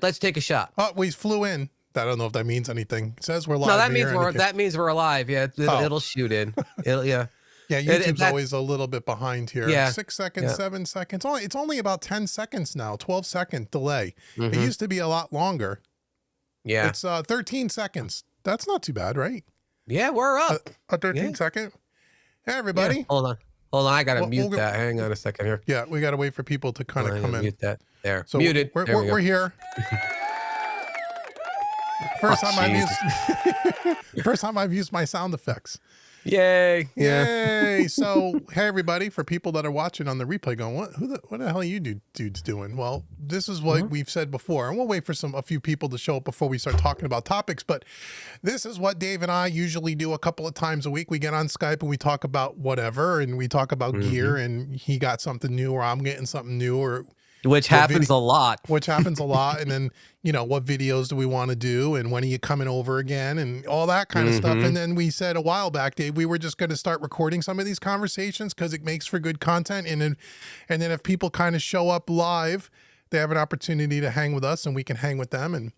Let's take a shot. Oh, we flew in. I don't know if that means anything. It says we're live. No, that means we're alive. Yeah, it'll shoot in. Yeah. Yeah, YouTube's always a little bit behind here. Yeah. 6 seconds, 7 seconds. It's only about 10 seconds now, 12-second delay. Mm-hmm. It used to be a lot longer. Yeah. It's 13 seconds. That's not too bad, right? Yeah, we're up. A 13-second. Hey, everybody. Yeah. Hold on. I got to mute that. Hang on a second here. Yeah, we got to wait for people to kind of come in. Mute that. There. So muted. We're here. First time I've used my sound effects. Yay. Yay. So, hey, everybody, for people that are watching on the replay going, what the hell are you dudes doing? Well, this is what we've said before, and we'll wait for a few people to show up before we start talking about topics, but this is what Dave and I usually do a couple of times a week. We get on Skype and we talk about whatever, and we talk about gear, and he got something new, or I'm getting something new, or which happens a lot. And then, what videos do we want to do? And when are you coming over again? And all that kind of stuff. And then we said a while back, Dave, we were just going to start recording some of these conversations because it makes for good content. And then if people kind of show up live, they have an opportunity to hang with us and we can hang with them. And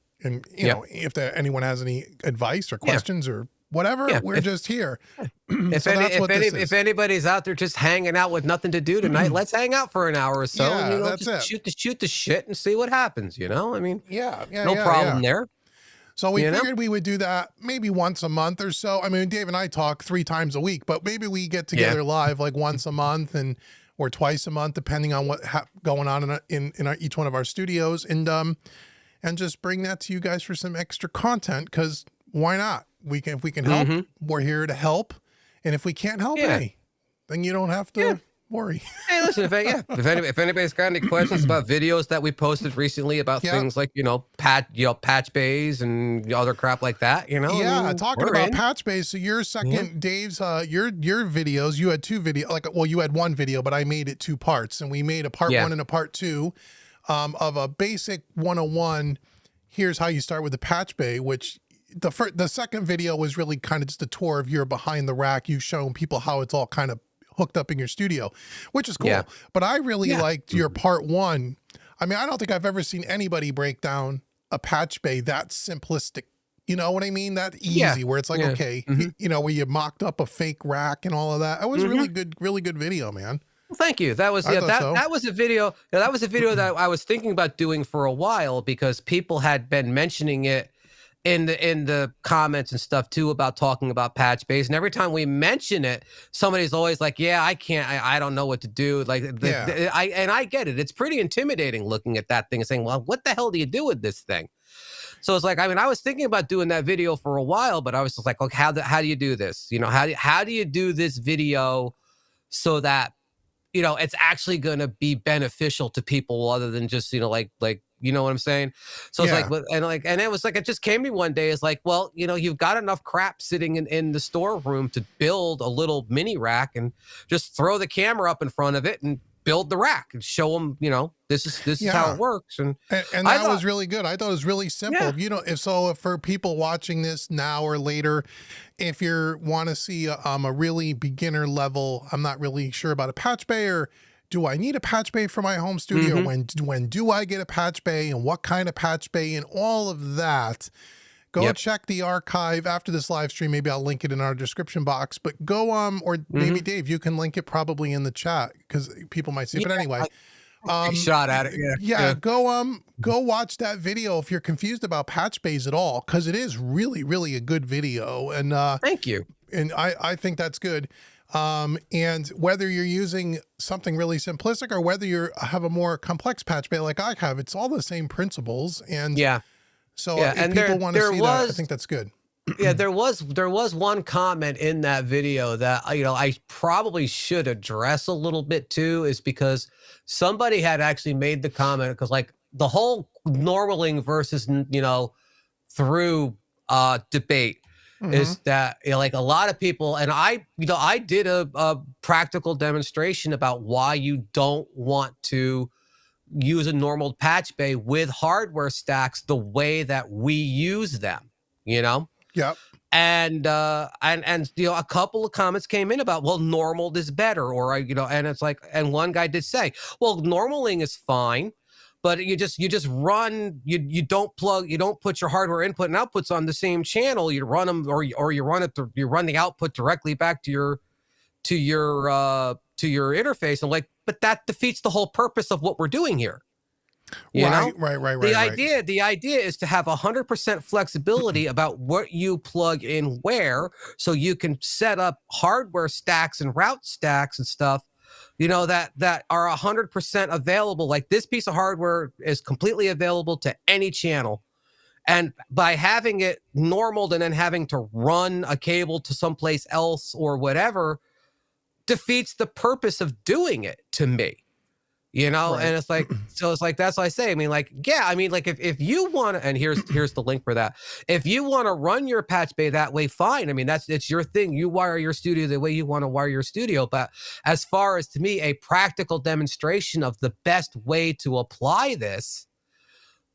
you know, if anyone has any advice or questions or whatever, we're just here. If anybody's out there just hanging out with nothing to do tonight, let's hang out for an hour or so. Yeah, and, that's just it. Shoot the shit and see what happens. I mean, no yeah, problem there. So we figured we would do that maybe once a month or so. I mean, Dave and I talk 3 times a week, but maybe we get together live like once a month or twice a month, depending on what going on in each one of our studios, and just bring that to you guys for some extra content. Because why not? If we can help, we're here to help. And if we can't help, hey, then you don't have to worry. Hey, listen, if anybody's got any questions about videos that we posted recently about things like, patch bays and other crap like that, talking about patch bays. So your second, Dave's, your videos, you had 2 videos, you had 1 video, but I made it 2 parts, and we made a part 1 and a part 2 of a basic 101. Here's how you start with the patch bay, which the second video was really kind of just a tour of your behind the rack. You've shown people how it's all kind of hooked up in your studio, which is cool. Yeah. But I really liked your part 1. I mean, I don't think I've ever seen anybody break down a patch bay that simplistic. You know what I mean? That easy, where it's like, okay, where you mocked up a fake rack and all of that. It was really good video, man. Well, thank you. That was that was a video. That was a video that I was thinking about doing for a while because people had been mentioning it in the comments and stuff too about talking about patch bays, and every time we mention it, somebody's always like, I can't, I don't know what to do. Like, I get it. It's pretty intimidating looking at that thing and saying, well, what the hell do you do with this thing? So it's like, I mean, I was thinking about doing that video for a while, but I was just like, okay, how do you do this? How do you do this video so that, it's actually going to be beneficial to people other than just, like, you know what I'm saying? So it's and it was like, it just came to me one day. It's like, well, you've got enough crap sitting in the storeroom to build a little mini rack and just throw the camera up in front of it and build the rack and show them, this is how it works. And that was really good. I thought it was really simple. If for people watching this now or later, if you want to see a really beginner level, I'm not really sure about a patch bay, or do I need a patch bay for my home studio? When do I get a patch bay, and what kind of patch bay, and all of that? Go check the archive after this live stream. Maybe I'll link it in our description box, but go, or maybe Dave, you can link it probably in the chat because people might see it. But anyway, shot at it. Go watch that video if you're confused about patch bays at all, because it is really, really a good video. And thank you. And I think that's good. And whether you're using something really simplistic or whether you have a more complex patch bay like I have, it's all the same principles. And so if people want to see that, I think that's good. Yeah, there was one comment in that video that I probably should address a little bit too, is because somebody had actually made the comment, because like the whole normaling versus through debate is that like a lot of people, and I did a practical demonstration about why you don't want to use a normal patch bay with hardware stacks the way that we use them, Yep. And a couple of comments came in about, well, normal is better, or and it's like, and one guy did say, well, normaling is fine, but you just run, you don't put your hardware input and outputs on the same channel. You run them, or you run the output directly back to your interface. And like, but that defeats the whole purpose of what we're doing here. Right. The idea is to have 100% flexibility about what you plug in where, so you can set up hardware stacks and route stacks and stuff, that are 100% available. Like, this piece of hardware is completely available to any channel. And by having it normaled and then having to run a cable to someplace else or whatever defeats the purpose of doing it, to me. Right. And it's like, so it's like, that's what I say. I mean, like, yeah, I mean, like, if you want to, and here's the link for that. If you want to run your patch bay that way, fine. I mean, it's your thing. You wire your studio the way you want to wire your studio. But as far as, to me, a practical demonstration of the best way to apply this,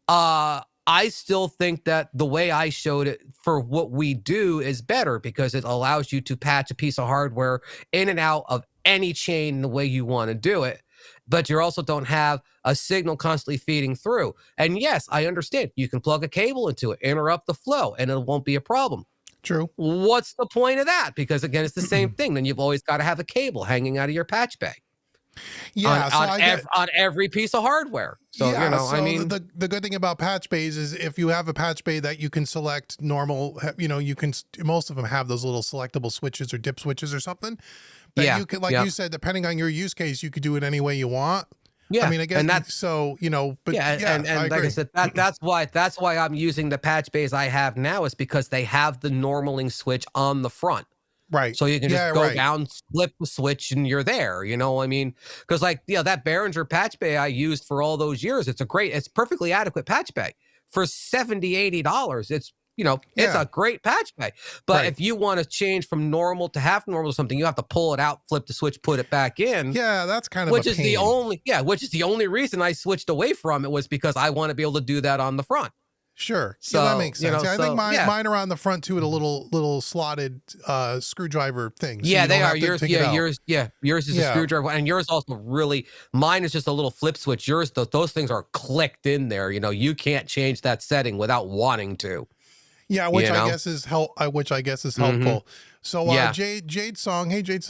I still think that the way I showed it for what we do is better, because it allows you to patch a piece of hardware in and out of any chain the way you want to do it. But you also don't have a signal constantly feeding through. And yes, I understand. You can plug a cable into it, interrupt the flow, and it won't be a problem. True. What's the point of that? Because again, it's the same thing. Then you've always got to have a cable hanging out of your patch bay. Yeah, on every piece of hardware. So, I mean, the good thing about patch bays is if you have a patch bay that you can select normal, most of them have those little selectable switches or dip switches or something. That you can, like you said, depending on your use case, you could do it any way you want. Yeah, I mean, I guess, and that's so, but and like I said, that's why I'm using the patch bays I have now, is because they have the normaling switch on the front. Right. So you can just go down, flip the switch, and you're there. I mean, because like, that Behringer patch bay I used for all those years, it's perfectly adequate patch bay for $70, $80. It's it's a great patch bay. But if you want to change from normal to half normal or something, you have to pull it out, flip the switch, put it back in. Yeah, that's kind of which is the only reason I switched away from it, was because I want to be able to do that on the front. Sure. So that makes sense. I think mine are on the front too, with a little slotted screwdriver thing. So they are. Yours is a screwdriver, and yours also really. Mine is just a little flip switch. Yours, those things are clicked in there. You can't change that setting without wanting to. Yeah, which I guess is helpful. So Jade Song, hey Jade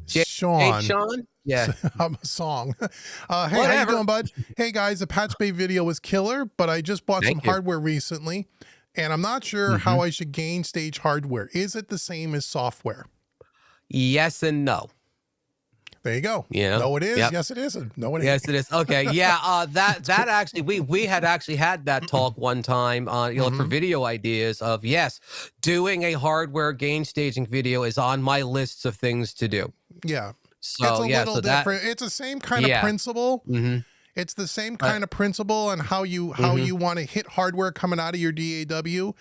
Sean. Yeah. I'm a song. Hey, how you doing, bud? Hey guys, the patch bay video was killer, but I just bought some hardware recently, and I'm not sure how I should gain stage hardware. Is it the same as software? Yes and no. There you go. Yeah. No, it is. Yep. Yes, it isn't. No, it is. Yes, it is. Okay. Yeah. That actually, we had actually had that talk one time on, for video ideas of, yes, doing a hardware gain staging video is on my lists of things to do. Yeah. So it's a little different. It's the same kind of principle. It's the same kind of principle on how you want to hit hardware coming out of your DAW.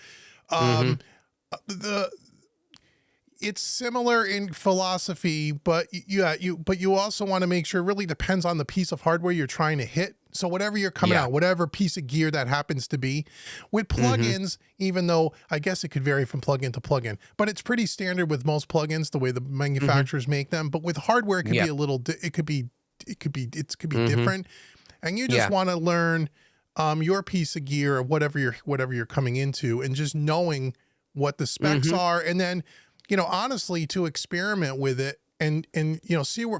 It's similar in philosophy, but you also want to make sure it really depends on the piece of hardware you're trying to hit. So whatever you're coming out, whatever piece of gear that happens to be, with plugins, even though I guess it could vary from plugin to plugin, but it's pretty standard with most plugins the way the manufacturers make them. But with hardware, it could be a little. It could be different, and you just want to learn your piece of gear or whatever you're coming into, and just knowing what the specs are, and then. Honestly, to experiment with it and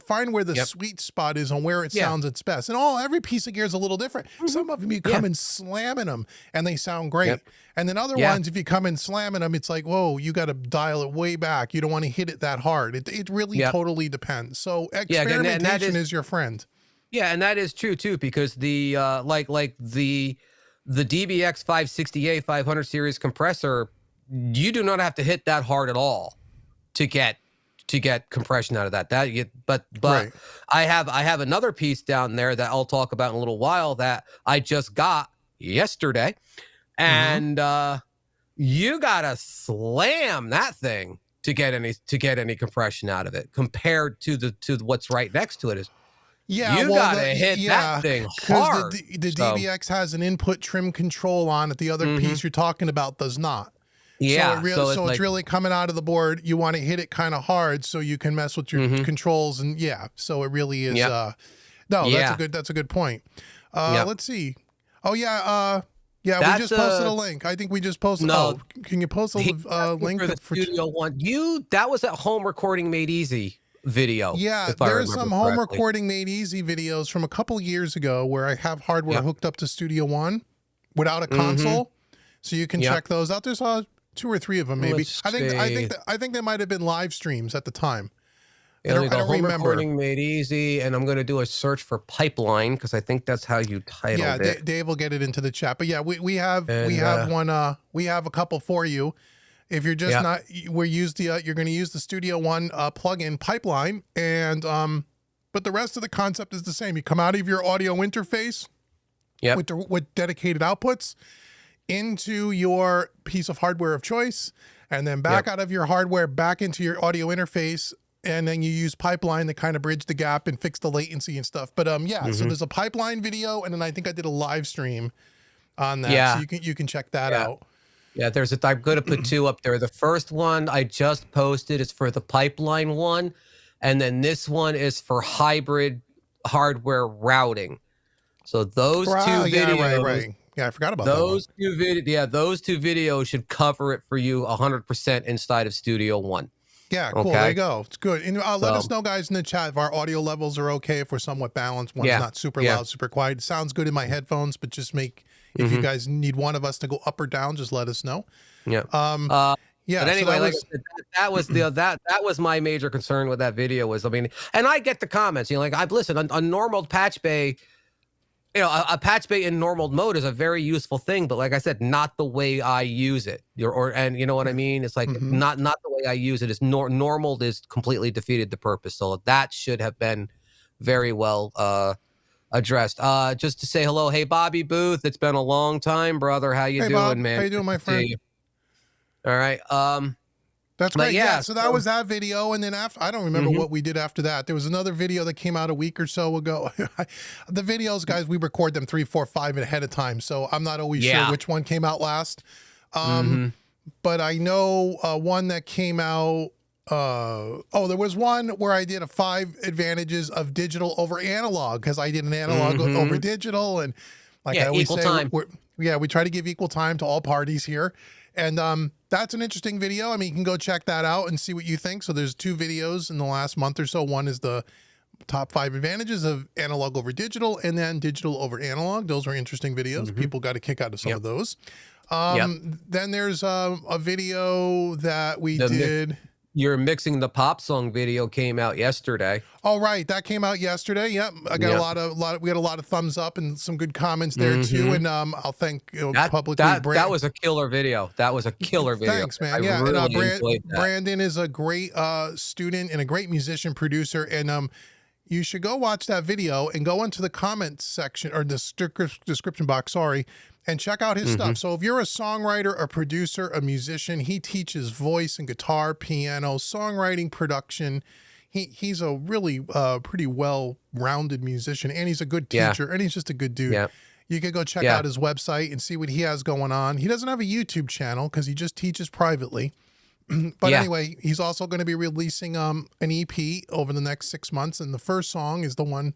find where the sweet spot is on where it sounds its best. And every piece of gear is a little different. Some of them you come in slamming them and they sound great. And then other ones, if you come in slamming them, it's like, whoa, you got to dial it way back. You don't want to hit it that hard. It really totally depends. So experimentation is your friend. Yeah, and that is true too, because the the DBX 560A 500 series compressor, you do not have to hit that hard at all to get compression out of that. But I have another piece down there that I'll talk about in a little while that I just got yesterday, and you gotta slam that thing to get any compression out of it compared to what's right next to it. Is you gotta hit that thing hard. The DBX has an input trim control on it. The other piece you're talking about does not. Yeah, so it's really coming out of the board. You want to hit it kind of hard so you can mess with your controls, and so it really is. That's a good point. Let's see. Oh yeah. Yeah, we just posted a link. I think we just posted. No, can you post a link for the Studio One? That was that home recording made easy video. Yeah, there's some home recording made easy videos from a couple years ago where I have hardware hooked up to Studio One without a console, so you can check those out. There's 2 or 3 of them, maybe. I think they might have been live streams at the time. I don't remember. Recording made easy, and I'm going to do a search for pipeline because I think that's how you titled it. Yeah, Dave will get it into the chat. But yeah, we have one. We have a couple for you. If you're just not, you're going to use the Studio One plugin pipeline, and but the rest of the concept is the same. You come out of your audio interface, with dedicated outputs, into your piece of hardware of choice, and then back out of your hardware back into your audio interface. And then you use pipeline to kind of bridge the gap and fix the latency and stuff. But so there's a pipeline video, and then I think I did a live stream on that. So you can check that out. Yeah, I'm going to put 2 up there. The first one I just posted is for the pipeline one, and then this one is for hybrid hardware routing. So those 2 videos, right. Yeah, I forgot about those 2 videos. Yeah, those 2 videos should cover it for you 100% inside of Studio One. Yeah, cool. There you go. It's good. And let us know, guys, in the chat if our audio levels are okay, if we're somewhat balanced. One's not super loud, super quiet. It sounds good in my headphones, but just if you guys need one of us to go up or down, just let us know. Yeah. But anyway, so that was my major concern with that video was, and I get the comments. I've listened on normal patch bay. A patch bay in normal mode is a very useful thing, but like I said, not the way I use it. And you know what I mean? It's like not the way I use it. Is normal is completely defeated the purpose. So that should have been very well addressed. Just to say hello, hey Bobby Booth, it's been a long time, brother. How you doing, Bob? man? How you doing, my friend? All right. That's great. Yeah. So that was that video. And then after, I don't remember what we did after that. There was another video that came out a week or so ago. The videos, guys, we record them 3, 4, 5 ahead of time. So I'm not always sure which one came out last. But I know one that came out. There was one where I did 5 advantages of digital over analog, because I did an analog over digital. And like I always say, we try to give equal time to all parties here. And that's an interesting video. I mean, you can go check that out and see what you think. So there's 2 videos in the last month or so. One is the top 5 advantages of analog over digital, and then digital over analog. Those were interesting videos. People got a kick out of some of those. Then there's a video that we did. Your mixing the pop song video came out yesterday. Oh, right. That came out yesterday. Yep. I got we had a lot of thumbs up and some good comments there too. And I'll thank publicly that was a killer video. That was a killer video. Thanks, man. Brandon is a great student and a great musician producer. And you should go watch that video and go into the comments section, or the description box, sorry, and check out his stuff. So if you're a songwriter, a producer, a musician, he teaches voice and guitar, piano, songwriting, production. He's a really pretty well-rounded musician, and he's a good teacher, and he's just a good dude. You can go check out his website and see what he has going on. He doesn't have a YouTube channel because he just teaches privately. But anyway, he's also going to be releasing an EP over the next 6 months, and the first song is the one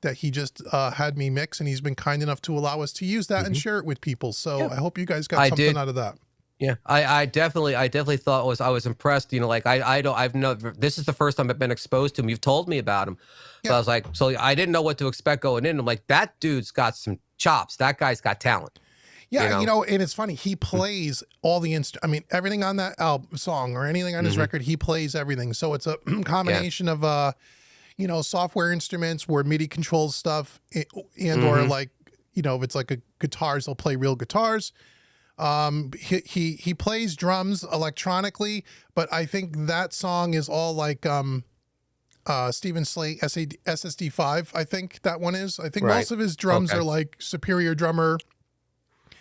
that he just had me mix, and he's been kind enough to allow us to use that and share it with people. So I hope you guys got something out of that. Yeah, I definitely thought I was impressed. This is the first time I've been exposed to him. You've told me about him. So I was like, I didn't know what to expect going in. I'm like, that dude's got some chops. That guy's got talent. Yeah, and it's funny. He plays all the everything on that album song or anything on his record, he plays everything. So it's a combination of software instruments where MIDI controls stuff, and or like, if it's like a guitars, they'll play real guitars. He plays drums electronically, but I think that song is all like Stephen Slate SSD5. I think that one is. I think most of his drums are like Superior drummer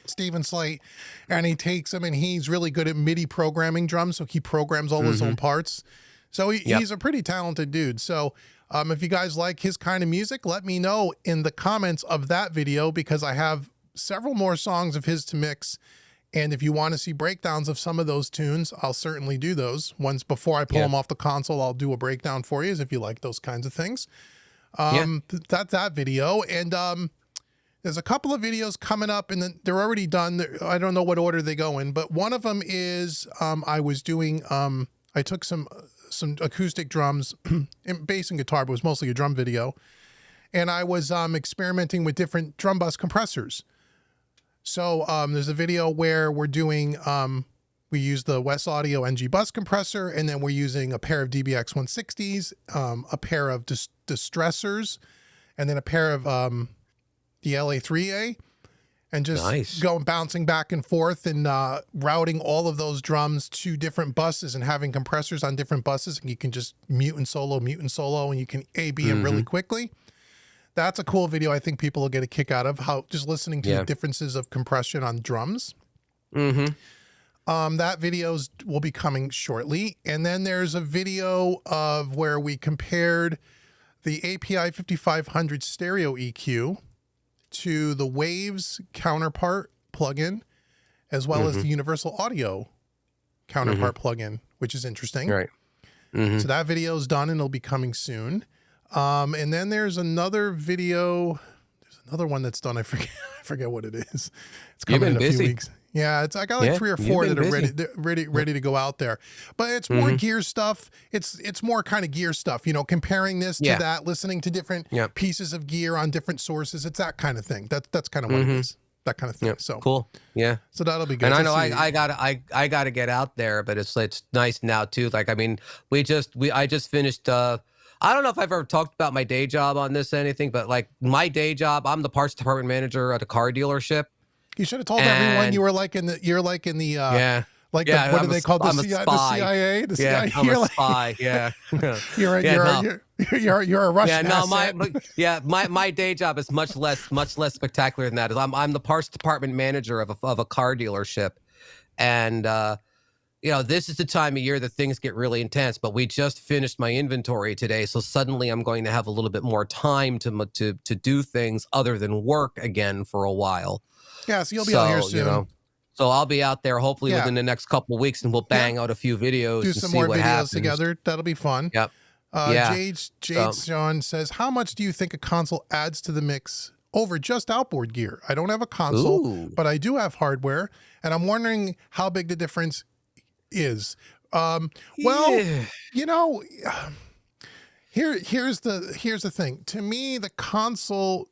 Stephen Slate, and he takes them, and he's really good at MIDI programming drums, so he programs all his own parts. So he's a pretty talented dude. So if you guys like his kind of music, let me know in the comments of that video, because I have several more songs of his to mix. And if you want to see breakdowns of some of those tunes, I'll certainly do those. Once before I pull them off the console, I'll do a breakdown for you if you like those kinds of things. That's that video. And There's a couple of videos coming up, and they're already done. I don't know what order they go in, but one of them is I was doing. I took some acoustic drums, and bass and guitar, but it was mostly a drum video, and I was experimenting with different drum bus compressors. So there's a video where we're doing. We use the West Audio NG bus compressor, and then we're using a pair of DBX 160s, a pair of distressors, and then a pair of the LA3A, and just bouncing back and forth and routing all of those drums to different buses and having compressors on different buses, and you can just mute and solo, and you can A/B them really quickly. That's a cool video. I think people will get a kick out of how just listening to the differences of compression on drums. That videos will be coming shortly. And then there's a video of where we compared the API 5500 stereo EQ to the Waves counterpart plugin, as well as the Universal Audio counterpart plugin, which is interesting. Right. So that video is done and it'll be coming soon. And then there's another video. There's another one that's done. I forget what it is. It's coming in a few weeks. Yeah, I got like 3 or 4 that are ready to go out there. But it's more gear stuff. It's more kind of gear stuff, you know, comparing this to that, listening to different pieces of gear on different sources. It's that kind of thing. That's kind of what it is. That kind of thing. So cool. Yeah. So that'll be good. And I know I gotta get out there, but it's nice now too. Like, I mean, I just finished I don't know if I've ever talked about my day job on this or anything, but like my day job, I'm the parts department manager at a car dealership. You should have told everyone you were like in the what do they call the CIA? The CIA. I'm a spy. Yeah. You're a Russian. Yeah, no, my day job is much less spectacular than that. I'm the parts department manager of a car dealership, and you know, this is the time of year that things get really intense. But we just finished my inventory today, so suddenly I'm going to have a little bit more time to do things other than work again for a while. Yeah, so you'll be out here soon. You know, so I'll be out there hopefully within the next couple of weeks, and we'll bang out a few videos. Do some more videos together. That'll be fun. Yep. Jade Sean says, how much do you think a console adds to the mix over just outboard gear? I don't have a console, but I do have hardware, and I'm wondering how big the difference is. Well, you know, here's the thing. To me, the console,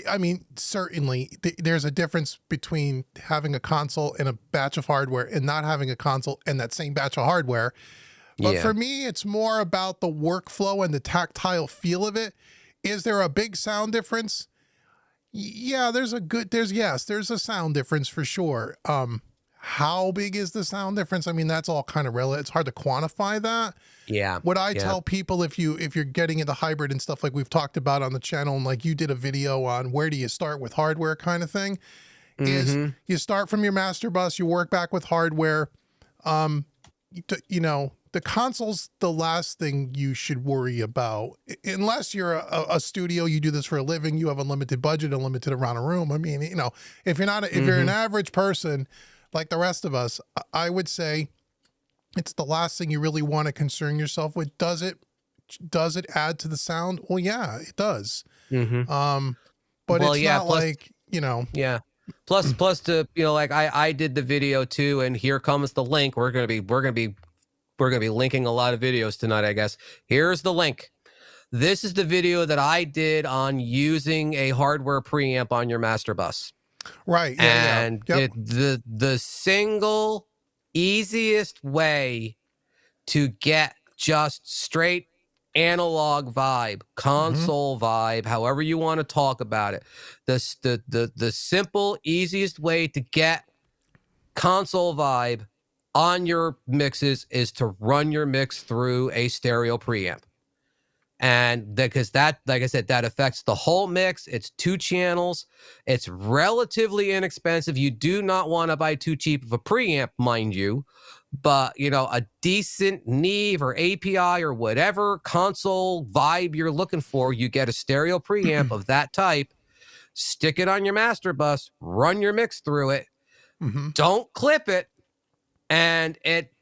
I mean, certainly there's a difference between having a console and a batch of hardware and not having a console and that same batch of hardware. But for me, it's more about the workflow and the tactile feel of it. Is there a big sound difference? Yeah, there's a sound difference for sure. How big is the sound difference? I mean, that's all kind of relative. It's hard to quantify that. Yeah. What I tell people, if you're getting into hybrid and stuff like we've talked about on the channel, and like you did a video on where do you start with hardware kind of thing, is you start from your master bus, you work back with hardware. You know, the console's the last thing you should worry about, unless you're a studio, you do this for a living, you have a limited budget, unlimited around a room. I mean, you know, if you're an average person like the rest of us, I would say it's the last thing you really want to concern yourself with. Does it add to the sound? Well, yeah, it does. But it's not like, you know. Yeah. Plus to, you know, like I did the video too, and here comes the link. We're gonna be linking a lot of videos tonight, I guess. Here's the link. This is the video that I did on using a hardware preamp on your master bus. Right. And the single easiest way to get just straight analog vibe, console vibe, however you want to talk about it. The simple, easiest way to get console vibe on your mixes is to run your mix through a stereo preamp. And because that, like I said, that affects the whole mix. It's 2 channels. It's relatively inexpensive. You do not want to buy too cheap of a preamp, mind you. But, you know, a decent Neve or API or whatever console vibe you're looking for, you get a stereo preamp of that type, stick it on your master bus, run your mix through it, don't clip it, and it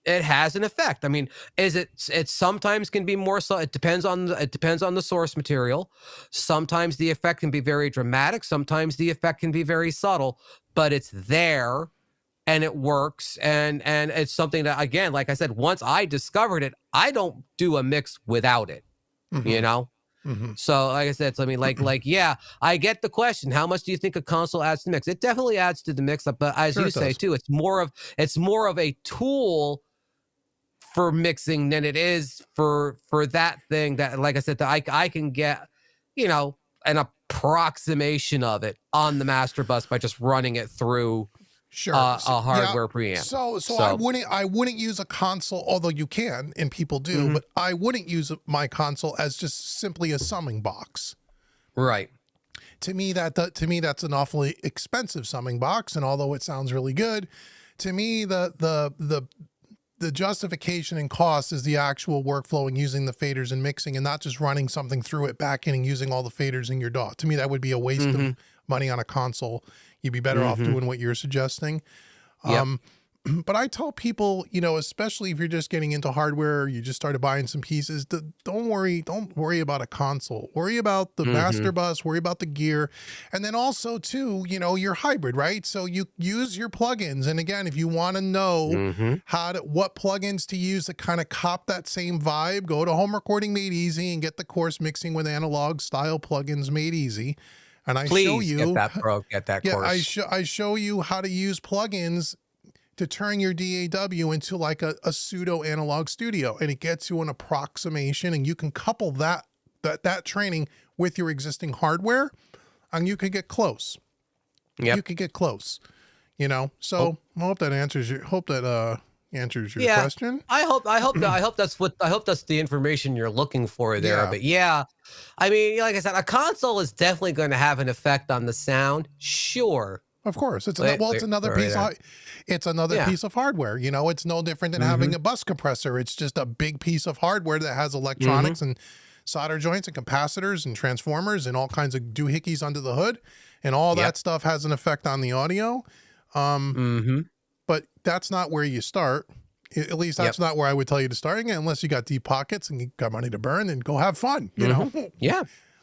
It has an effect. I mean, it sometimes can be more so. It depends on the source material. Sometimes the effect can be very dramatic. Sometimes the effect can be very subtle, but it's there and it works. And it's something that, again, like I said, once I discovered it, I don't do a mix without it, you know? So like I said, so I mean, yeah, I get the question. How much do you think a console adds to the mix? It definitely adds to the mix, but as you say too, it's more of a tool for mixing than it is for that thing that, like I said, that I can get, you know, an approximation of it on the master bus by just running it through a hardware preamp. So I wouldn't use a console, although you can, and people do, but I wouldn't use my console as just simply a summing box. Right. To me, that's an awfully expensive summing box, and although it sounds really good, to me the justification and cost is the actual workflow and using the faders and mixing, and not just running something through it back in and using all the faders in your DAW. To me, that would be a waste of money on a console. You'd be better off doing what you're suggesting. But I tell people, you know, especially if you're just getting into hardware, you just started buying some pieces, don't worry about a console. Worry about the master bus, worry about the gear. And then also too, you know, you're hybrid, right? So you use your plugins. And again, if you want to know what plugins to use to kind of cop that same vibe, go to Home Recording Made Easy and get the course Mixing with Analog Style Plugins Made Easy. And I show you get that course. I show you how to use plugins to turn your DAW into like a pseudo analog studio, and it gets you an approximation, and you can couple that training with your existing hardware, and you can get close. You can get close, you know. So I hope that answers your question. I hope that's the information you're looking for there. But yeah, I mean, like I said, a console is definitely going to have an effect on the sound. Sure. Of course, it's another piece of hardware. You know, it's no different than having a bus compressor. It's just a big piece of hardware that has electronics and solder joints and capacitors and transformers and all kinds of doohickeys under the hood, and all that stuff has an effect on the audio. But that's not where you start. At least that's not where I would tell you to start. Again, unless you got deep pockets and you got money to burn, and go have fun. You know,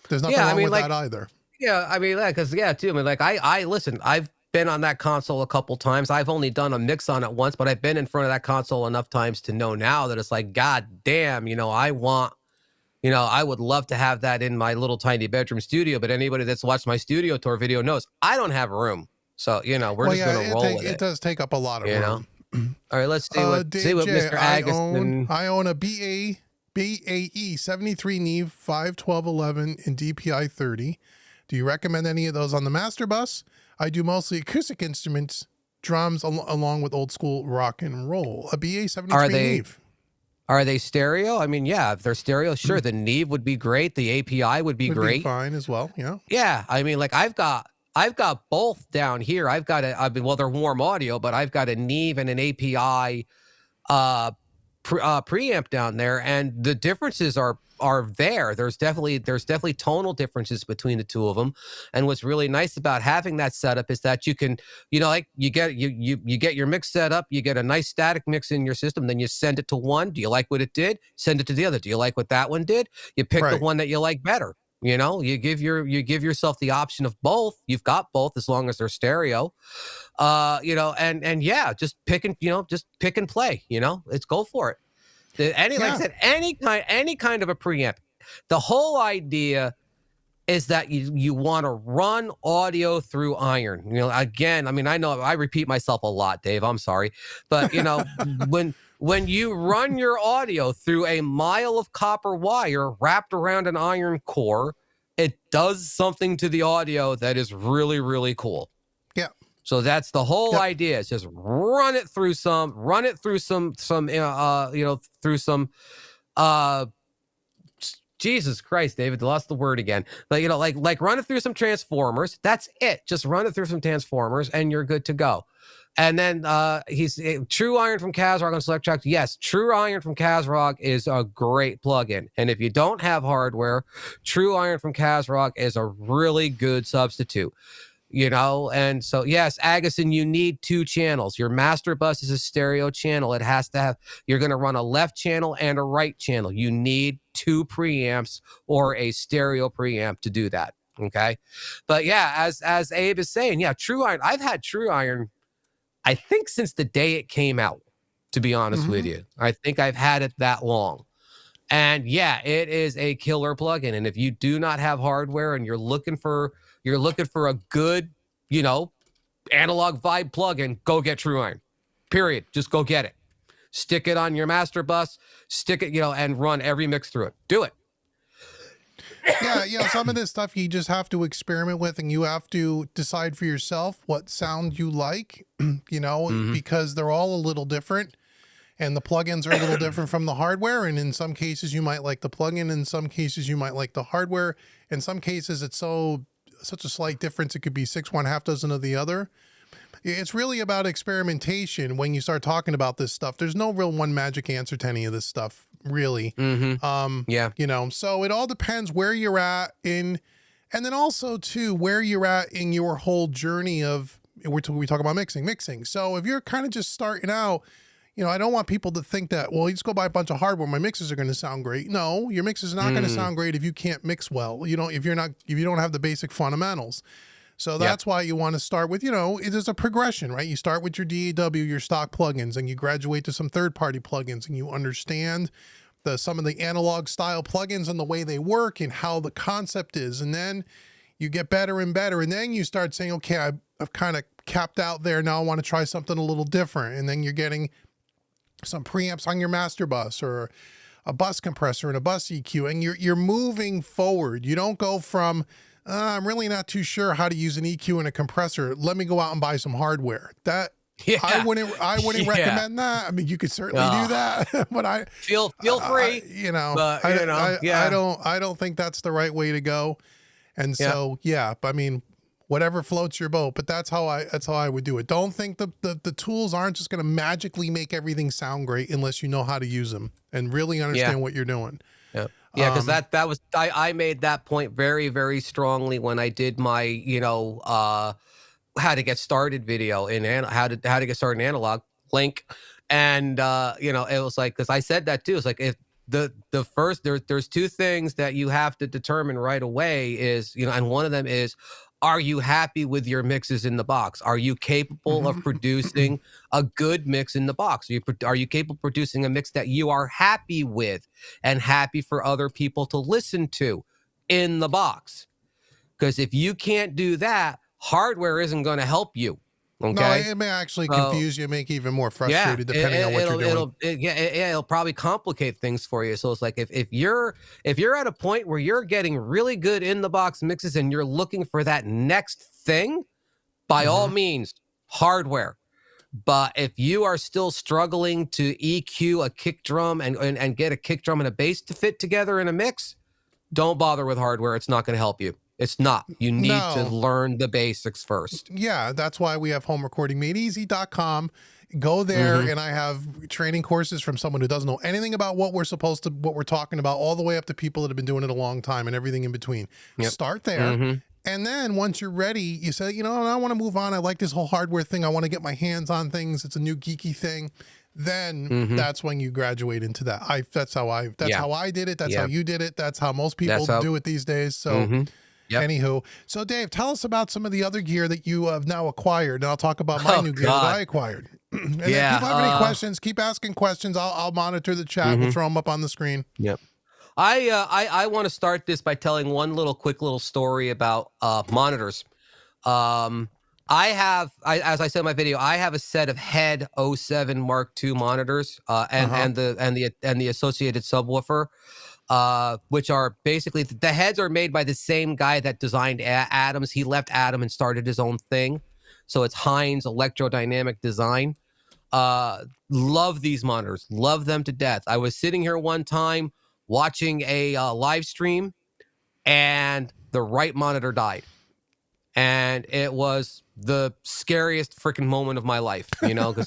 there's nothing wrong with that either. Yeah, I mean, because too. I mean, like I listen. I've been on that console a couple times. I've only done a mix on it once, but I've been in front of that console enough times to know now that it's like, God damn, you know, I would love to have that in my little tiny bedroom studio. But anybody that's watched my studio tour video knows I don't have room. So you know, we're just gonna roll with it. It does take up a lot of room. All right, let's see what Mr. Agassiz. I own a BAE 73 Neve 51211 in DPI 30. Do you recommend any of those on the master bus? I do mostly acoustic instruments, drums, along with old school rock and roll. A BA 73 Neve. Are they stereo? I mean, yeah, if they're stereo, sure. The Neve would be great. The API would be great. Be fine as well. Yeah. Yeah. I mean, like I've got both down here. Well, they're warm audio, but I've got a Neve and an API preamp down there, and the differences are there. There's definitely tonal differences between the two of them. And what's really nice about having that setup is that you can, you know, like you get your mix set up, you get a nice static mix in your system, then you send it to one. Do you like what it did? Send it to the other. Do you like what that one did? You pick the one that you like better. You know, you give yourself the option of both. You've got both as long as they're stereo. You know, and yeah, just pick and play, you know, let's go for it. Like I said, any kind of a preamp. The whole idea is that you want to run audio through iron. You know, again, I mean, I know I repeat myself a lot, Dave. I'm sorry, but you know, when you run your audio through a mile of copper wire wrapped around an iron core, it does something to the audio that is really, really cool. Yeah. So that's the whole idea. It's just run it through some, Jesus Christ, David, lost the word again. But, you know, like run it through some transformers. That's it. Just run it through some transformers and you're good to go. And then he's True Iron from Kazrog on Select Tracks. Yes, True Iron from Kazrog is a great plugin. And if you don't have hardware, True Iron from Kazrog is a really good substitute. And so, yes, Agason, you need 2 channels. Your master bus is a stereo channel. It has to have, you're going to run a left channel and a right channel. You need 2 preamps or a stereo preamp to do that. Okay. But yeah, as Abe is saying, yeah, True Iron, I've had True Iron, I think since the day it came out, to be honest with you. I think I've had it that long. And yeah, it is a killer plugin. And if you do not have hardware and you're looking for a good, analog vibe plugin, go get True Iron. Period. Just go get it. Stick it on your master bus, stick it, and run every mix through it. Do it. Yeah, some of this stuff you just have to experiment with, and you have to decide for yourself what sound you like, because they're all a little different. And the plugins are a little different from the hardware. And in some cases, you might like the plugin. In some cases, you might like the hardware. In some cases, it's such a slight difference. It could be 6, 1/2 dozen of the other. It's really about experimentation when you start talking about this stuff. There's no real one magic answer to any of this stuff, really. So it all depends where you're at and then also, too, where you're at in your whole journey of, we talk about mixing. So if you're kind of just starting out, I don't want people to think that, well, you just go buy a bunch of hardware, my mixes are going to sound great. No, your mixes are not going to sound great if you can't mix well. If you don't have the basic fundamentals. So that's why you want to start with, it is a progression, right? You start with your DAW, your stock plugins, and you graduate to some third-party plugins, and you understand some of the analog style plugins and the way they work and how the concept is. And then you get better and better. And then you start saying, okay, I've kind of capped out there. Now I want to try something a little different. And then you're getting some preamps on your master bus or a bus compressor and a bus EQ, and you're moving forward. You don't go from, I'm really not too sure how to use an EQ and a compressor. Let me go out and buy some hardware. I wouldn't recommend that. I mean, you could certainly do that, but I feel free. I don't think that's the right way to go. And so, I mean, whatever floats your boat, but that's how I would do it. Don't think the tools aren't just going to magically make everything sound great unless you know how to use them and really understand what you're doing. Yeah. Because that was, I made that point very, very strongly when I did my, how to get started video in how to get started in analog link. And, it was like, because I said that too. It's like, if the first, there's 2 things that you have to determine right away is, and one of them is, are you happy with your mixes in the box? Are you capable of producing a good mix in the box? Are you capable of producing a mix that you are happy with and happy for other people to listen to in the box? Because if you can't do that, hardware isn't going to help you. Okay. No, it may actually confuse you, make you even more frustrated depending on what you're doing. It'll probably complicate things for you. So it's like if you're at a point where you're getting really good in the box mixes and you're looking for that next thing, by all means, hardware. But if you are still struggling to EQ a kick drum and get a kick drum and a bass to fit together in a mix, don't bother with hardware. It's not going to help you. It's not. You need to learn the basics first. Yeah, that's why we have homerecordingmadeeasy.com. Go there, and I have training courses from someone who doesn't know anything about what we're talking about, all the way up to people that have been doing it a long time and everything in between. Start there. And then once you're ready, you say, I want to move on. I like this whole hardware thing. I want to get my hands on things. It's a new geeky thing. Then that's when you graduate into that. That's how I did it. That's how you did it. That's how most people do it these days. So anywho, so Dave, tell us about some of the other gear that you have now acquired, and I'll talk about my new gear that I acquired. And if people have any questions, keep asking questions. I'll monitor the chat. We'll throw them up on the screen. Yep. I want to start this by telling one quick little story about monitors. As I said in my video, I have a set of Head 07 Mark II monitors, and the associated subwoofer. Which are basically, the heads are made by the same guy that designed Atoms. He left Atom and started his own thing. So it's Heinz Electrodynamic Design. Love these monitors. Love them to death. I was sitting here one time watching a live stream, and the right monitor died. And it was the scariest freaking moment of my life, because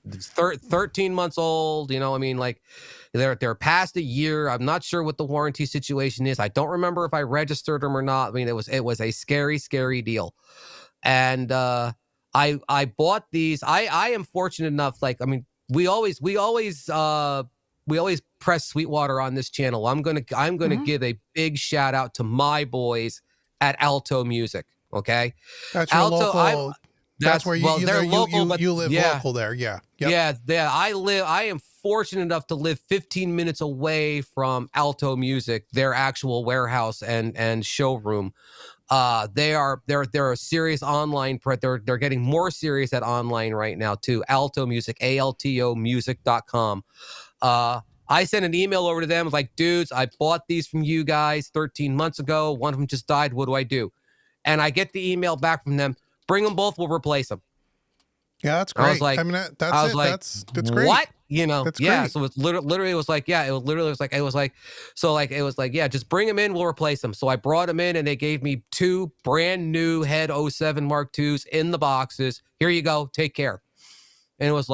it's 13 months old, they're past a year. I'm not sure what the warranty situation is. I don't remember if I registered them or not. I mean, it was a scary, scary deal. And I bought these. I am fortunate enough, like, I mean, we always press Sweetwater on this channel. I'm gonna give a big shout out to my boys at Alto Music. Okay, That's your Alto. local. That's where they're local, but you live yeah, local there. Yeah. yeah. I am fortunate enough to live 15 minutes away from Alto Music, their actual warehouse and showroom. They're a serious online they're getting more serious at online right now too. Alto Music, ALTO music.com. I sent an email over to them like, dudes, I bought these from you guys 13 months ago. One of them just died. What do I do? And I get the email back from them. Bring them both. We'll replace them. Yeah, that's great. I was like, I mean, that's it. like, That's great. What? You know, that's yeah. Great. So it's literally, it was like, yeah, yeah, just bring them in. We'll replace them. So I brought them in and they gave me 2 brand new Head 07 Mark IIs in the boxes. Here you go. Take care. And it was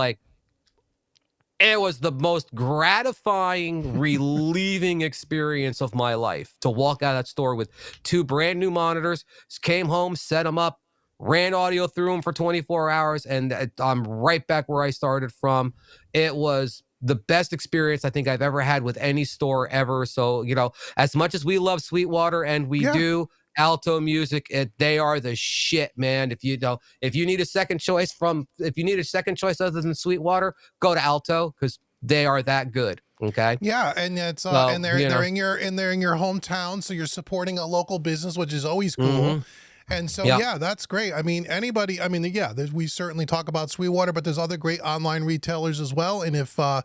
the most gratifying, relieving experience of my life to walk out of that store with 2 brand new monitors, came home, set them up, ran audio through them for 24 hours, and I'm right back where I started from. It was the best experience I think I've ever had with any store ever. So, you know, as much as we love Sweetwater, and we do, Alto Music, they are the shit, man. If you need a second choice other than Sweetwater, go to Alto, because they are that good. Okay. Yeah, and it's and they're in your hometown, so you're supporting a local business, which is always cool. And so, yeah, that's great. I mean, anybody, I mean, yeah, we certainly talk about Sweetwater, but there's other great online retailers as well. And if I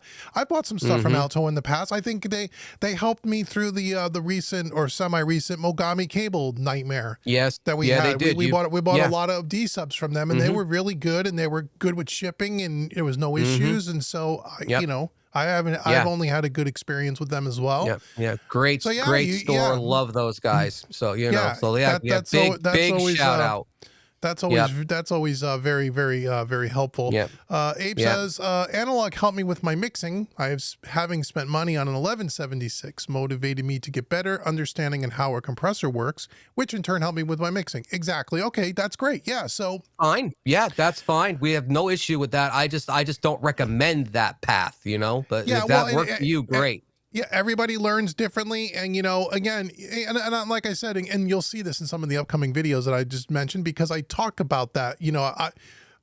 bought some stuff from Alto in the past, I think they helped me through the recent or semi-recent Mogami cable nightmare. Yes, that we had. They did. We bought a lot of D-subs from them, and they were really good, and they were good with shipping, and there was no issues. And so, you know, I've only had a good experience with them as well. Yeah. Great, so, great store. Love those guys. So, you know, big always, shout out. That's always very, very, very helpful. Abe says, Analog helped me with my mixing. Having spent money on an 1176 motivated me to get better understanding and how a compressor works, which in turn helped me with my mixing. Exactly. Okay, that's great. Yeah. So fine. Yeah, that's fine. We have no issue with that. I just don't recommend that path, you know. But if that works for you, great. Yeah, everybody learns differently. And, you know, again, and like I said, and you'll see this in some of the upcoming videos that I just mentioned, because I talk about that, you know,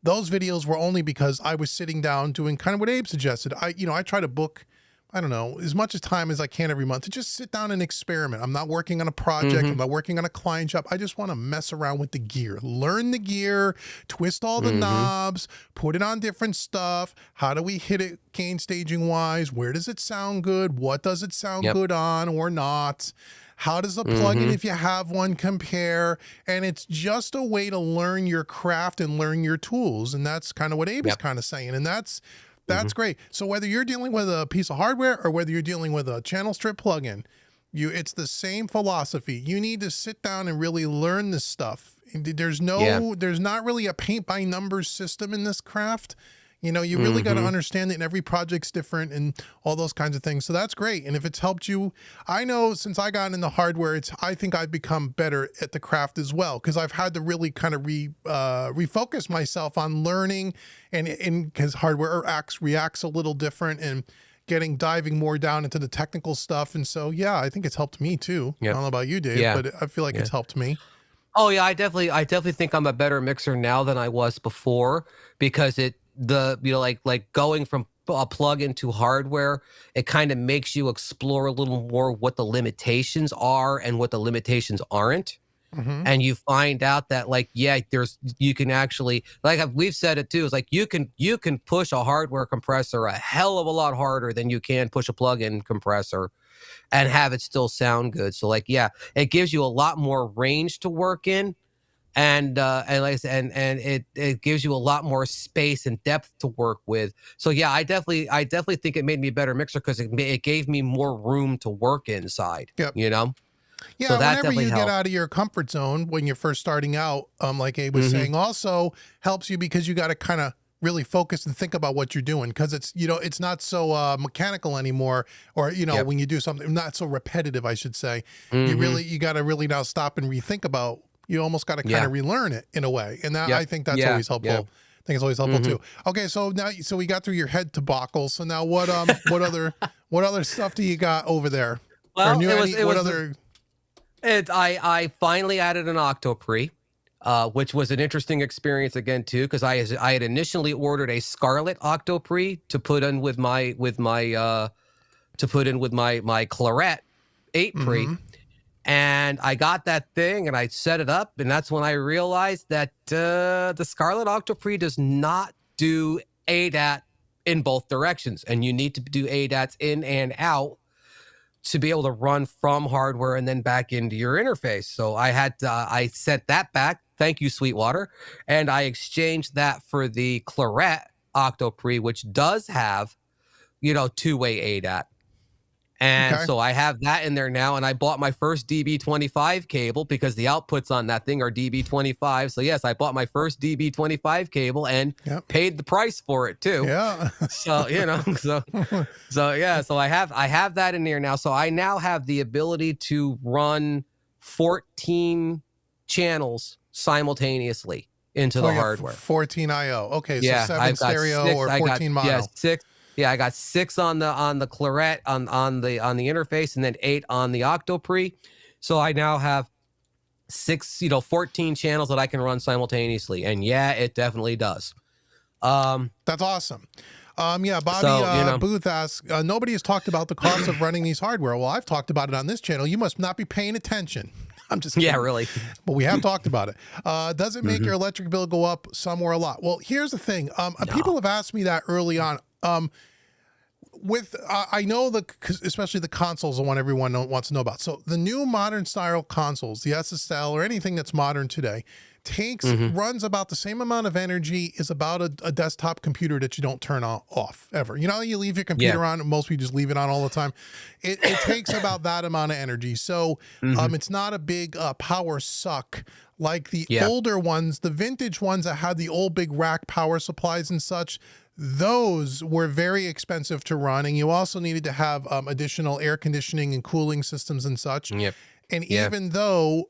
those videos were only because I was sitting down doing kind of what Abe suggested. I try to book, I don't know, as much time as I can every month to just sit down and experiment. I'm not working on a project. I'm not working on a client job. I just want to mess around with the gear, learn the gear, twist all the knobs, put it on different stuff. How do we hit it gain staging wise? Where does it sound good? What does it sound good on or not? How does a plugin, if you have one, compare? And it's just a way to learn your craft and learn your tools. And that's kind of what Abe is kind of saying. And that's great. So whether you're dealing with a piece of hardware or whether you're dealing with a channel strip plugin, it's the same philosophy. You need to sit down and really learn this stuff. There's not really a paint by numbers system in this craft. You know, you really got to understand that, and every project's different and all those kinds of things. So that's great. And if it's helped you, I know since I got into hardware, I think I've become better at the craft as well, because I've had to really kind of refocus myself on learning, and because hardware reacts a little different, and diving more down into the technical stuff. And so, yeah, I think it's helped me too. I don't know about you, Dave, but I feel like it's helped me. Oh yeah, I definitely think I'm a better mixer now than I was before, because like going from a plug-in to hardware, it kind of makes you explore a little more what the limitations are and what the limitations aren't. And you find out that, like, you can actually, like we've said it too, is like you can push a hardware compressor a hell of a lot harder than you can push a plug-in compressor and have it still sound good. So like, it gives you a lot more range to work in. And like I said, and it gives you a lot more space and depth to work with. So yeah, I definitely think it made me a better mixer, because it gave me more room to work inside. You know. Yeah, so whenever you get out of your comfort zone when you're first starting out, like Abe was saying, also helps you, because you got to kind of really focus and think about what you're doing, because it's not so mechanical anymore, or when you do something not so repetitive, I should say. You got to really now stop and rethink about You almost got to kind of relearn it in a way. And that, I think that's always helpful. I think it's always helpful too. Okay. So now, so we got through your head debacle. So now what other stuff do you got over there? Well, I finally added an Octopre, which was an interesting experience again too, because I had initially ordered a Scarlet Octopre to put in with my Claret 8 Pre. And I got that thing and I set it up, and that's when I realized that the Scarlet Octopre does not do ADAT in both directions, and you need to do ADATs in and out to be able to run from hardware and then back into your interface. So I set that back. Thank you, Sweetwater. And I exchanged that for the Claret Octopre, which does have, two-way ADAT. And so I have that in there now, and I bought my first DB25 cable because the outputs on that thing are DB25. So yes, I bought my first DB25 cable and paid the price for it too. Yeah. So, so I have that in there now. So I now have the ability to run 14 channels simultaneously into the hardware. 14 IO. Okay, so 7 stereo or 14 mono. Yeah, 6. Yeah, I got 6 on the Claret on the interface, and then 8 on the Octopre. So I now have 14 channels that I can run simultaneously, and yeah, it definitely does. That's awesome. Bobby Booth asks, nobody has talked about the cost of running these hardware. Well, I've talked about it on this channel. You must not be paying attention. I'm just kidding. Yeah, really. But we have talked about it. Does it make your electric bill go up some or a lot? Well, here's the thing. People have asked me that early on. I know especially the consoles are one everyone wants to know about. So the new modern style consoles, the SSL or anything that's modern today, runs about the same amount of energy as about a desktop computer that you don't turn off ever. You know, you leave your computer on, most people just leave it on all the time. It takes about that amount of energy. So it's not a big power suck like the older ones, the vintage ones that had the old big rack power supplies and such. Those were very expensive to run, and you also needed to have additional air conditioning and cooling systems and such. And even though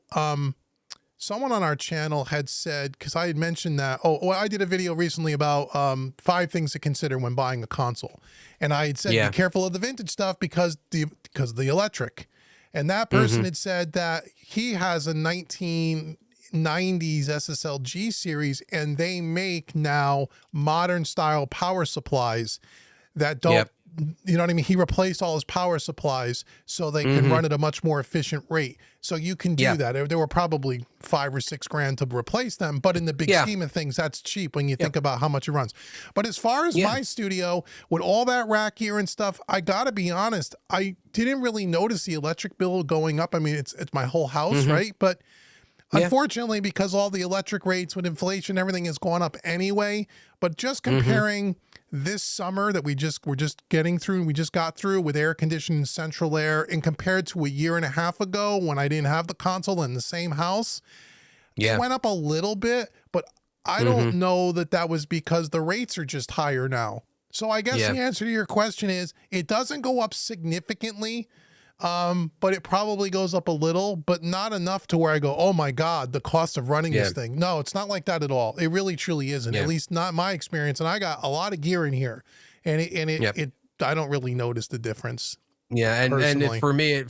someone on our channel had said, because I had mentioned that, I did a video recently about 5 things to consider when buying a console, and I had said be careful of the vintage stuff because of the electric. And that person had said that he has a 1990s SSL-G series, and they make now modern style power supplies that don't, you know what I mean? He replaced all his power supplies so they can run at a much more efficient rate. So you can do that. There were probably $5 or $6 grand to replace them, but in the big scheme of things, that's cheap when you think about how much it runs. But as far as my studio, with all that rack gear and stuff, I gotta be honest, I didn't really notice the electric bill going up. I mean, it's my whole house, right? But unfortunately, because all the electric rates with inflation, everything has gone up anyway. But just comparing this summer that we just got through with air conditioning, central air, and compared to a year and a half ago when I didn't have the console in the same house, it went up a little bit. But I don't know that was because the rates are just higher now. So I guess the answer to your question is it doesn't go up significantly. But it probably goes up a little, but not enough to where I go, oh my God, the cost of running this thing. No, it's not like that at all. It really truly isn't, at least not my experience. And I got a lot of gear in here, and I don't really notice the difference. Yeah. And for me,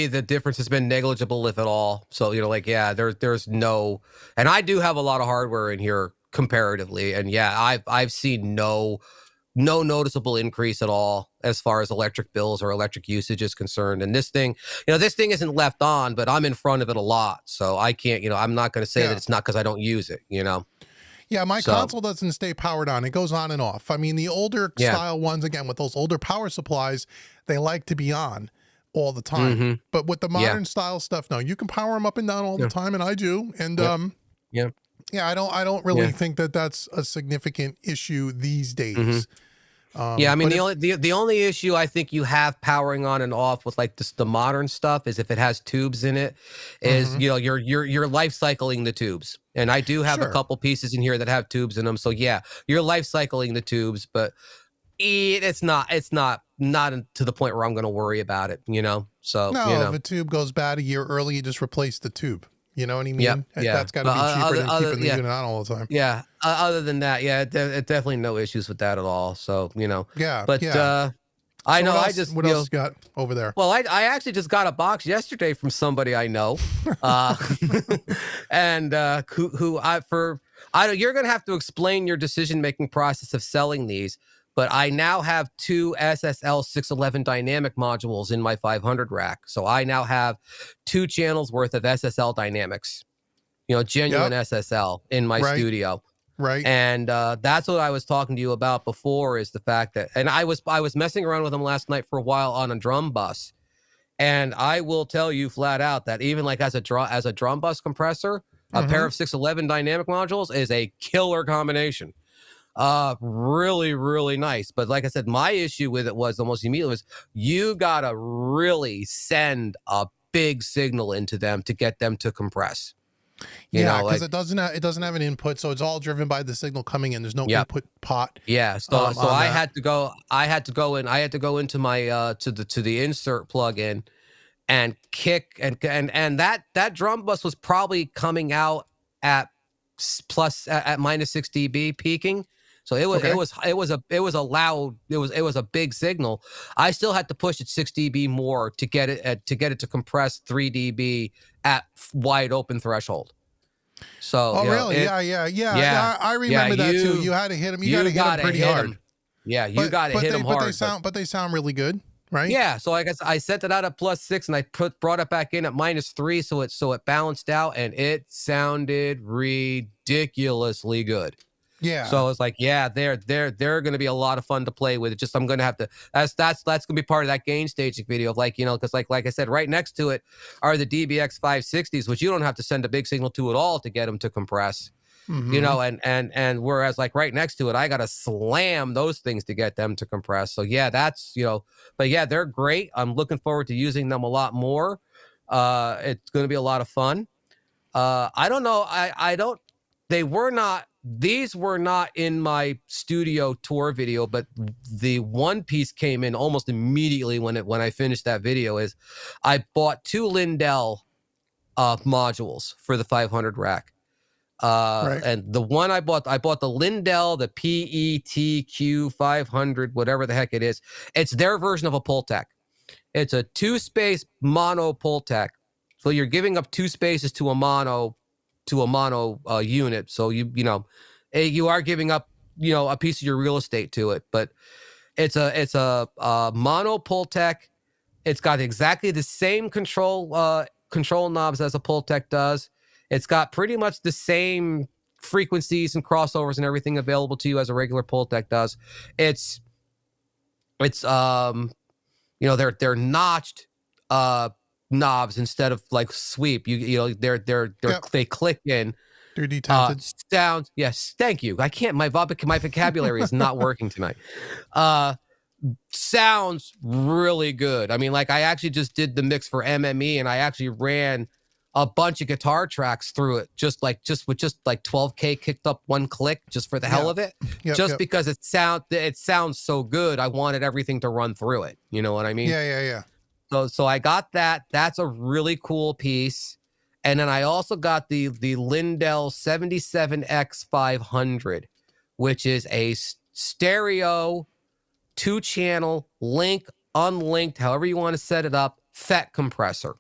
the difference has been negligible, if at all. So, there's no, and I do have a lot of hardware in here comparatively. And I've seen no noticeable increase at all as far as electric bills or electric usage is concerned. And this thing isn't left on, but I'm in front of it a lot. So I can't, I'm not going to say that it's not because I don't use it, Yeah, my console doesn't stay powered on. It goes on and off. I mean, the older style ones, again, with those older power supplies, they like to be on all the time. But with the modern style stuff, no, you can power them up and down all the time, and I do. And I don't really think that that's a significant issue these days. I mean, the only issue I think you have powering on and off with like the modern stuff is if it has tubes in it, is you're life cycling the tubes. And I do have a couple pieces in here that have tubes in them. So you're life cycling the tubes, but it's not to the point where I'm going to worry about it. So if a tube goes bad a year early, you just replace the tube. You know what I mean? Yep, yeah. That's got to be cheaper than keeping the unit on all the time. Yeah. Other than that, yeah, it definitely no issues with that at all. So, you know, yeah, but yeah. I So know. what else you got over there? Well, I actually just got a box yesterday from somebody I know, and you're gonna have to explain your decision-making process of selling these. But I now have 2 SSL 611 dynamic modules in my 500 rack, so I now have 2 channels worth of SSL dynamics, you know, genuine SSL in my studio. Right. And that's what I was talking to you about before, is the fact that, and I was messing around with them last night for a while on a drum bus. And I will tell you flat out that even like as a drum bus compressor, a pair of 611 dynamic modules is a killer combination. Really, really nice. But like I said, my issue with it was almost immediately was you gotta really send a big signal into them to get them to compress. Yeah, because it doesn't have an input, so it's all driven by the signal coming in. There's no input pot. Yeah, so I had to go into my to the insert plug-in and kick and that drum bus was probably coming out at minus 6 dB peaking. So it was a big signal. I still had to push it 6 dB more to get it to compress 3 dB at wide open threshold. So really? Yeah. I remember that too. You had to hit them. You got to hit them pretty hard. Yeah, you got to hit them hard. But they sound really good, right? Yeah. So I guess I sent it out at +6 and I brought it back in at -3, so it balanced out and it sounded ridiculously good. Yeah. So it's like, yeah, they're going to be a lot of fun to play with. It's just I'm going to have to. That's going to be part of that gain staging video of, like, you know, because like I said, right next to it are the DBX 560s, which you don't have to send a big signal to at all to get them to compress. You know, and whereas like right next to it, I got to slam those things to get them to compress. So yeah, that's, you know, but yeah, they're great. I'm looking forward to using them a lot more. It's going to be a lot of fun. I don't know. These were not in my studio tour video, but the one piece came in almost immediately when I finished that video. Is I bought 2 Lindell modules for the 500 rack. And the one I bought the Lindell, the PETQ 500, whatever the heck it is. It's their version of a Pultec. It's a 2-space mono Pultec. So you're giving up 2 spaces to a mono unit. So you know, you are giving up, you know, a piece of your real estate to it. But it's a mono Pultec. It's got exactly the same control knobs as a Pultec does. It's got pretty much the same frequencies and crossovers and everything available to you as a regular Pultec does. It's you know, they're notched knobs instead of like sweep. You know, they click in. They're detented. Sounds, yes, thank you. I can't, my vocabulary is not working tonight. Sounds really good. I mean, like, I actually just did the mix for MME and I actually ran a bunch of guitar tracks through it, just with 12K kicked up one click, just for the hell of it. Because it sounds so good. I wanted everything to run through it. You know what I mean? Yeah. So I got that. That's a really cool piece. And then I also got the Lindell 77X500, which is a stereo 2-channel link, unlinked, however you want to set it up, FET compressor.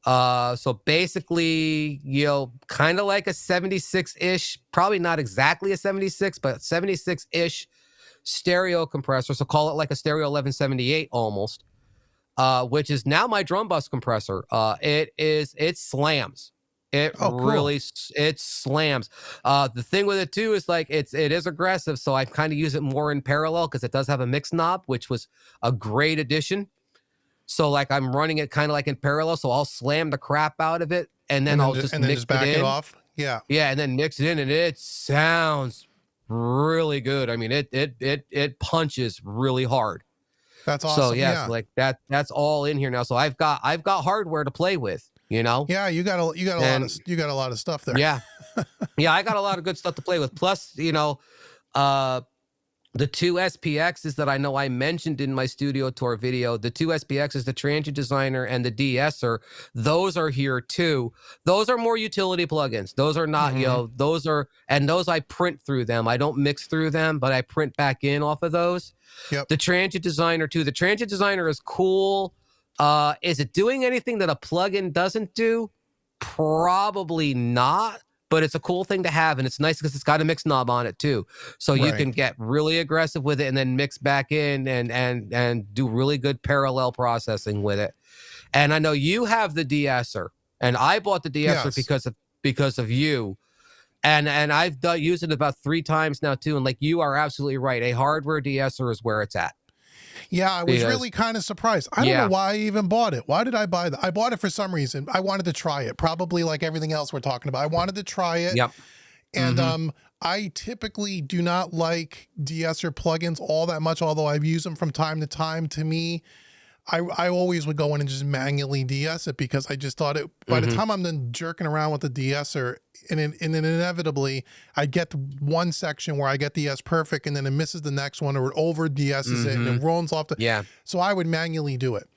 So basically, you know, kind of like a 76-ish, probably not exactly a 76, but 76-ish stereo compressor. So call it like a stereo 1178 almost. Which is now my drum bus compressor. It slams. It slams. The thing with it too is like it is aggressive, so I kind of use it more in parallel because it does have a mix knob, which was a great addition. So like I'm running it kind of like in parallel, so I'll slam the crap out of it, and then I'll just mix back it it off. Yeah, and then mix it in, and it sounds really good. I mean, it punches really hard. That's awesome. So yeah. So like that's all in here now. So I've got hardware to play with, you know? Yeah, you got a lot of stuff there. Yeah. Yeah, I got a lot of good stuff to play with. Plus, you know, The two SPXs that I know I mentioned in my studio tour video, the two SPXs, the Transient Designer and the de-esser, those are here too. Those are more utility plugins. Those are not, those I print through them. I don't mix through them, but I print back in off of those. Yep. The Transient Designer too. The Transient Designer is cool. Is it doing anything that a plugin doesn't do? Probably not. But it's a cool thing to have, and it's nice because it's got a mix knob on it too, so you can get really aggressive with it and then mix back in and do really good parallel processing with it. And I know you have the de-esser, and I bought the de-esser because of you, and I've used it about 3 times now too. And like, you are absolutely right, a hardware de-esser is where it's at. Yeah, I was really kind of surprised. I don't know why I even bought it. Why did I buy that? I bought it for some reason. I wanted to try it, probably like everything else we're talking about. I wanted to try it. Yep. And I typically do not like de-esser plugins all that much, although I've used them from time to time. To me, I always would go in and just manually de-ess it, because I just thought it, by the time I'm then jerking around with the de-esser, and then inevitably I get one section where I get de-ess perfect, and then it misses the next one, or it over de-esses it and it runs off the, so I would manually do it.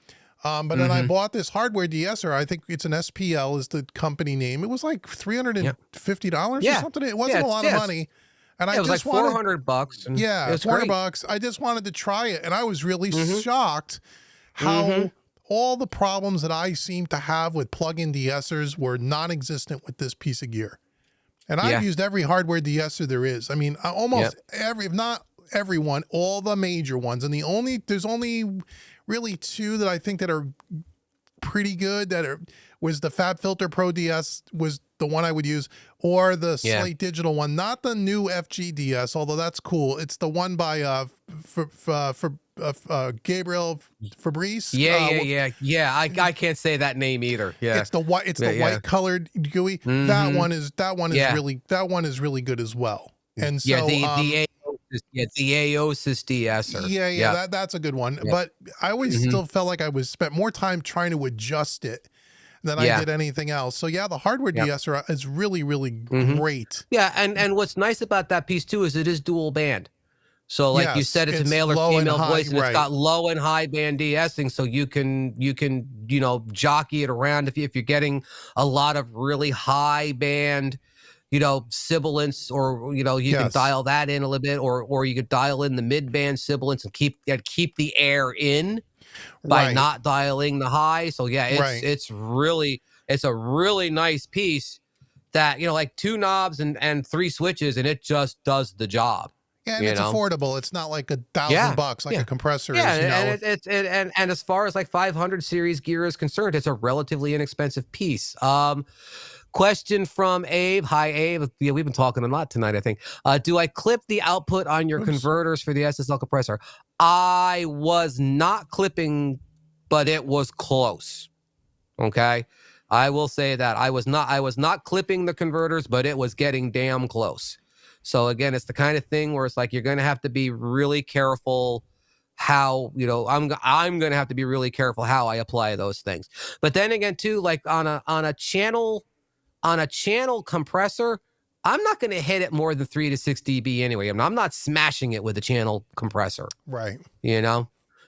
But then I bought this hardware de-esser. I think it's an SPL is the company name. It was like $350 or something. It wasn't a lot of money. And I it was just like $400. And yeah, it was $400. I just wanted to try it, and I was really shocked how all the problems that I seem to have with plug-in de-essers were non-existent with this piece of gear. And I've used every hardware de-esser there is. I mean, almost every, if not everyone, all the major ones. And there's only really 2 that I think that are pretty good, was the FabFilter Pro DS was the one I would use, or the Slate Digital one, not the new FG DS, although that's cool. It's the one by Gabriel Fabrice. I can't say that name either. It's the white colored GUI. That one is really good as well. And so the Aosis de-esser. That's a good one. But I always still felt like I spent more time trying to adjust it than I did anything else. So the hardware de-esser is really, really great. Yeah, and what's nice about that piece too is it is dual band. So like you said, it's a male or female voice, and it's got low and high band de-essing, so you can jockey it around if you're getting a lot of really high band sibilance, or you can dial that in a little bit, or you could dial in the mid band sibilance and keep the air in by not dialing the high. So it's a really nice piece that like 2 knobs and 3 switches, and it just does the job. Yeah, and it's affordable. It's not like $1,000 like a compressor is. And as far as like 500 series gear is concerned, it's a relatively inexpensive piece. Question from Abe. Hi, Abe. Yeah, we've been talking a lot tonight, I think. Do I clip the output on your converters for the SSL compressor? I was not clipping, but it was close. Okay? I will say that. I was not clipping the converters, but it was getting damn close. So again, it's the kind of thing where it's like you're going to have to be really careful how, I'm going to have to be really careful how I apply those things. But then again, too, like on a channel compressor, I'm not going to hit it more than 3 to 6 dB anyway. I mean, I'm not smashing it with a channel compressor. Right.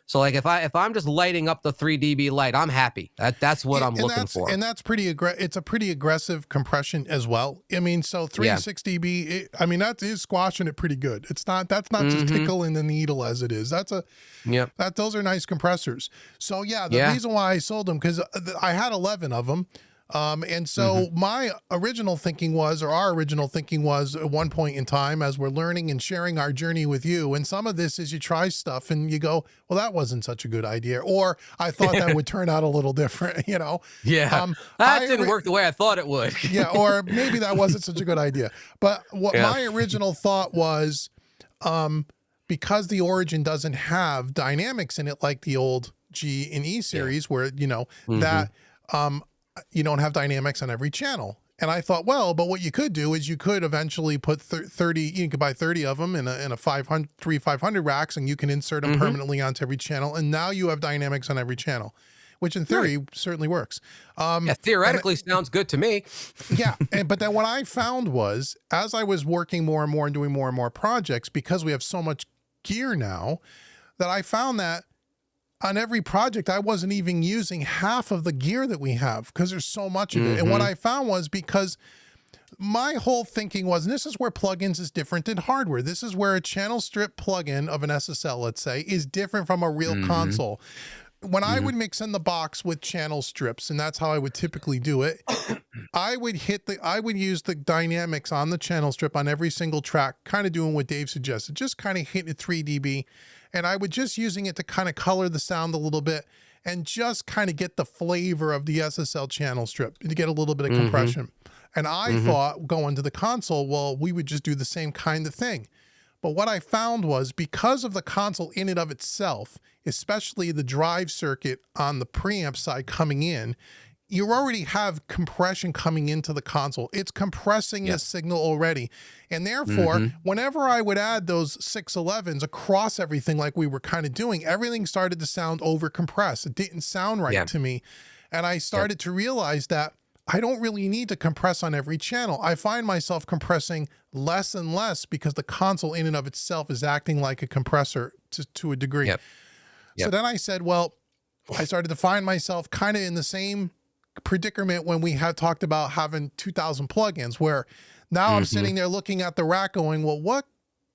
So like if I'm just lighting up the 3 dB light, I'm happy. That's what I'm looking for. And that's it's a pretty aggressive compression as well. I mean, so 3 to 6 dB, that is squashing it pretty good. That's not just tickling the needle as it is. Those are nice compressors. So the reason why I sold them, because I had 11 of them. And so my original thinking was, or our original thinking was, at one point in time, as we're learning and sharing our journey with you, and some of this is you try stuff and you go, well, that wasn't such a good idea, or I thought that would turn out a little different, that didn't work the way I thought it would. Or maybe that wasn't such a good idea. But what my original thought was, because the Origin doesn't have dynamics in it like the old G and E series, where that you don't have dynamics on every channel. And I thought, well, but what you could do is you could eventually put 30, you could buy 30 of them in a 500 racks, and you can insert them permanently onto every channel. And now you have dynamics on every channel, which in theory certainly works. Theoretically sounds good to me. But then what I found was, as I was working more and more and doing more and more projects, because we have so much gear now that I found that on every project, I wasn't even using half of the gear that we have because there's so much of it. And what I found was because my whole thinking was, and this is where plugins is different than hardware. This is where a channel strip plugin of an SSL, let's say, is different from a real console. When I would mix in the box with channel strips, and that's how I would typically do it, I would use the dynamics on the channel strip on every single track, kind of doing what Dave suggested, just kind of hitting it 3 dB. And I would just using it to kind of color the sound a little bit and just kind of get the flavor of the SSL channel strip to get a little bit of compression. And I thought going to the console, well, we would just do the same kind of thing. But what I found was because of the console in and of itself, especially the drive circuit on the preamp side coming in, you already have compression coming into the console. It's compressing the signal already. And therefore, whenever I would add those 611s across everything like we were kind of doing, everything started to sound over compressed. It didn't sound right to me. And I started to realize that I don't really need to compress on every channel. I find myself compressing less and less because the console in and of itself is acting like a compressor to a degree. So then I said, well, I started to find myself kind of in the same predicament when we had talked about having 2,000 plugins, where now I'm sitting there looking at the rack going, well, what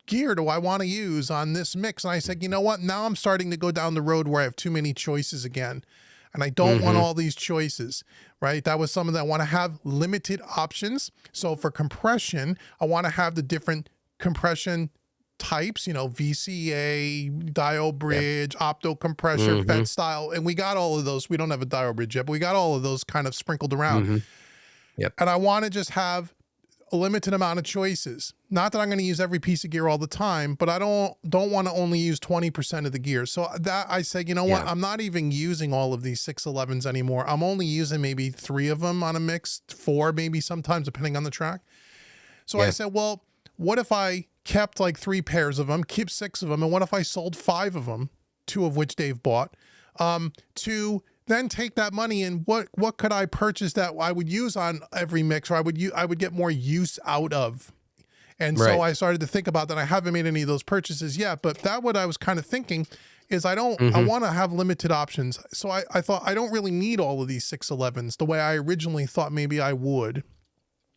gear do I want to use on this mix? And I said, you know what? Now I'm starting to go down the road where I have too many choices again. And I don't want all these choices, right? That was something that I want to have limited options. So for compression, I want to have the different compression types, you know, VCA, diode bridge, opto compressor, FET style. And we got all of those. We don't have a diode bridge yet, but we got all of those kind of sprinkled around. And I want to just have a limited amount of choices. Not that I'm going to use every piece of gear all the time, but I don't want to only use 20% of the gear. So that I said, you know what? I'm not even using all of these 611s anymore. I'm only using maybe 3 of them on a mix, 4 maybe sometimes, depending on the track. So I said, well, what if I kept like 3 pairs of them, keep 6 of them, and what if I sold 5 of them, 2 of which Dave bought, to then take that money and what could I purchase that I would use on every mix, or I would get more use out of. And so I started to think about that. I haven't made any of those purchases yet, but that what I was kind of thinking is I want to have limited options. So I thought I don't really need all of these 611s the way I originally thought maybe I would.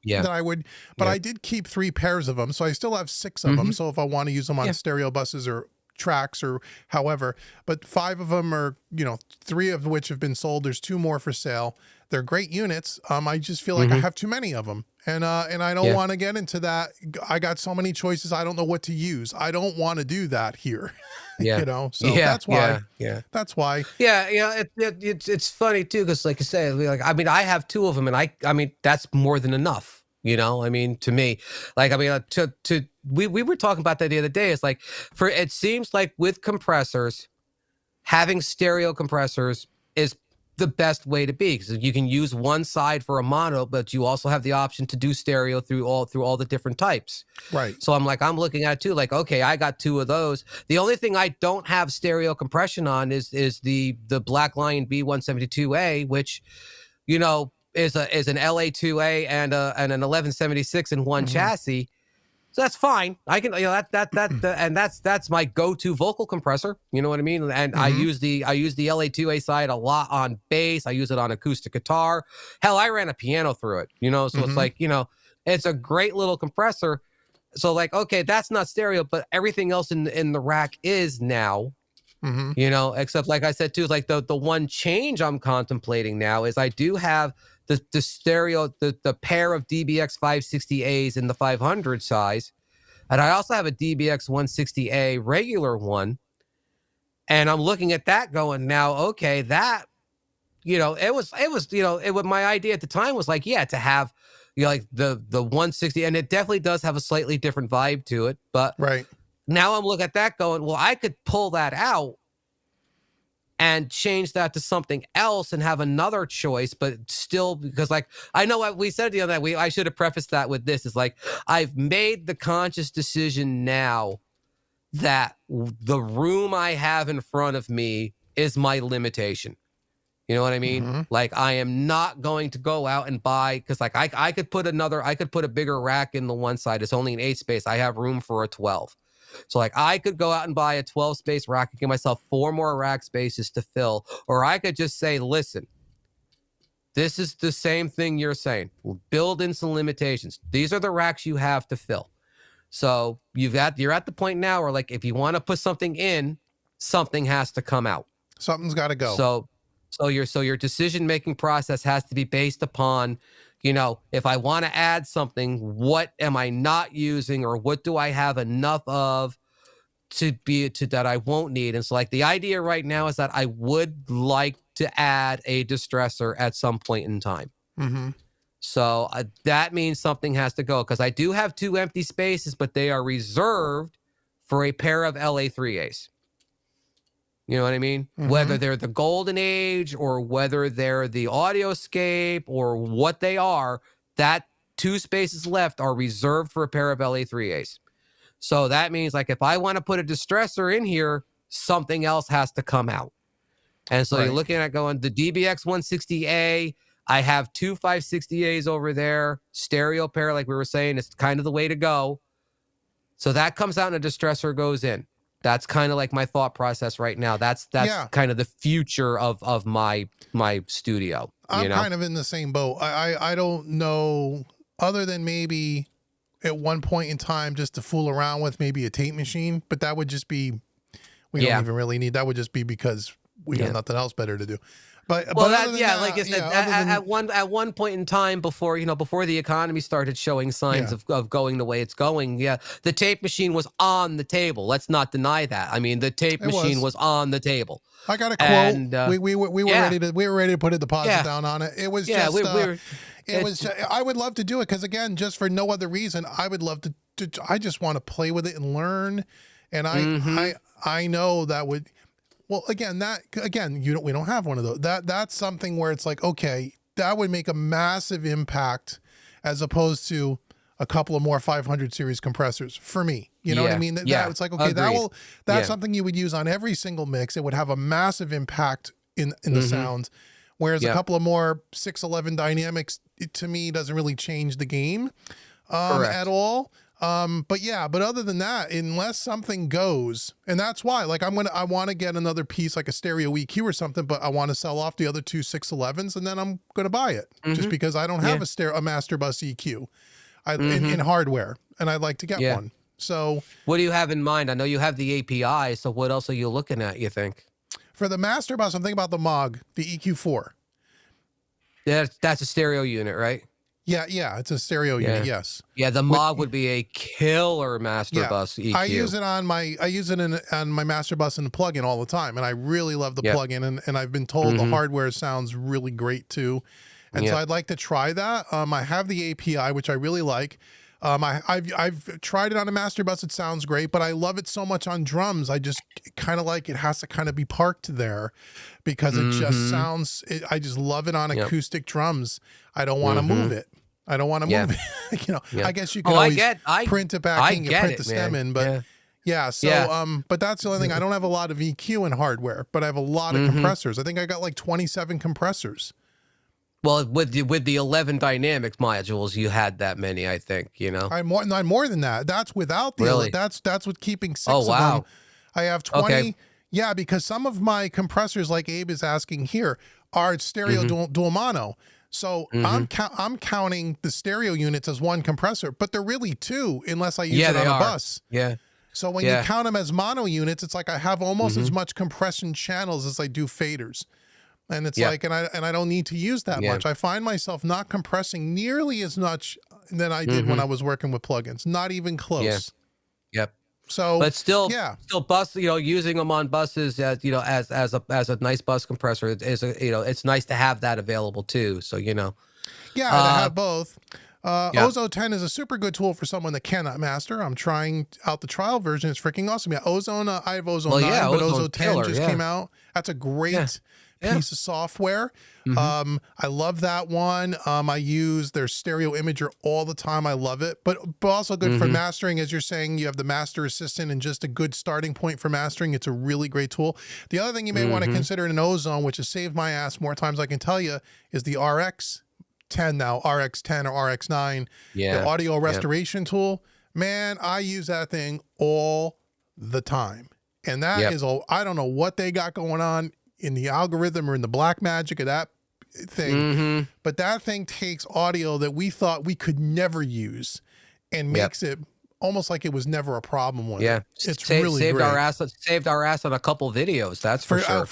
That I would, but I did keep 3 pairs of them. So I still have 6 of them. So if I want to use them on stereo buses or tracks or however, but 5 of them are, you know, 3 of which have been sold. There's 2 more for sale. They're great units. I just feel like I have too many of them, and I don't want to get into that. I got so many choices. I don't know what to use. I don't want to do that here. You know, so that's why. That's why. It's funny too, because like you say, like I mean, I have 2 of them, and I mean that's more than enough. You know, I mean, to me, like, I mean, we were talking about that the other day. It's like, it seems like with compressors, having stereo compressors is the best way to be, because you can use one side for a mono, but you also have the option to do stereo through all the different types. Right. So I'm looking at it too, like, okay, I got 2 of those. The only thing I don't have stereo compression on is the Black Lion B172A, which, you know, is an LA2A and an 1176 in one chassis. So that's fine. I can, you know, and that's my go-to vocal compressor. You know what I mean? And I use the LA2A side a lot on bass. I use it on acoustic guitar. Hell, I ran a piano through it, you know? So it's like, you know, it's a great little compressor. So like, okay, that's not stereo, but everything else in the rack is now. You know, except like I said too, like the one change I'm contemplating now is I do have the stereo, the pair of DBX 560As in the 500 size, and I also have a DBX 160A regular one, and I'm looking at that going, now, okay, that, you know, it was, you know, my idea at the time was like, yeah, to have, you know, like the 160, and it definitely does have a slightly different vibe to it, but now I'm looking at that going, well, I could pull that out and change that to something else and have another choice, but still, because like, I know what we said the other night, I should have prefaced that with this, is like, I've made the conscious decision now that the room I have in front of me is my limitation. You know what I mean? Like, I am not going to go out and buy, because like I could put a bigger rack in the one side. It's only an 8 space. I have room for a 12. So like I could go out and buy a 12 space rack and give myself 4 more rack spaces to fill, or I could just say, listen, this is the same thing you're saying. We'll build in some limitations. These are the racks you have to fill. So you're at the point now where like, if you want to put something in, something has to come out. Something's got to go. So your decision-making process has to be based upon, you know, if I want to add something, what am I not using, or what do I have enough of that I won't need? And so like the idea right now is that I would like to add a distressor at some point in time. So that means something has to go, because I do have 2 empty spaces, but they are reserved for a pair of LA3As. You know what I mean? Whether they're the golden age or whether they're the audio-scape or what they are, that 2 spaces left are reserved for a pair of LA3As. So that means like if I want to put a distressor in here, something else has to come out. And so you're looking at going the DBX 160A. I have 2 560As over there, stereo pair, like we were saying, it's kind of the way to go. So that comes out and a distressor goes in. That's kind of like my thought process right now. That's kind of the future of my studio. I'm kind of in the same boat. I don't know, other than maybe at one point in time just to fool around with maybe a tape machine, but that would just be, we don't even really need, that would just be because we have nothing else better to do. But like I said, at one point in time before the economy started showing signs of going the way it's going, the tape machine was on the table. Let's not deny that. I mean, the tape machine was on the table. I got a quote. And, we were ready to put a deposit down on it. It was just I would love to do it because, again, just for no other reason, I would love to I just want to play with it and learn. And I know that would. Well, we don't have one of those. That's something where it's like, okay, that would make a massive impact as opposed to a couple of more 500 series compressors for me. You know what I mean? It's like, okay, agreed. That's something you would use on every single mix. It would have a massive impact in the sounds. Whereas a couple of more 611 dynamics, to me, doesn't really change the game at all. But other than that, unless something goes, and that's why, like, I want to get another piece, like a stereo EQ or something, but I want to sell off the other 2 611s, and then I'm going to buy it just because I don't have a master bus EQ in hardware, and I'd like to get one. So what do you have in mind? I know you have the API, so what else are you looking at, you think? For the master bus, I'm thinking about the MOG, the EQ4. That's a stereo unit, right? Yeah, it's a stereo unit. Yes. Yeah, the MOG would be a killer master bus EQ. I use it on my master bus and the plugin all the time, and I really love the plugin. And I've been told the hardware sounds really great too, and so I'd like to try that. I have the API, which I really like. I've tried it on a master bus. It sounds great, but I love it so much on drums. I just kind of like it has to kind of be parked there because it just sounds. I just love it on acoustic drums. I don't want to move it. I don't want to move it. I guess you can always print it back in, you print the stem in, but but that's the only thing. I don't have a lot of EQ in hardware, but I have a lot of compressors. I think I got like 27 compressors. Well, with the 11 dynamics modules, you had that many, I think, you know. I'm more than that. That's without the that's with keeping 6 of them. I have 20. Okay. Yeah, because some of my compressors, like Abe is asking here, are stereo dual mono. So I'm counting the stereo units as 1 compressor, but they're really 2 unless I use it on a bus. Yeah. So when you count them as mono units, it's like I have almost as much compression channels as I do faders. And it's like, and I don't need to use that much. I find myself not compressing nearly as much than I did when I was working with plugins. Not even close. Yep. So, but still bus, using them on buses as as a nice bus compressor is it's nice to have that available too. So to have both. Ozo 10 is a super good tool for someone that cannot master. I'm trying out the trial version. It's freaking awesome. Yeah, Ozone. I have Ozone 9, but Ozo 10 just came out. That's a great piece of software. I love that one. I use their stereo imager all the time. I love it, but also good for mastering. As you're saying, you have the master assistant and just a good starting point for mastering. It's a really great tool. The other thing you may want to consider in an Ozone, which has saved my ass more times I can tell you, is the RX10 now, RX10 or RX9, the audio restoration tool. Man, I use that thing all the time. And that is all, I don't know what they got going on in the algorithm or in the black magic of that thing, but that thing takes audio that we thought we could never use and makes it almost like it was never a problem with it. It's really saved great. Saved our ass on a couple videos. That's for sure.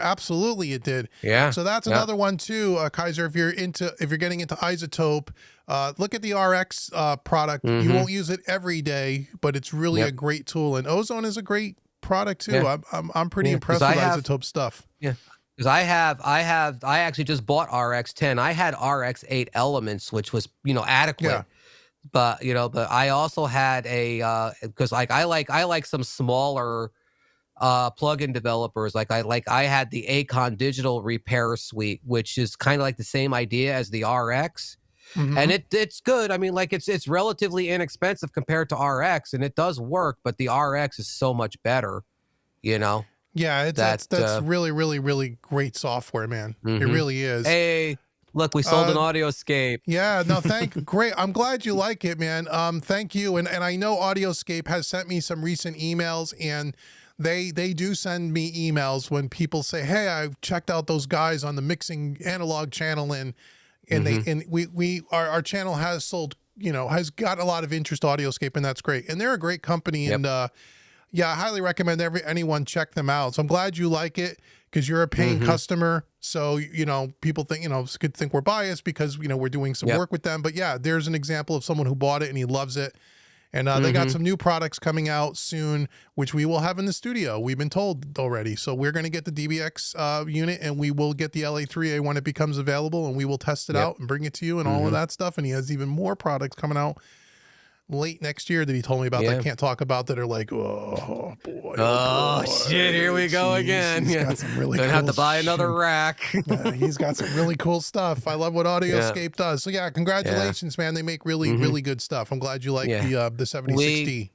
Absolutely, it did. Yeah. So that's another one too, Kaiser. If you're getting into isotope, look at the RX product. You won't use it every day, but it's really a great tool. And Ozone is a great product too. I'm pretty impressed with isotope stuff. Yeah. Because I actually just bought RX10. I had RX8 Elements, which was, adequate. Yeah. But I also had because I like some smaller plugin developers. I had the Acon Digital Repair Suite, which is kind of like the same idea as the RX. And it's good. I mean, it's relatively inexpensive compared to RX, and it does work, but the RX is so much better, Yeah, that's really, really, really great software, man. It really is. Hey, look, we sold an audio-scape. Yeah, no, great. I'm glad you like it, man. Thank you. And I know audio-scape has sent me some recent emails, and they do send me emails when people say, "Hey, I've checked out those guys on the mixing analog channel," and our channel has sold, has got a lot of interest, audio-scape, and that's great. And they're a great company, and yeah, I highly recommend anyone check them out. So I'm glad you like it, because you're a paying customer. So, people think, could think we're biased because, we're doing some work with them. But yeah, there's an example of someone who bought it and he loves it. And they got some new products coming out soon, which we will have in the studio. We've been told already. So we're going to get the DBX unit, and we will get the LA3A when it becomes available, and we will test it out and bring it to you and all of that stuff. And he has even more products coming out late next year that he told me about that I can't talk about, that are like, oh boy, oh shit, here we go again. He's got some really gonna have to buy another rack. He's got some really cool stuff. I love what audio-scape does. So yeah, congratulations, man. They make really really good stuff. I'm glad you like the 7060.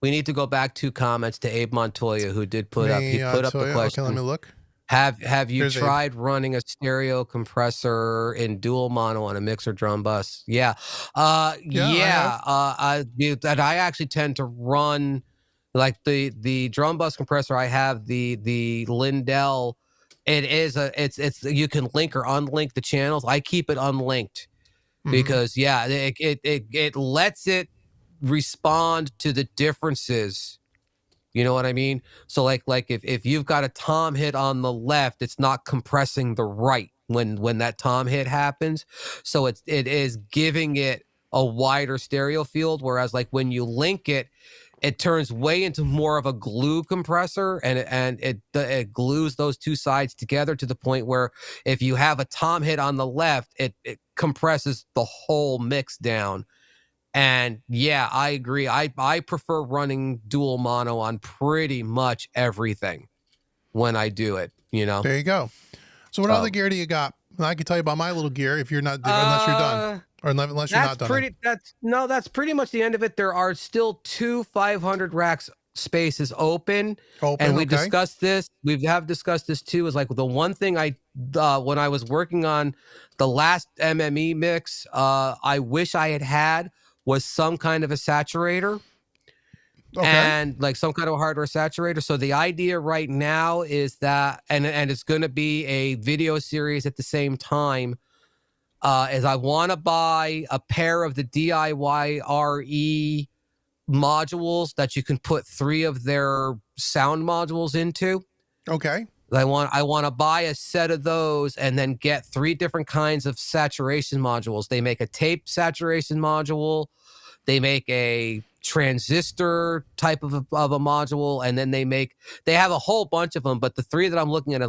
We need to go back 2 comments to Abe Montoya, who did put up the question. Okay, let me look. Have you tried running a stereo compressor in dual mono on a mixer drum bus? Yeah. I actually tend to run like the drum bus compressor. I have the Lindell. It's you can link or unlink the channels. I keep it unlinked because it lets it respond to the differences. You know what I mean? So like if you've got a tom hit on the left, it's not compressing the right when that tom hit happens. So it is giving it a wider stereo field. Whereas like when you link it, it turns way into more of a glue compressor, and it glues those 2 sides together to the point where if you have a tom hit on the left, it compresses the whole mix down. And yeah, I agree. I prefer running dual mono on pretty much everything when I do it, There you go. So what other gear do you got? I can tell you about my little gear if you're not, unless you're done. Or unless you're not done. That's pretty much the end of it. There are still 2 500 racks spaces open, and we discussed this. We have discussed this too. Is like the one thing when I was working on the last MME mix, I wish I had was some kind of a saturator, and like some kind of a hardware saturator. So the idea right now is that, and it's going to be a video series at the same time, is I want to buy a pair of the DIY RE modules that you can put 3 of their sound modules into. Okay. I want to buy a set of those and then get 3 different kinds of saturation modules. They make a tape saturation module, they make a transistor type of a module, and then they have a whole bunch of them. But the 3 that I'm looking at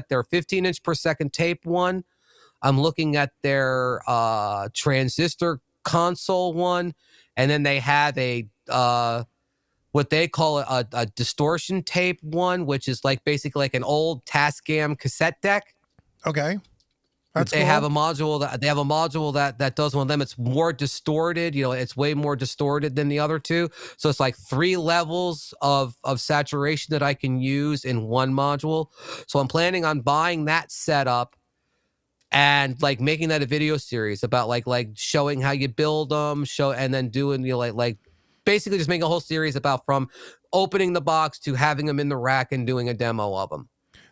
their 15-inch per second tape one. I'm looking at their transistor console one, and then they have a what they call a distortion tape one, which is like basically like an old Tascam cassette deck. Okay. They have a module that does one of them. It's more distorted, it's way more distorted than the other 2. So it's like 3 levels of saturation that I can use in one module. So I'm planning on buying that setup and like making that a video series about like showing how you build them, and then doing like basically just making a whole series about from opening the box to having them in the rack and doing a demo of them.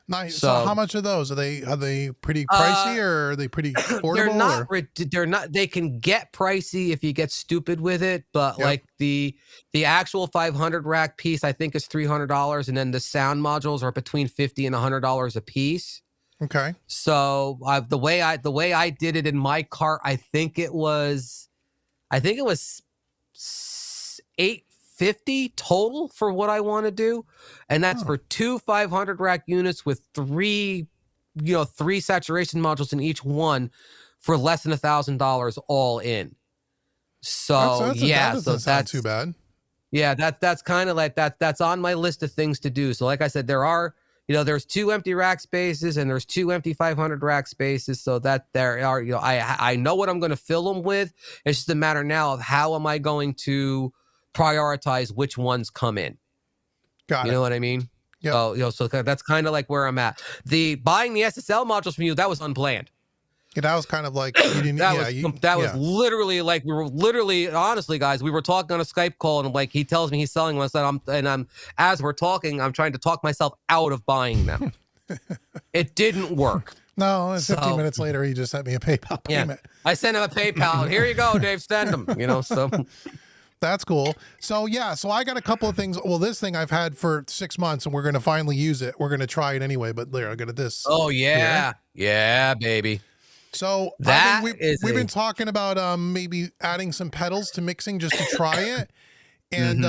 Nice. So how much are those? Are they pretty pricey or are they pretty affordable? They're not. They can get pricey if you get stupid with it, but like the actual 500 rack piece, I think is $300, and then the sound modules are between $50 and $100 a piece. Okay. So the way I did it in my cart, I think it was $850 total for what I want to do, and that's for 2 500 rack units with three saturation modules in each one for less than $1,000 all in. So that doesn't sound too bad. Yeah, that's kind of like that's on my list of things to do. So like I said, there's 2 empty rack spaces and there's 2 empty 500 rack spaces. So that there are, I know what I'm going to fill them with. It's just a matter now of how am I going to prioritize which ones come in. Got it. You know what I mean? Yeah. So that's kind of like where I'm at. Buying the SSL modules from you, that was unplanned. Yeah, that was kind of like you didn't. That was literally like we were literally, honestly, guys, we were talking on a Skype call, and like he tells me he's selling one, and I'm as we're talking, I'm trying to talk myself out of buying them. It didn't work. No, 15 minutes later, he just sent me a PayPal payment. Yeah, I sent him a PayPal. Here you go, Dave. Send them. So. That's cool. So I got a couple of things. Well, this thing I've had for 6 months, and we're going to finally use it. We're going to try it anyway. But there, I got this. Oh yeah, yeah, baby. So we've been talking about maybe adding some pedals to mixing just to try it. And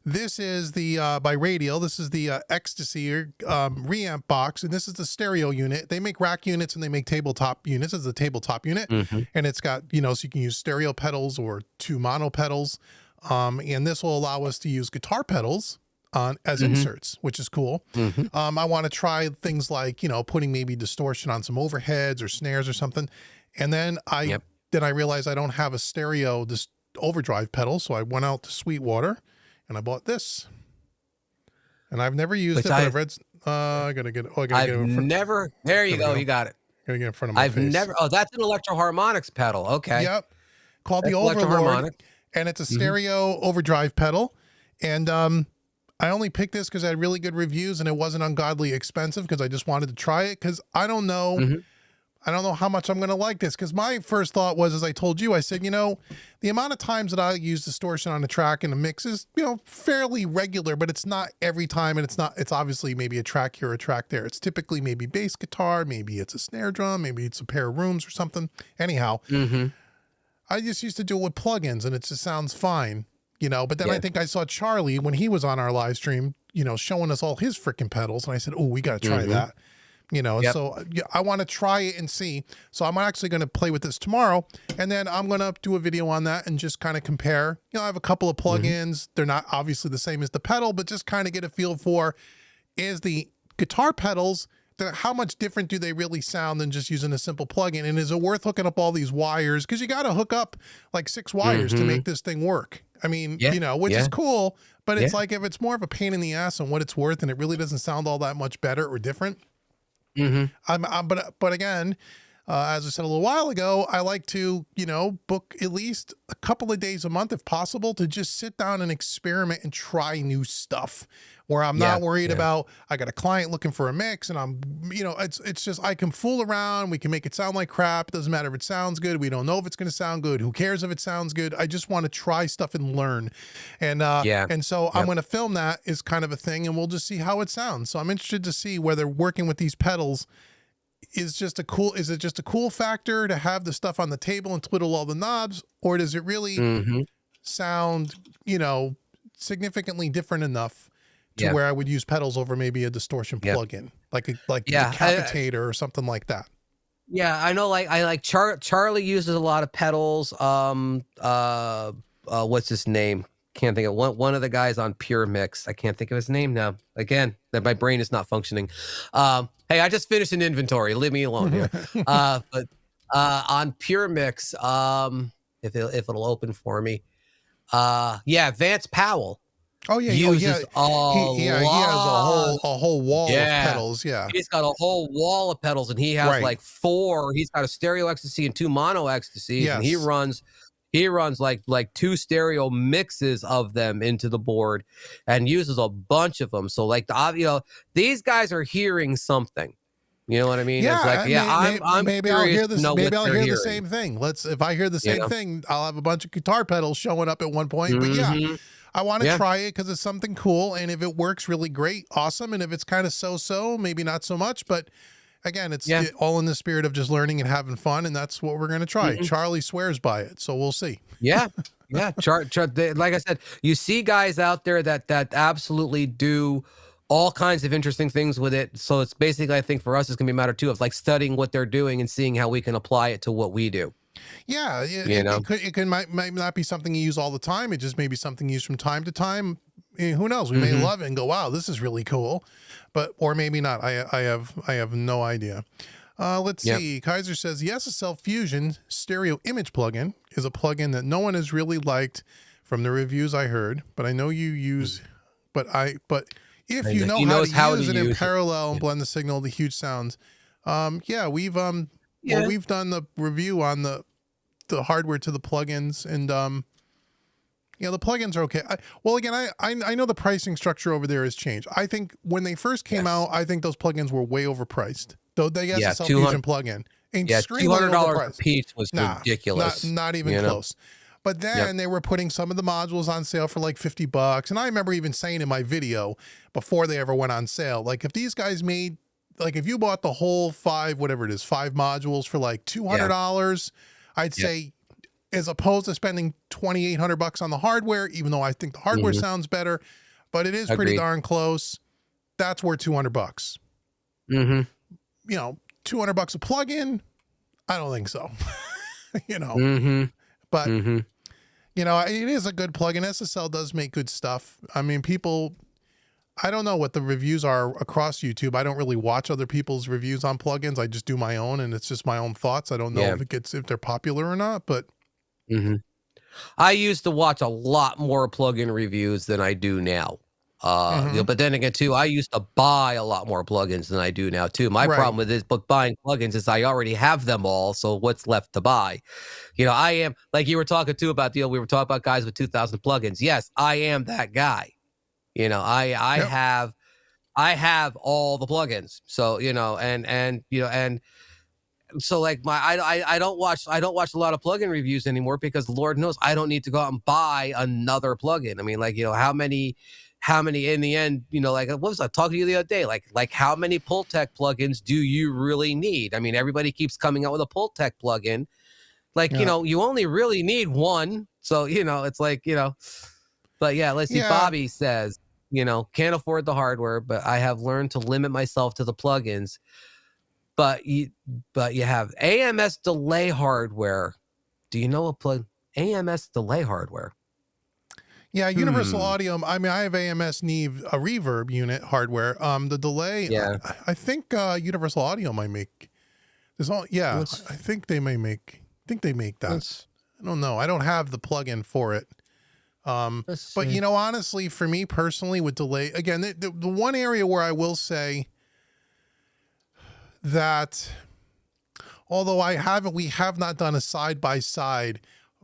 this is the by Radial. This is the Ecstasy reamp box, and this is the stereo unit. They make rack units and they make tabletop units. This is a tabletop unit, and it's got so you can use stereo pedals or 2 mono pedals, and this will allow us to use guitar pedals as inserts, which is cool. I want to try things like putting maybe distortion on some overheads or snares or something, and then I realized I don't have a stereo overdrive pedal, so I went out to Sweetwater and I bought this, and I've never used it, but I've read. I gotta get it. Oh, I gotta get it. There you go. You got it. Gotta get in front of my face. Oh, that's an electro-harmonics pedal. Okay. Yep. Called the Overlord, and it's a stereo overdrive pedal, and I only picked this because I had really good reviews and it wasn't ungodly expensive because I just wanted to try it because I don't know. I don't know how much I'm going to like this because my first thought was, as I told you, I said, the amount of times that I use distortion on a track in a mix is, fairly regular, but it's not every time. And it's obviously maybe a track here, a track there. It's typically maybe bass guitar, maybe it's a snare drum, maybe it's a pair of rooms or something. Anyhow, I just used to do it with plugins and it just sounds fine. But then I think I saw Charlie when he was on our live stream, showing us all his freaking pedals. And I said, oh, we got to try that, so I want to try it and see. So I'm actually going to play with this tomorrow. And then I'm going to do a video on that and just kind of compare. I have a couple of plugins. They're not obviously the same as the pedal, but just kind of get a feel for is the guitar pedals, how much different do they really sound than just using a simple plugin? And is it worth hooking up all these wires? Because you got to hook up like 6 wires to make this thing work. I mean, which is cool, but it's like if it's more of a pain in the ass on what it's worth and it really doesn't sound all that much better or different. But again, as I said a little while ago, I like to, book at least a couple of days a month, if possible, to just sit down and experiment and try new stuff where I'm not worried about, I got a client looking for a mix and I'm, it's just, I can fool around. We can make it sound like crap. It doesn't matter if it sounds good. We don't know if it's going to sound good. Who cares if it sounds good? I just want to try stuff and learn. And, and so I'm going to film that is kind of a thing and we'll just see how it sounds. So I'm interested to see whether working with these pedals is it just a cool factor to have the stuff on the table and twiddle all the knobs, or does it really sound, significantly different enough to where I would use pedals over maybe a distortion plugin, like a decapitator or something like that. Yeah, I know. Charlie uses a lot of pedals. What's his name? Can't think of one of the guys on Pure Mix. I can't think of his name now. Again, that my brain is not functioning. Hey, I just finished an inventory. Leave me alone here. But on Pure Mix, if it'll open for me, Vance Powell. Oh yeah, uses a he has lot. a whole wall of Yeah. pedals. Yeah, He's got a whole wall of pedals, and he has right. like 4. He's got a stereo ecstasy and 2 mono ecstasies, and Yes. he runs like 2 stereo mixes of them into the board and uses a bunch of them. So like these guys are hearing something. You know what I mean? It's like, Yeah, yeah, I'm maybe I'll curious hear to this. know what Maybe I'll they're hear the hearing. same thing. If I hear the You same know? thing, I'll have a bunch of guitar pedals showing up at one point. But yeah, Mhm. I want to Yeah. try it because it's something cool. And if it works really great, awesome. And if it's kind of so-so, maybe not so much. But again, it's Yeah. all in the spirit of just learning and having fun. And that's what we're going to try. Mhm. Charlie swears by it. So we'll see. Yeah. Yeah. Like I said, you see guys out there that absolutely do all kinds of interesting things with it. So it's basically, I think for us, it's gonna be a matter too of like studying what they're doing and seeing how we can apply it to what we do. Yeah, You know? might not be something you use all the time. It just may be something you use from time to time. Who knows? We may Mhm. love it and go, "Wow, this is really cool," but or maybe not. I have no idea. Let's Yep. see. Kaiser says the SSL Fusion stereo image plugin is a plugin that no one has really liked from the reviews I heard, but I know you use. But if you And know he how knows to how to use it in use it. parallel and Yeah. blend the signal to huge sounds, yeah, Yeah. we've done the review on the hardware to the plugins, and yeah, the plugins are okay. Well, again, I know the pricing structure over there has changed. I think when they first came Yes. out, I think those plugins were way overpriced. Though the Yeah. SSL Fusion plugin, Yeah. extremely $200 a overpriced. piece was Nah, ridiculous. not even You know? close. But Yep. then they were putting some of the modules on sale for like $50. And I remember even saying in my video before they ever went on sale, like if these guys made, like if you bought the whole 5, whatever it is, 5 modules for like Yeah. $200, I'd Yep. say, as opposed to spending $2,800 on the hardware, even though I think the hardware Mhm. sounds better, but it is pretty Agreed. darn close. That's worth $200. Mhm. You know, $200 a plug-in? I don't think so. You know, Mhm. but Mhm. you know, it is a good plugin. SSL does make good stuff. I mean, I don't know what the reviews are across YouTube. I don't really watch other people's reviews on plugins. I just do my own, and it's just my own thoughts. I don't know Yeah. if they're popular or not, but Mhm. I used to watch a lot more plugin reviews than I do now. mhm, But then again, too, I used to buy a lot more plugins than I do now, too. My right. problem with this, but buying plugins is I already have them all. So what's left to buy? I am like you were talking too about we were talking about guys with 2,000 plugins. Yes, I am that guy. Yep. I have all the plugins. So and so like I don't watch a lot of plugin reviews anymore because Lord knows I don't need to go out and buy another plugin. I mean, like, how many in the end, like what was I talking to you the other day? Like how many Pultec plugins do you really need? I mean, everybody keeps coming out with a Pultec plugin. Like, Yeah. you only really need one. So, it's like, but yeah, let's see. Yeah. Bobby says, can't afford the hardware, but I have learned to limit myself to the plugins. But you have AMS delay hardware. Do you know what AMS delay hardware? Yeah. Universal Audio. I mean, I have AMS Neve, a reverb unit hardware. The delay, Yeah. I think Universal Audio might make yeah, I think they make that. I don't know. I don't have the plugin for it. But honestly, for me personally with delay, again, the one area where I will say that although we have not done a side-by-side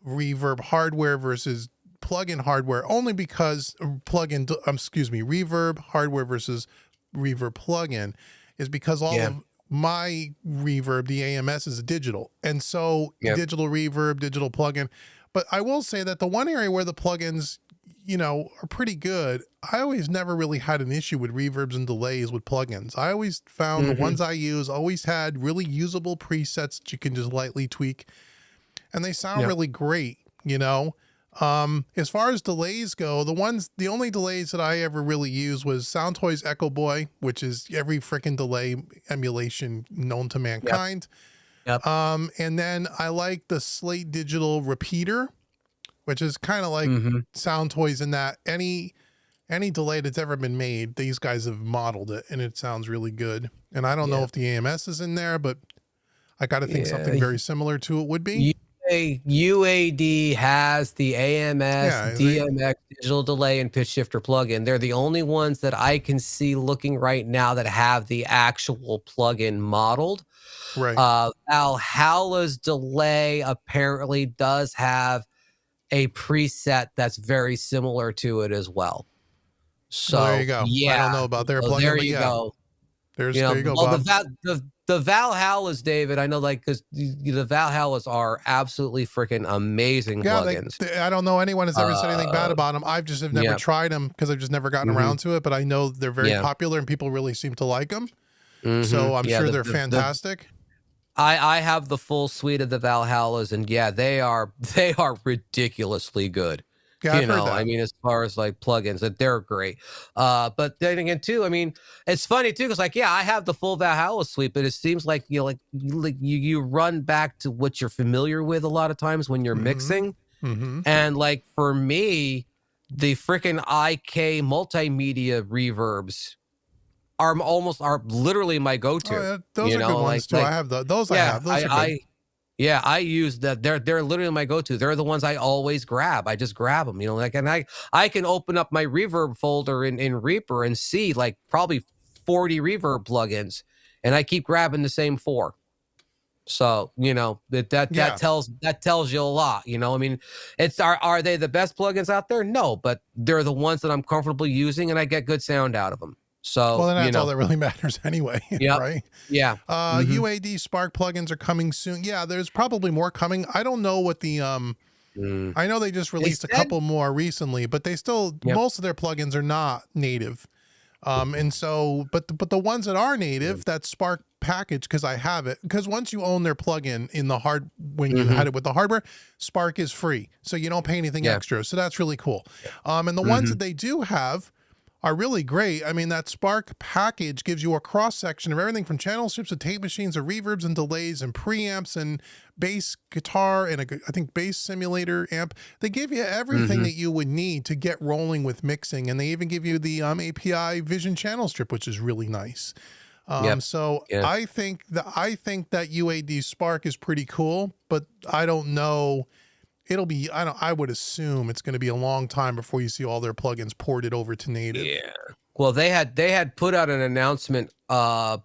reverb hardware versus plugin hardware, only because reverb hardware versus reverb plugin is because all of my reverb, the AMS, is a digital. And so digital reverb, digital plugin. But I will say that the one area where the plugins, are pretty good, I always never really had an issue with reverbs and delays with plugins. I always found the ones I use always had really usable presets that you can just lightly tweak. And they sound really great, As far as delays go, the only delays that I ever really used was Soundtoys Echo Boy, which is every freaking delay emulation known to mankind. Yep. And then I like the Slate Digital Repeater, which is kind of like Soundtoys in that any delay that's ever been made, these guys have modeled it and it sounds really good. And I don't know if the AMS is in there, but I got to think something very similar to it would be. UAD has the AMS, Yeah, DMX digital delay and pitch shifter plugin. They're the only ones that I can see looking right now that have the actual plugin modeled. right. Valhalla's delay apparently does have a preset that's very similar to it as well. Well, there you So go. I don't yeah, know about their so plugin, there but you yeah, go. there you go, Well, Bob. the Valhallas, David, I know, like, because the Valhallas are absolutely freaking amazing Yeah, plugins. I don't know anyone has ever said anything bad about them. I've just have never Yeah. tried them because I've just never gotten around to it. But I know they're very Yeah. popular and people really seem to like them. So I'm Yeah, sure they're fantastic. I have the full suite of the Valhallas, and yeah, they are ridiculously good. Yeah, I've heard that. I mean, as far as like plugins, that they're great. But then again, too, I mean, it's funny too, because like, yeah, I have the full Valhalla suite, but it seems like you run back to what you're familiar with a lot of times when you're mixing. And like for me, the freaking IK multimedia reverbs are literally my go-to. Oh, yeah, those are good ones too. I have those. Yeah, I have those. Are good. Yeah, I use that. They're literally my go-to. They're the ones I always grab. I just grab them, like, and I can open up my reverb folder in Reaper and see like probably 40 reverb plugins, and I keep grabbing the same 4. So, that tells you a lot, I mean, are they the best plugins out there? No, but they're the ones that I'm comfortable using and I get good sound out of them. So, well, then that's all that really matters anyway, right? Yeah. UAD Spark plugins are coming soon. Yeah, there's probably more coming. I don't know what the I know they just released a couple more recently, but they still most of their plugins are not native. And so, but the ones that are native, that Spark package, because I have it, because once you own their plugin in the when you had it with the hardware, Spark is free, so you don't pay anything extra. So that's really cool. And the ones that they do have are really great. I mean, that Spark package gives you a cross section of everything from channel strips to tape machines to reverbs and delays and preamps and bass guitar and I think bass simulator amp. They give you everything that you would need to get rolling with mixing, and they even give you the API Vision channel strip, which is really nice. So I think that UAD Spark is pretty cool, but I don't know. I would assume it's going to be a long time before you see all their plugins ported over to native. Yeah. Well, they had put out an announcement a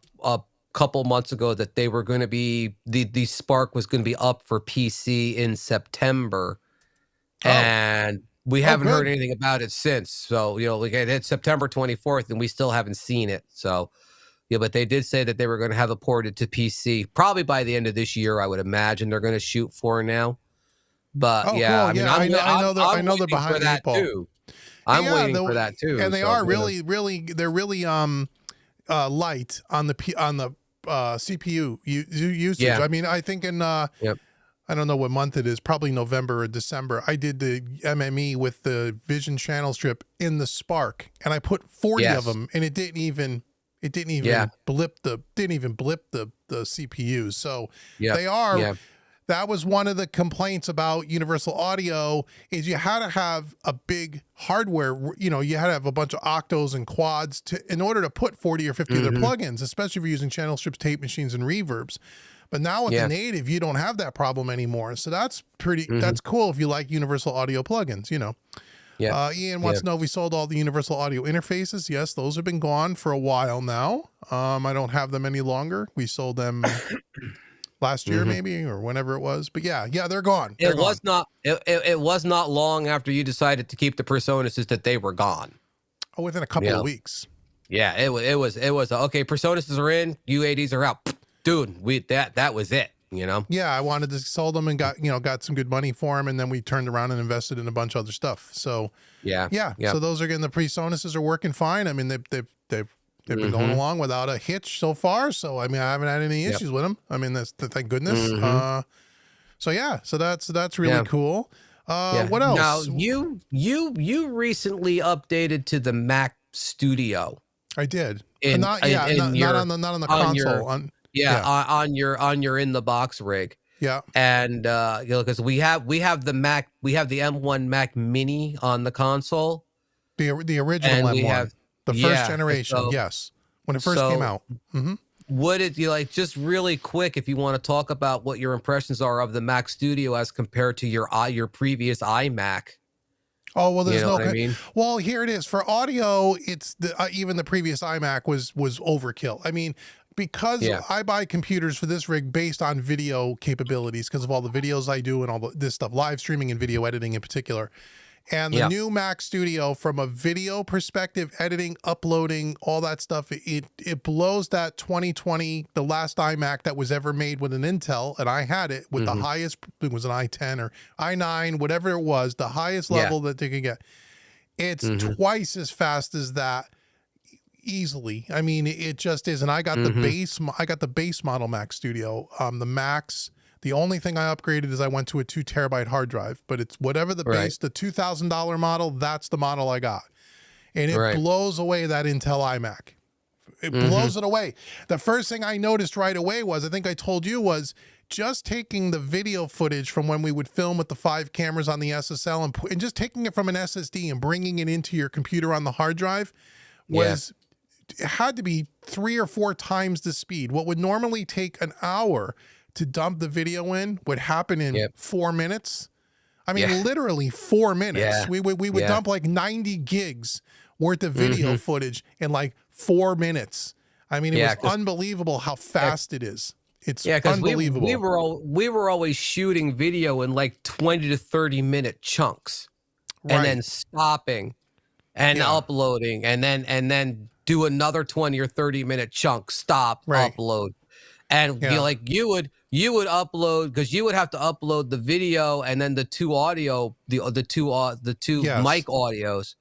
couple months ago that they were going to be the Spark was going to be up for PC in September, and we haven't heard anything about it since. So it's September 24th, and we still haven't seen it. So yeah, but they did say that they were going to have it ported to PC probably by the end of this year. I would imagine they're going to shoot for now. But cool. I mean, I know they're behind the 8 ball. Too. I'm waiting for that too. And they are really light on the CPU usage. Yeah. I mean, I think in I don't know what month it is, probably November or December, I did the MME with the Vision channel strip in the Spark, and I put 40 of them, and it didn't even blip the CPU. So they are. Yeah. That was one of the complaints about Universal Audio is you had to have a big hardware, you had to have a bunch of octos and quads in order to put 40 or 50 of their plugins, especially if you're using channel strips, tape machines, and reverbs. But now with the native, you don't have that problem anymore. So that's that's cool if you like Universal Audio plugins, Yeah. Ian wants to know if we sold all the Universal Audio interfaces. Yes, those have been gone for a while now. I don't have them any longer. We sold them last year maybe, or whenever it was, but yeah, they're gone. It was not long after you decided to keep the Personases that they were gone. Oh, within a couple of weeks. Yeah, it was okay. Personases are in, UADs are out, dude. That was it. Yeah, I wanted to sell them and got some good money for them, and then we turned around and invested in a bunch of other stuff. So yeah. So those are getting the Personases are working fine. I mean, they've been going along without a hitch so far. So, I mean, I haven't had any issues with them. I mean, thank goodness. So that's really cool. What else? Now, you recently updated to the Mac Studio. I did. Not on the console. On your in the box rig. Yeah. And because we have the M1 Mac Mini on the console. The original M1. The first generation, yes. When it first came out. would it you like just really quick if you want to talk about what your impressions are of the Mac Studio as compared to your previous iMac? Oh, well, You there's know no, what I mean? well, here it is for audio. It's the, even the previous iMac was overkill. I mean, because Yeah. I buy computers for this rig based on video capabilities because of all the videos I do and all this stuff, live streaming and video editing in particular. And the Yeah. new Mac Studio, from a video perspective, editing, uploading, all that stuff, it blows that 2020, the last iMac that was ever made with an Intel, and I had it with the highest, it was an i10 or i9, whatever it was, the highest level that they could get. It's twice as fast as that easily. I mean, it just is. And I got the base model Mac Studio. The Max. The only thing I upgraded is I went to a 2 terabyte hard drive, but it's whatever the base, the $2,000 model, that's the model I got. And it blows away that Intel iMac. It blows it away. The first thing I noticed right away was, I think I told you, was just taking the video footage from when we would film with the 5 cameras on the SSL and just taking it from an SSD and bringing it into your computer on the hard drive was, it had to be 3 or 4 times the speed. What would normally take an hour to dump the video in would happen in 4 minutes. I mean, literally 4 minutes. We would dump like 90 gigs worth of video footage in like 4 minutes. I mean, it was unbelievable how fast it is. It's unbelievable. We were always shooting video in like 20 to 30 minute chunks, and then stopping and uploading, and then do another 20 or 30 minute chunk, stop, upload. And you would upload, because you would have to upload the video and then the 2 audio, the two mic audios.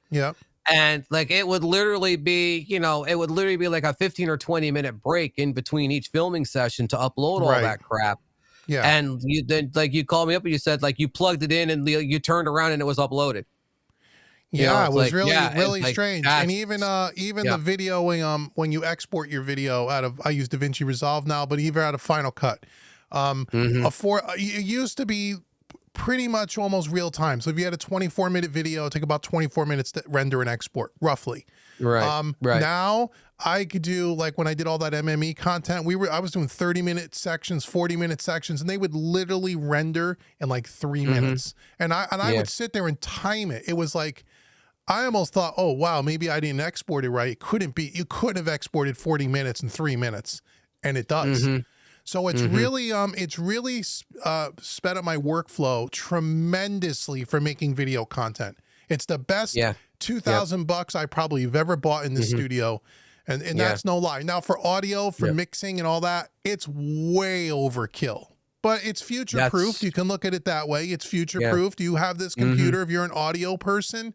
And like it would literally be, like a 15 or 20 minute break in between each filming session to upload all that crap. And you called me up and you said like you plugged it in and you turned around and it was uploaded. It was really strange. And even the video when you export your video out of, I use DaVinci Resolve now, but even out of Final Cut, it used to be pretty much almost real time. So if you had a 24-minute video, it took about 24 minutes to render and export, roughly. Now I could do, like when I did all that MME content, I was doing 30-minute sections, 40-minute sections, and they would literally render in like 3 minutes. And I would sit there and time it. It was like, I almost thought, oh wow, maybe I didn't export it right. It couldn't be. You could have exported 40 minutes in 3 minutes, and it does. So it's really sped up my workflow tremendously for making video content. It's the best $2,000 I probably have ever bought in the studio, and that's no lie. Now for audio, for mixing and all that, it's way overkill. But it's future-proofed. You can look at it that way. It's future-proofed. You have this computer. If you're an audio person,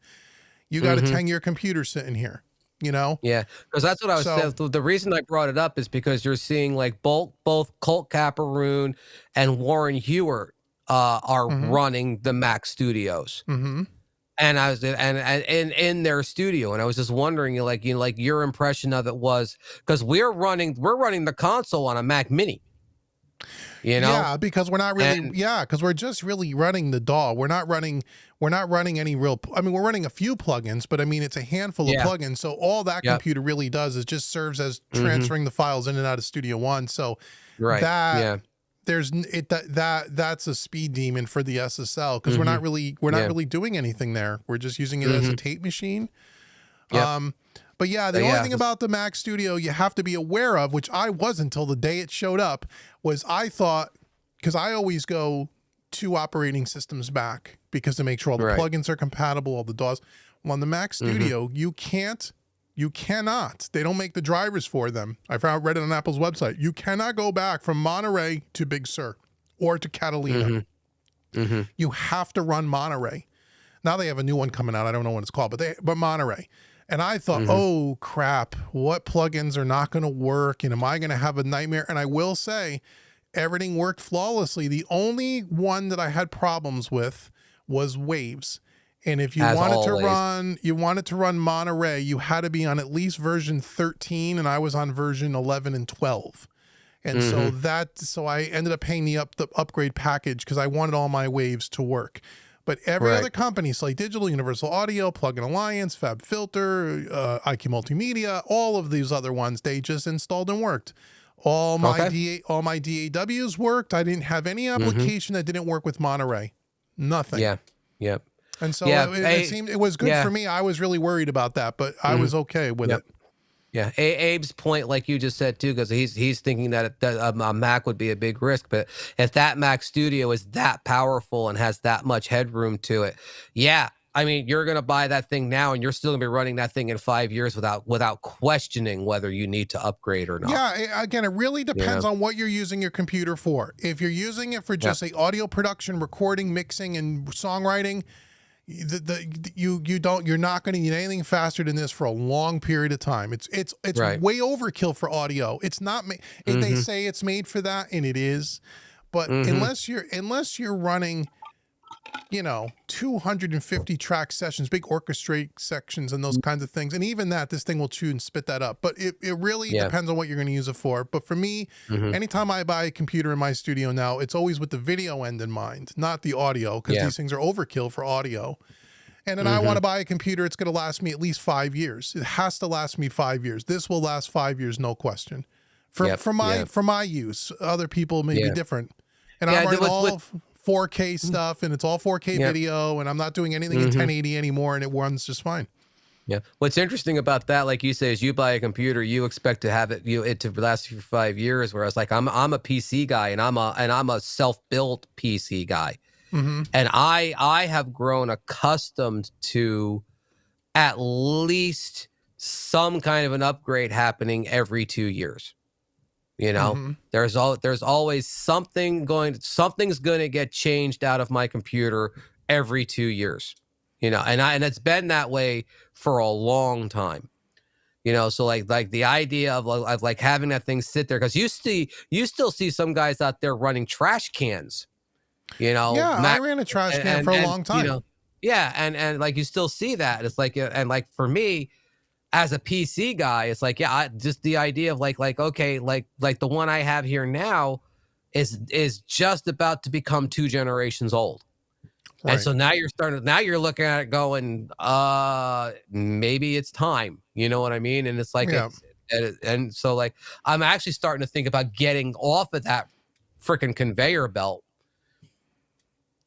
you got a 10-year computer sitting here, because that's what I was saying. The reason I brought it up is because you're seeing like both Colt Caparoon and Warren Hewart are running the Mac Studios. And I was and in their studio, and I was just wondering, like your impression of it was, because we're running the console on a Mac Mini. Because we're not really, because we're just really running the DAW. We're not running any real, I mean, we're running a few plugins, but I mean, it's a handful of plugins. So all that computer really does is just serves as transferring the files in and out of Studio One. So that's a speed demon for the SSL, because we're not really doing anything there. We're just using it as a tape machine. But yeah, the only thing about the Mac Studio you have to be aware of, which I wasn't until the day it showed up, was I thought, because I always go 2 operating systems back because to make sure all the plugins are compatible, all the DAWs. Well, on the Mac Studio, you cannot, they don't make the drivers for them. I read it on Apple's website. You cannot go back from Monterey to Big Sur or to Catalina. You have to run Monterey. Now they have a new one coming out. I don't know what it's called, but Monterey. And I thought, oh crap, what plugins are not going to work? And am I going to have a nightmare? And I will say everything worked flawlessly. The only one that I had problems with was Waves. And if you wanted to run Monterey, you had to be on at least version 13, and I was on version 11 and 12. And so I ended up paying the upgrade package because I wanted all my Waves to work. But every other company, so like Digital Universal Audio, Plugin Alliance, FabFilter, IQ Multimedia, all of these other ones, they just installed and worked. All my DAWs worked. I didn't have any application that didn't work with Monterey. Nothing. Yeah. Yep. And so it was good for me. I was really worried about that, but I was okay with it. Yeah, Abe's point, like you just said too, because he's thinking that a Mac would be a big risk, but if that Mac Studio is that powerful and has that much headroom to it, yeah, I mean, you're gonna buy that thing now, and you're still gonna be running that thing in 5 years without questioning whether you need to upgrade or not. Yeah, again, it really depends on what you're using your computer for. If you're using it for just say audio production, recording, mixing, and songwriting, you're not going to need anything faster than this for a long period of time. It's way overkill for audio. It's not. They say it's made for that, and it is, but unless you're running, 250 track sessions, big orchestrate sections, and those kinds of things, and even that, this thing will chew and spit that up. But it really depends on what you're going to use it for. But for me, anytime I buy a computer in my studio now, it's always with the video end in mind, not the audio, because these things are overkill for audio. And then I want to buy a computer, it's going to last me at least 5 years. It has to last me 5 years. This will last 5 years, no question. For my use, other people may be different. And I'm running all 4K stuff, and it's all 4K video, and I'm not doing anything in 1080 anymore, and it runs just fine. Yeah. What's interesting about that, like you say, is you buy a computer, you expect to have it to last you for 5 years, whereas like I'm a PC guy, and I'm a self-built PC guy. And I have grown accustomed to at least some kind of an upgrade happening every 2 years. There's always something's going to get changed out of my computer every 2 years. And it's been that way for a long time. So like the idea of like having that thing sit there, because you still see some guys out there running trash cans. I ran a trash can for a long time. And like you still see that. It's like, and like for me, as a PC guy, it's like, just the idea of like okay, like the one I have here now is just about to become 2 generations old. Right. And so now you're looking at it going, maybe it's time. You know what I mean? And it's like, and so like, I'm actually starting to think about getting off of that freaking conveyor belt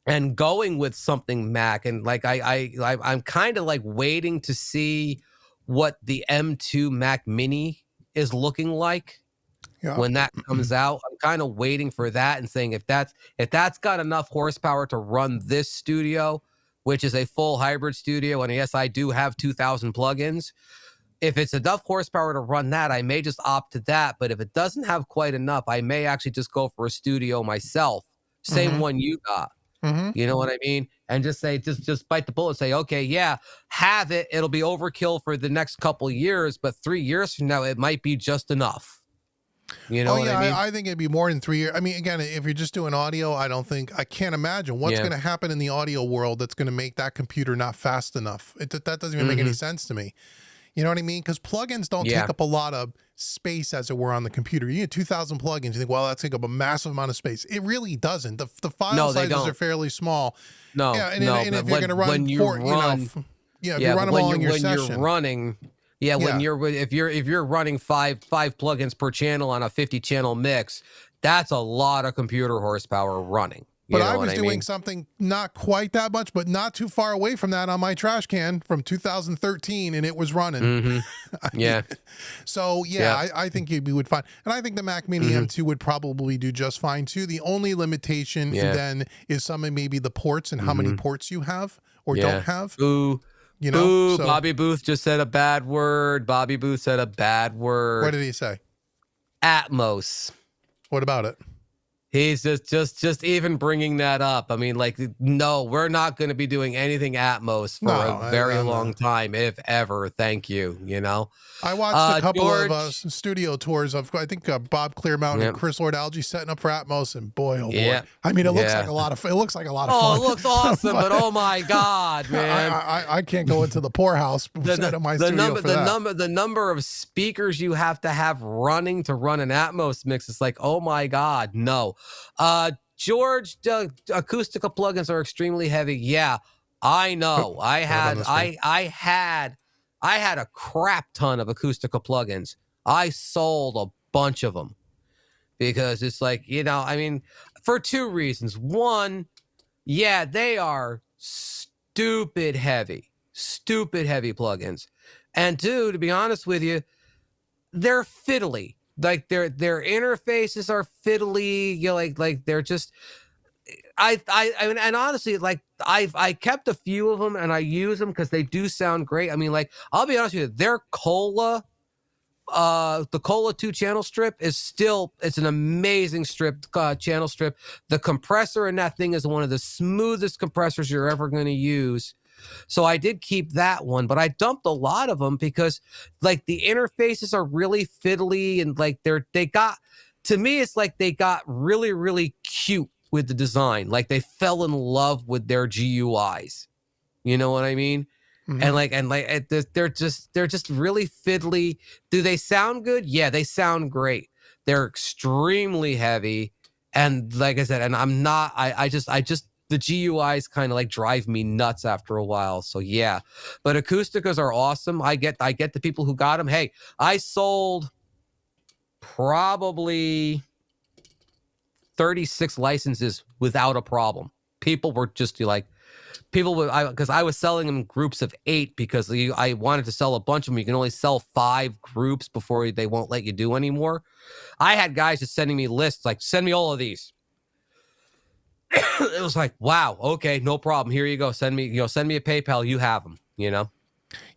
and going with something Mac. And like, I'm kind of like waiting to see what the M2 Mac Mini is looking like when that comes out. I'm kind of waiting for that and saying if that's got enough horsepower to run this studio, which is a full hybrid studio, and yes, I do have 2,000 plugins. If it's enough horsepower to run that, I may just opt to that. But if it doesn't have quite enough, I may actually just go for a studio myself. Same one you got. You know what I mean? And just say, just bite the bullet and say, okay, have it. It'll be overkill for the next couple of years, but 3 years from now, it might be just enough. You know what I mean? I think it'd be more than 3 years. I mean, again, if you're just doing audio, I can't imagine what's going to happen in the audio world that's going to make that computer not fast enough. That doesn't even make any sense to me. You know what I mean? Because plugins don't take up a lot of space, as it were, on the computer. You get 2,000 plugins. You think, well, that's taking up a massive amut of space. It really doesn't. The file sizes are fairly small. And if you're going to run if you run them all in your session. If you're running five plugins per channel on a 50-channel mix, that's a lot of computer horsepower running. But I was doing something not quite that much, but not too far away from that on my trash can from 2013, and it was running. So I think you would find, and I think the Mac Mini M2 would probably do just fine too. The only limitation then is maybe the ports and how many ports you have or don't have. Ooh, Bobby Booth just said a bad word. What did he say? Atmos. What about it? He's just even bringing that up. I mean, like, no, we're not going to be doing anything Atmos for a very long time, if ever. Thank you. I watched a couple of studio tours of, I think, Bob Clearmountain and Chris Lord-Alge setting up for Atmos, and boy, oh boy. I mean, it looks like a lot of fun. Oh, it looks awesome, but oh my God, man. I can't go into the poorhouse set up my studio for that. The number of speakers you have to have running to run an Atmos mix is like, oh my God, no. George, Acoustica plugins are extremely heavy. Yeah, I know. I had a crap ton of Acoustica plugins. I sold a bunch of them because it's like, you know, I mean, for two reasons. One, yeah, they are stupid heavy plugins. And two, to be honest with you, they're fiddly. Like their interfaces are fiddly. You know, like they're just. I mean, and honestly, like I kept a few of them and I use them because they do sound great. I mean, like I'll be honest with you, their Cola, the Cola 2 channel strip is still, it's an amazing strip, channel strip. The compressor in that thing is one of the smoothest compressors you're ever going to use. So I did keep that one, but I dumped a lot of them because like the interfaces are really fiddly and like they got, to me, it's like they got really, really cute with the design. Like they fell in love with their GUIs. You know what I mean? Mm-hmm. And like they're just really fiddly. Do they sound good? Yeah, they sound great. They're extremely heavy. And like I said, and I'm not, I just the GUIs kind of like drive me nuts after a while. So yeah, but Acousticas are awesome. I get the people who got them. Hey, I sold probably 36 licenses without a problem. People were just like, because I was selling them in groups of 8 because I wanted to sell a bunch of them. You can only sell 5 groups before they won't let you do anymore. I had guys just sending me lists like, send me all of these. It was like, wow, okay, no problem. Here you go. Send me a PayPal. You have them, you know?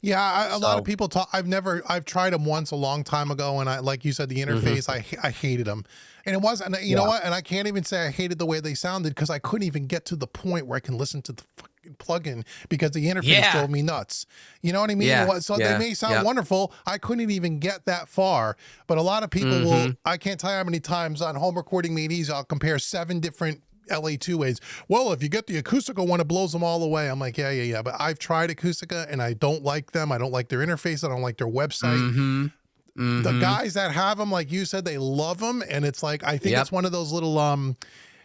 Yeah, a lot of people talk. I've tried them once a long time ago, and like you said, the interface, I hated them, and it wasn't. You know what? And I can't even say I hated the way they sounded because I couldn't even get to the point where I can listen to the fucking plugin because the interface drove me nuts. You know what I mean? They may sound wonderful. I couldn't even get that far, but a lot of people will. I can't tell you how many times on home recording Made Easy I'll compare 7 different LA2 ways. Well, if you get the Acustica one, it blows them all away. I'm like, yeah. But I've tried Acustica and I don't like them. I don't like their interface. I don't like their website. The guys that have them, like you said, they love them. And it's like, I think it's one of those little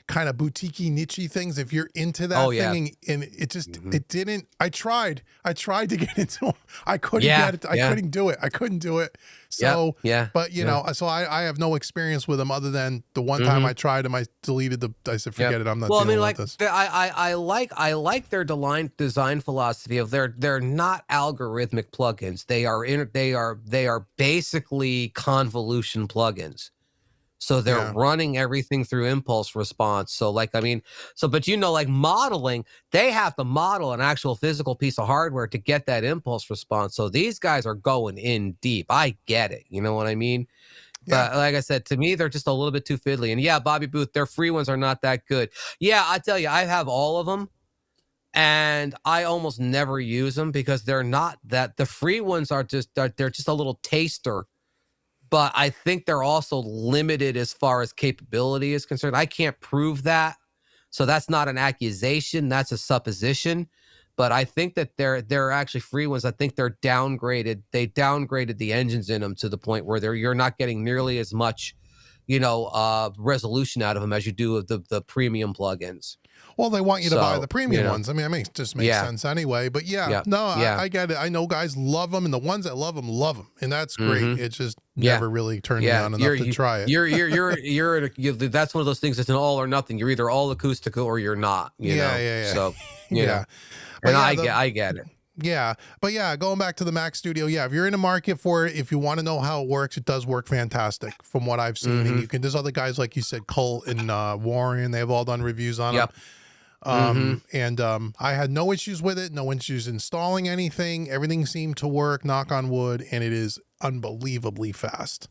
kind of boutique-y, niche-y things. If you're into that thing, and it just, it didn't, I tried to get into them. I couldn't get it. I couldn't do it. So, but you know, so I have no experience with them other than the one time I tried them, I deleted I said, forget it. I'm not dealing with this. I like their design philosophy of they're not algorithmic plugins. They are basically convolution plugins. So they're running everything through impulse response. So like, I mean, but you know, like modeling, they have to model an actual physical piece of hardware to get that impulse response. So these guys are going in deep. I get it. You know what I mean? Yeah. But like I said, to me, they're just a little bit too fiddly. And yeah, Bobby Booth, their free ones are not that good. Yeah, I tell you, I have all of them. And I almost never use them because they're not that. The free ones are they're just a little taster. But I think they're also limited as far as capability is concerned. I can't prove that. So that's not an accusation. That's a supposition. But I think that they're actually free ones. I think they're downgraded. They downgraded the engines in them to the point where you're not getting nearly as much, resolution out of them as you do with the premium plugins. Well, they want you to buy the premium ones. I mean, it just makes sense anyway. But I get it. I know guys love them, and the ones that love them, and that's great. It just never really turned me on enough to try it. That's one of those things. It's an all or nothing. You're either all Acustica or you're not. You know? So and I get it. Yeah. But yeah, going back to the Mac Studio, if you're in the market for it, if you want to know how it works, it does work fantastic from what I've seen. And there's other guys, like you said, Colt and Warren, they've all done reviews on it. And I had no issues with it, no issues installing anything. Everything seemed to work, knock on wood, and it is unbelievably fast.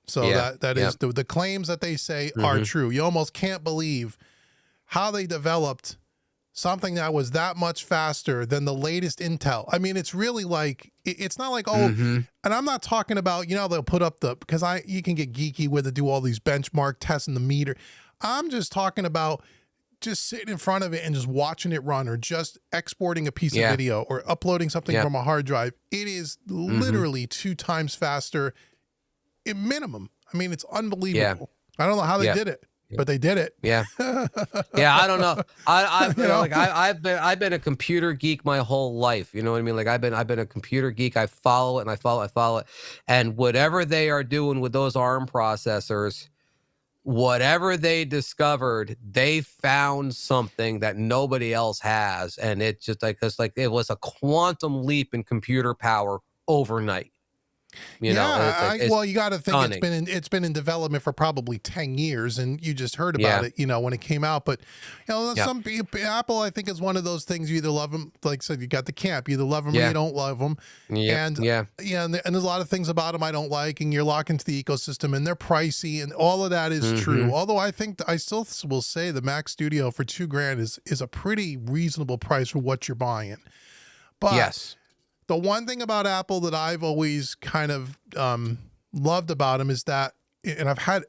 So that is the claims that they say are true. You almost can't believe how they developed something that was that much faster than the latest Intel. I mean, it's really like, it's not like, and I'm not talking about, they'll put up because you can get geeky with it, do all these benchmark tests in the meter. I'm just talking about just sitting in front of it and just watching it run, or just exporting a piece of video or uploading something from a hard drive. It is literally 2 times faster in minimum. I mean, it's unbelievable. I don't know how they did it. But they did it. Yeah. I don't know. I've been a computer geek my whole life. You know what I mean? Like I've been a computer geek. I follow it and I follow it. And whatever they are doing with those ARM processors, whatever they discovered, they found something that nobody else has. And it just like, it was a quantum leap in computer power overnight. Well, you got to think stunning. it's been in development for probably 10 years, and you just heard about it, when it came out. But some people, Apple, I think, is one of those things. You either love them, like I said, you got the camp. You either love them or you don't love them. And and there's a lot of things about them I don't like, and you're locked into the ecosystem, and they're pricey, and all of that is true. Although I think I still will say the Mac Studio for $2,000 is a pretty reasonable price for what you're buying. But the one thing about Apple that I've always kind of loved about them is that, and I've had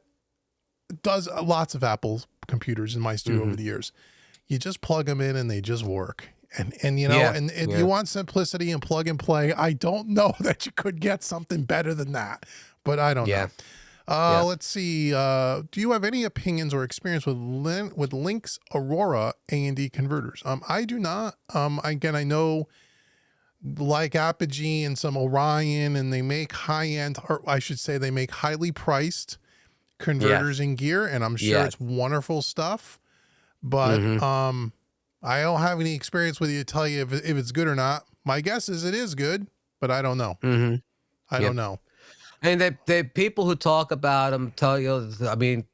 lots of Apple computers in my studio over the years, you just plug them in and they just work. And you want simplicity and plug and play. I don't know that you could get something better than that, but I don't know. Let's see. Do you have any opinions or experience with Link's Aurora A&D converters? I do not. Again, I know, like Apogee and some Orion, and they make high-end, or I should say they make highly priced converters and gear, and I'm sure it's wonderful stuff. But I don't have any experience with you to tell you if it's good or not. My guess is it is good, but I don't know. I don't know. And the people who talk about them tell you, I mean,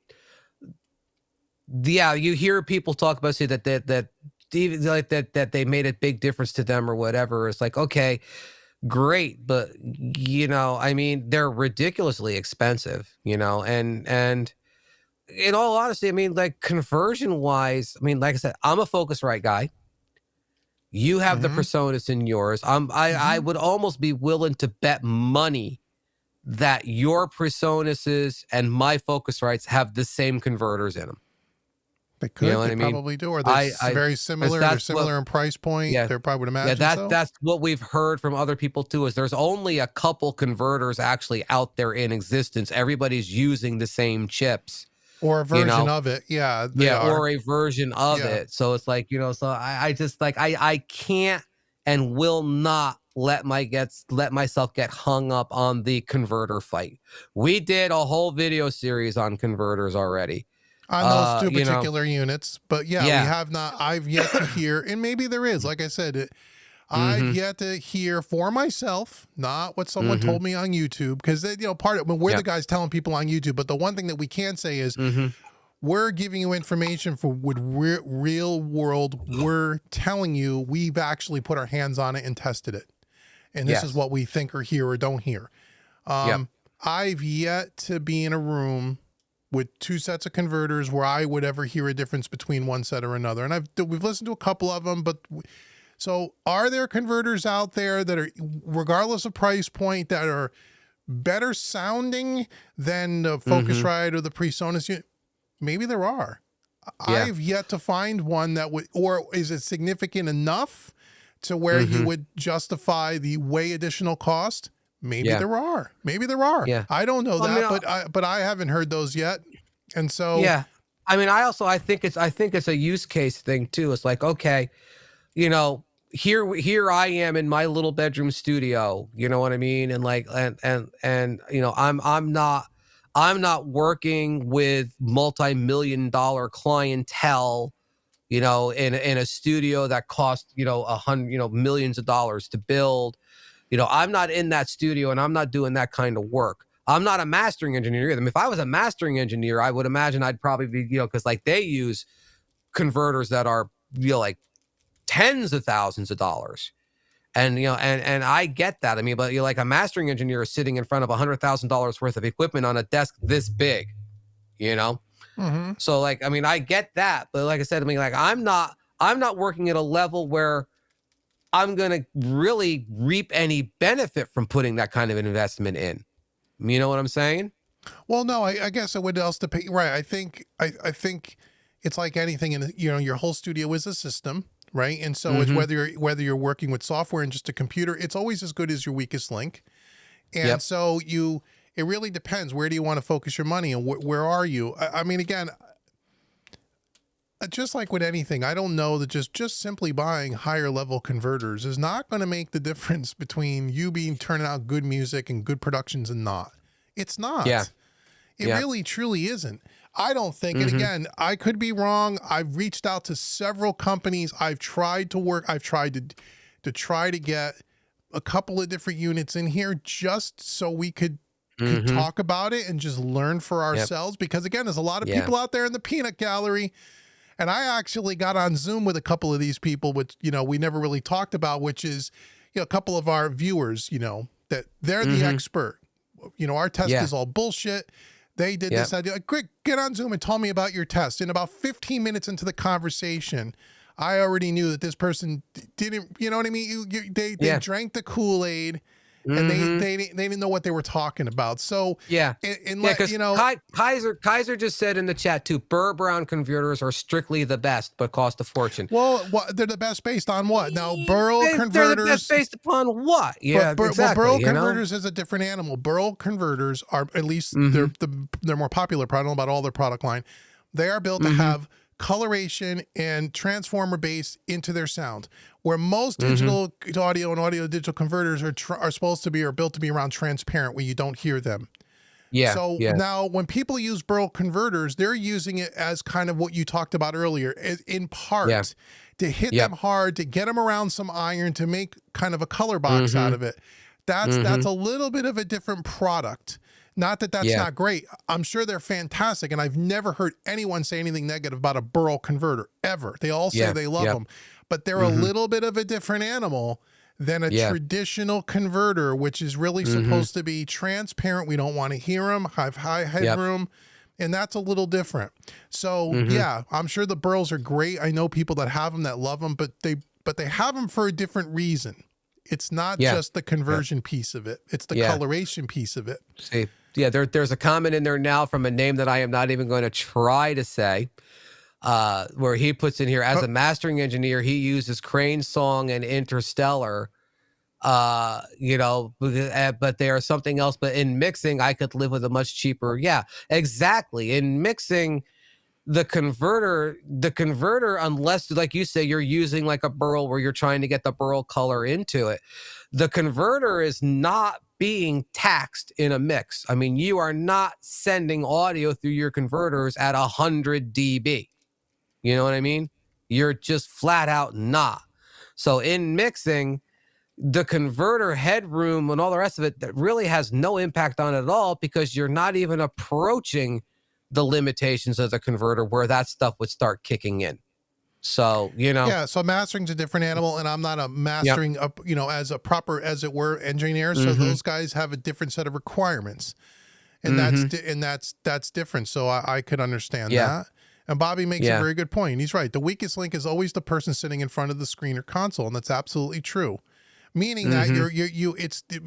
you hear people talk about, say that even like that they made a big difference to them or whatever. It's like, okay, great, but I mean, they're ridiculously expensive, and in all honesty, I mean, like, conversion wise, I mean, like I said, I'm a Focusrite guy. You have the Presonus in yours. I would almost be willing to bet money that your Presonuses and my Focusrites have the same converters in them. They could. They probably do. Or they're very similar. They're similar in price point. They're probably would imagine. That's what we've heard from other people too. Is there's only a couple converters actually out there in existence. Everybody's using the same chips or a version of it. Or a version of it. So it's like, so I just like I can't and will not let myself get hung up on the converter fight. We did a whole video series on converters already. On those two particular units, but we have not. I've yet to hear, and maybe there is. Like I said, I've yet to hear for myself, not what someone told me on YouTube, because part of we're the guys telling people on YouTube. But the one thing that we can say is we're giving you information for with real world. We're telling you we've actually put our hands on it and tested it, and this is what we think or hear or don't hear. I've yet to be in a room with two sets of converters where I would ever hear a difference between one set or another. And we've listened to a couple of them, but so are there converters out there that are, regardless of price point, that are better sounding than the Focusrite or the Presonus unit? Maybe there are. I've yet to find one that would, or is it significant enough to where you would justify the way additional cost? Maybe there are. Maybe there are. I don't know that, but I haven't heard those yet. And so I mean, I think it's a use case thing too. It's like, okay, here I am in my little bedroom studio. You know what I mean? And like, and I'm not working with multi-million-dollar clientele, in a studio that costs, millions of dollars to build. I'm not in that studio and I'm not doing that kind of work. I'm not a mastering engineer either. I mean, if I was a mastering engineer, I would imagine I'd probably be, because like they use converters that are, like tens of thousands of dollars. And, and I get that. I mean, but like a mastering engineer is sitting in front of $100,000 worth of equipment on a desk this big, So like, I mean, I get that. But like I said, I mean, like I'm not working at a level where I'm going to really reap any benefit from putting that kind of an investment in. You know what I'm saying? Well, no, I guess I would else to pay. Right. I think it's like anything in, your whole studio is a system, right? And so it's whether you're working with software and just a computer, it's always as good as your weakest link. And so it really depends. Where do you want to focus your money and where are you? I mean, again, just like with anything, I don't know that just simply buying higher level converters is not going to make the difference between you turning out good music and good productions and not. It's not. It really truly isn't. I don't think, and again, I could be wrong. I've reached out to several companies. I've tried to try to get a couple of different units in here just so we could talk about it and just learn for ourselves. Because again, there's a lot of people out there in the peanut gallery. And I actually got on Zoom with a couple of these people, which, you know, we never really talked about, which is, you know, a couple of our viewers, you know, that they're the expert. You know, our test is all bullshit. They did this idea. Like, Greg, get on Zoom and tell me about your test. In about 15 minutes into the conversation, I already knew that this person didn't, you know what I mean? They drank the Kool-Aid. And they didn't know what they were talking about. So because you know, Kaiser just said in the chat too, Burr Brown converters are strictly the best, but cost a fortune. Well, they're the best based on what? Now Burl converters. They're the best based upon what? Yeah, exactly. Well, Burl converters is a different animal. Burl converters are, at least they're more popular. I don't know about all their product line. They are built to have coloration and transformer bass into their sound, where most digital audio and audio digital converters are supposed to be, or built to be around transparent, where you don't hear them. So now when people use Burl converters, they're using it as kind of what you talked about earlier, in part to hit them hard, to get them around some iron, to make kind of a color box out of it. That's a little bit of a different product. Not that that's not great. I'm sure they're fantastic, and I've never heard anyone say anything negative about a Burl converter, ever. They all say they love them, but they're a little bit of a different animal than a traditional converter, which is really supposed to be transparent. We don't want to hear them, have high headroom, and that's a little different. So yeah, I'm sure the Burls are great. I know people that have them that love them, but they have them for a different reason. It's not just the conversion piece of it. It's the coloration piece of it. See. Yeah, there's a comment in there now from a name that I am not even going to try to say, where he puts in here, as a mastering engineer, he uses Crane Song and Interstellar, you know, but they are something else. But in mixing, I could live with a much cheaper. Yeah, exactly. In mixing, the converter, unless, like you say, you're using like a Burl where you're trying to get the Burl color into it, the converter is not being taxed in a mix. I mean, you are not sending audio through your converters at 100 dB. You know what I mean? You're just flat out not. So in mixing, the converter headroom and all the rest of it, that really has no impact on it at all, because you're not even approaching the limitations of the converter where that stuff would start kicking in. So, you know. Yeah, so mastering's a different animal, and I'm not a mastering, you know, as a proper, as it were, engineer. So those guys have a different set of requirements, and that's different. So I could understand that. And Bobby makes a very good point. He's right. The weakest link is always the person sitting in front of the screen or console, and that's absolutely true. Meaning that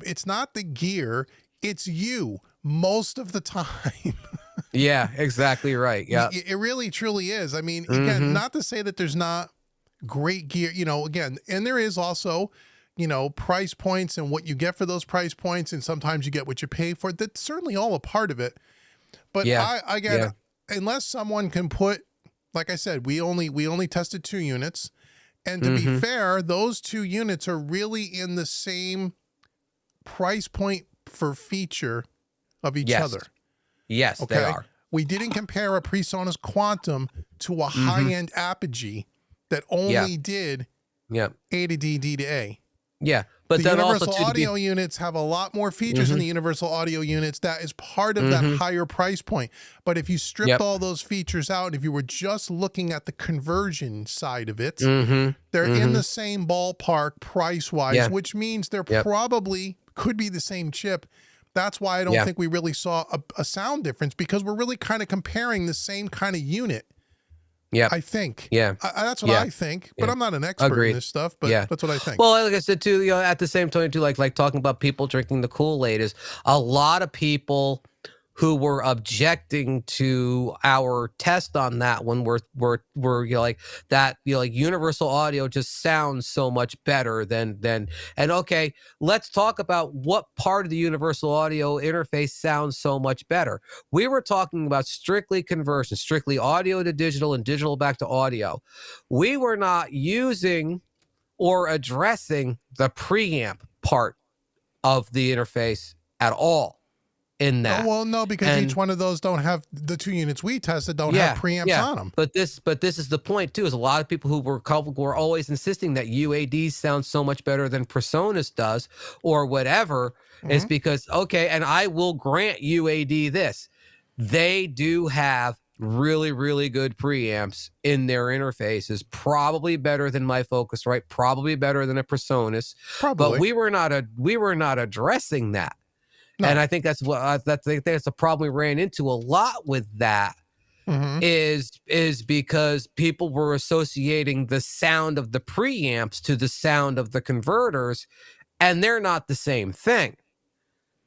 it's not the gear, it's you most of the time. Yeah, exactly right. Yeah, it really truly is. I mean, again, not to say that there's not great gear, you know, again, and there is also, you know, price points and what you get for those price points, and sometimes you get what you pay for. That's certainly all a part of it. But unless someone can put, like I said, we only tested 2 units, and to be fair, those 2 units are really in the same price point for feature of each other. Yes, they are. We didn't compare a PreSonus Quantum to a high-end Apogee that only did A to D, D to A. Yeah, but the Universal Audio units have a lot more features in the Universal Audio units. That is part of that higher price point. But if you stripped all those features out, and if you were just looking at the conversion side of it, they're in the same ballpark price-wise, which means they're probably could be the same chip. That's why I don't think we really saw a sound difference, because we're really kind of comparing the same kind of unit. Yeah, I think. Yeah, that's what I think. But I'm not an expert in this stuff. But that's what I think. Well, like I said too, you know, at the same time too, like talking about people drinking the Kool-Aid, is a lot of people who were objecting to our test on that one were you know, like that, you know, like Universal Audio just sounds so much better than and okay, let's talk about what part of the Universal Audio interface sounds so much better. We were talking about strictly conversion, strictly audio to digital and digital back to audio. We were not using or addressing the preamp part of the interface at all. in that. Oh, well, no, because each one of those don't have the 2 units we tested don't have preamps on them. But this is the point too. Is a lot of people who were always insisting that UAD sounds so much better than PreSonus does, or whatever, is because and I will grant UAD this: they do have really, really good preamps in their interfaces, probably better than my Focusrite, probably better than a PreSonus. Probably. But we were not addressing that. No. And I think that's the problem we ran into a lot with that, is because people were associating the sound of the preamps to the sound of the converters, and they're not the same thing.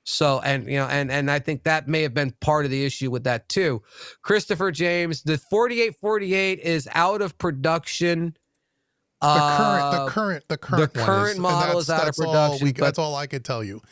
So, and I think that may have been part of the issue with that too. Christopher James, the 4848 is out of production. The current model is out of production. That's all I could tell you.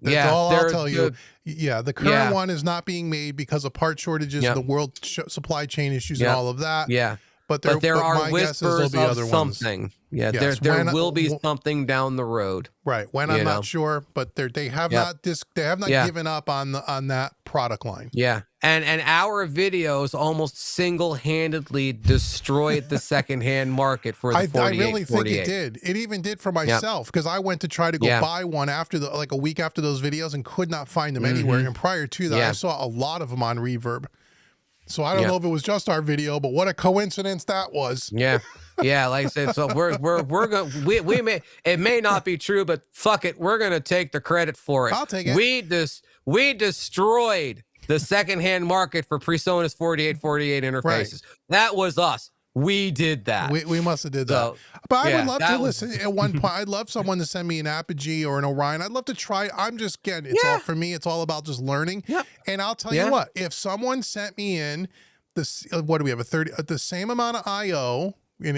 That's all I'll tell you. The current one is not being made because of part shortages, the world supply chain issues, and all of that. Yeah. But there are whispers of something. Yeah, yes. there will be something down the road. Right. When I'm not sure, but they have not given up on that product line. Yeah. And our videos almost single-handedly destroyed the secondhand market for the 4848. I really think it did. It even did for myself, because I went to try to go buy one after a week after those videos and could not find them anywhere. And prior to that, I saw a lot of them on Reverb. So I don't know if it was just our video, but what a coincidence that was. Yeah. Yeah, like I said, so we're going it may not be true, but fuck it, we're going to take the credit for it. I'll take it. We destroyed the secondhand market for PreSonus 4848 interfaces. Right. That was us. We did that. We must have did that. But I would love to listen at one point. I'd love someone to send me an Apogee or an Orion. I'd love to try. I'm just getting all for me. It's all about just learning. Yep. And I'll tell you what, if someone sent me in this, what do we have, the same amount of IO, and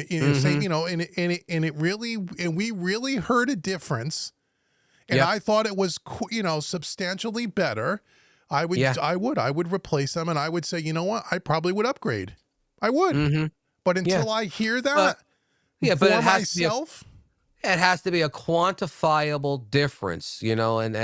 we really heard a difference, and I thought it was substantially better, I would replace them, and I would say, you know what, I probably would upgrade. I would. But until I hear that, but it has to be a quantifiable difference, and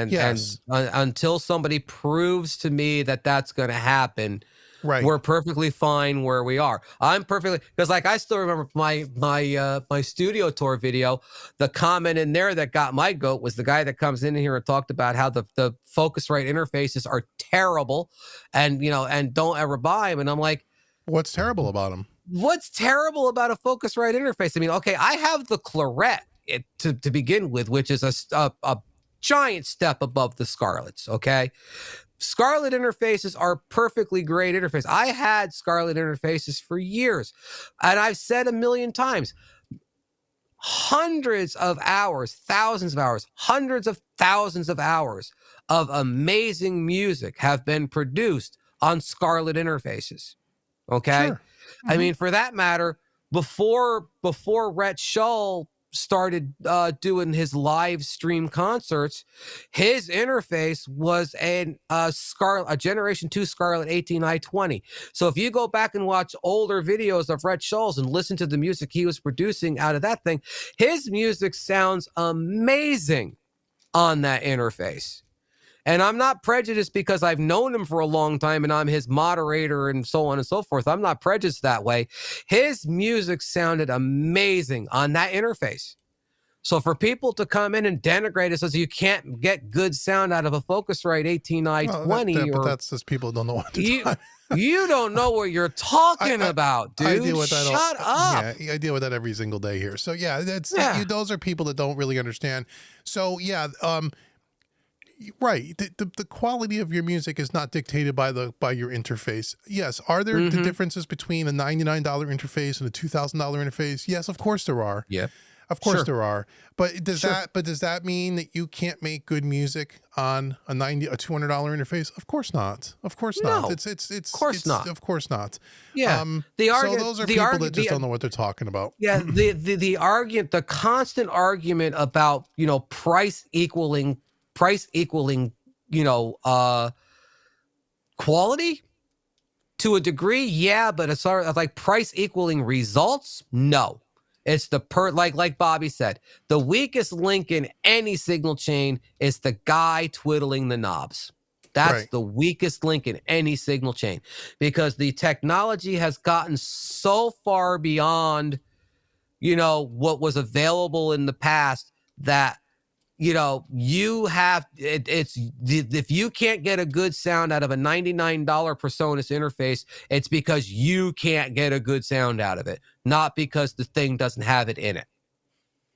until somebody proves to me that that's going to happen, we're perfectly fine where we are. I'm perfectly, because I still remember my studio tour video. The comment in there that got my goat was the guy that comes in here and talked about how the Focusrite interfaces are terrible, and don't ever buy them. And I'm like, what's terrible about them? What's terrible about a Focusrite interface? I mean, okay, I have the Claret to begin with, which is a giant step above the Scarletts, okay? Scarlett interfaces are perfectly great interfaces. I had Scarlett interfaces for years, and I've said a million times, hundreds of hours, thousands of hours, hundreds of thousands of hours of amazing music have been produced on Scarlett interfaces, okay? Sure. I mean, for that matter, before Rhett Shull started doing his live stream concerts, his interface was a Generation 2 Scarlett 18i20. So if you go back and watch older videos of Rhett Shull's and listen to the music he was producing out of that thing, his music sounds amazing on that interface. And I'm not prejudiced because I've known him for a long time and I'm his moderator and so on and so forth. I'm not prejudiced that way. His music sounded amazing on that interface. So for people to come in and denigrate us as you can't get good sound out of a Focusrite 18i20, but that's just people don't know what to do. You don't know what you're talking about, dude. I deal with that Shut up. Yeah, I deal with that every single day here. So those are people that don't really understand. So right. The quality of your music is not dictated by your interface. Yes. Are there the differences between a $99 interface and a $2,000 interface? Yes, of course there are. Yeah. Of course there are. But does that mean that you can't make good music on a $200 interface? Of course not. Of course not. It's of course not. Of course not. Yeah. So those are people that just don't know what they're talking about. Yeah. The constant argument about, price equaling, quality to a degree. Yeah. But as far as like price equaling results, no. It's like Bobby said, the weakest link in any signal chain is the guy twiddling the knobs. That's Right. the weakest link in any signal chain, because the technology has gotten so far beyond, what was available in the past, that, you have if you can't get a good sound out of a $99 PreSonus interface, it's because you can't get a good sound out of it, not because the thing doesn't have it in it.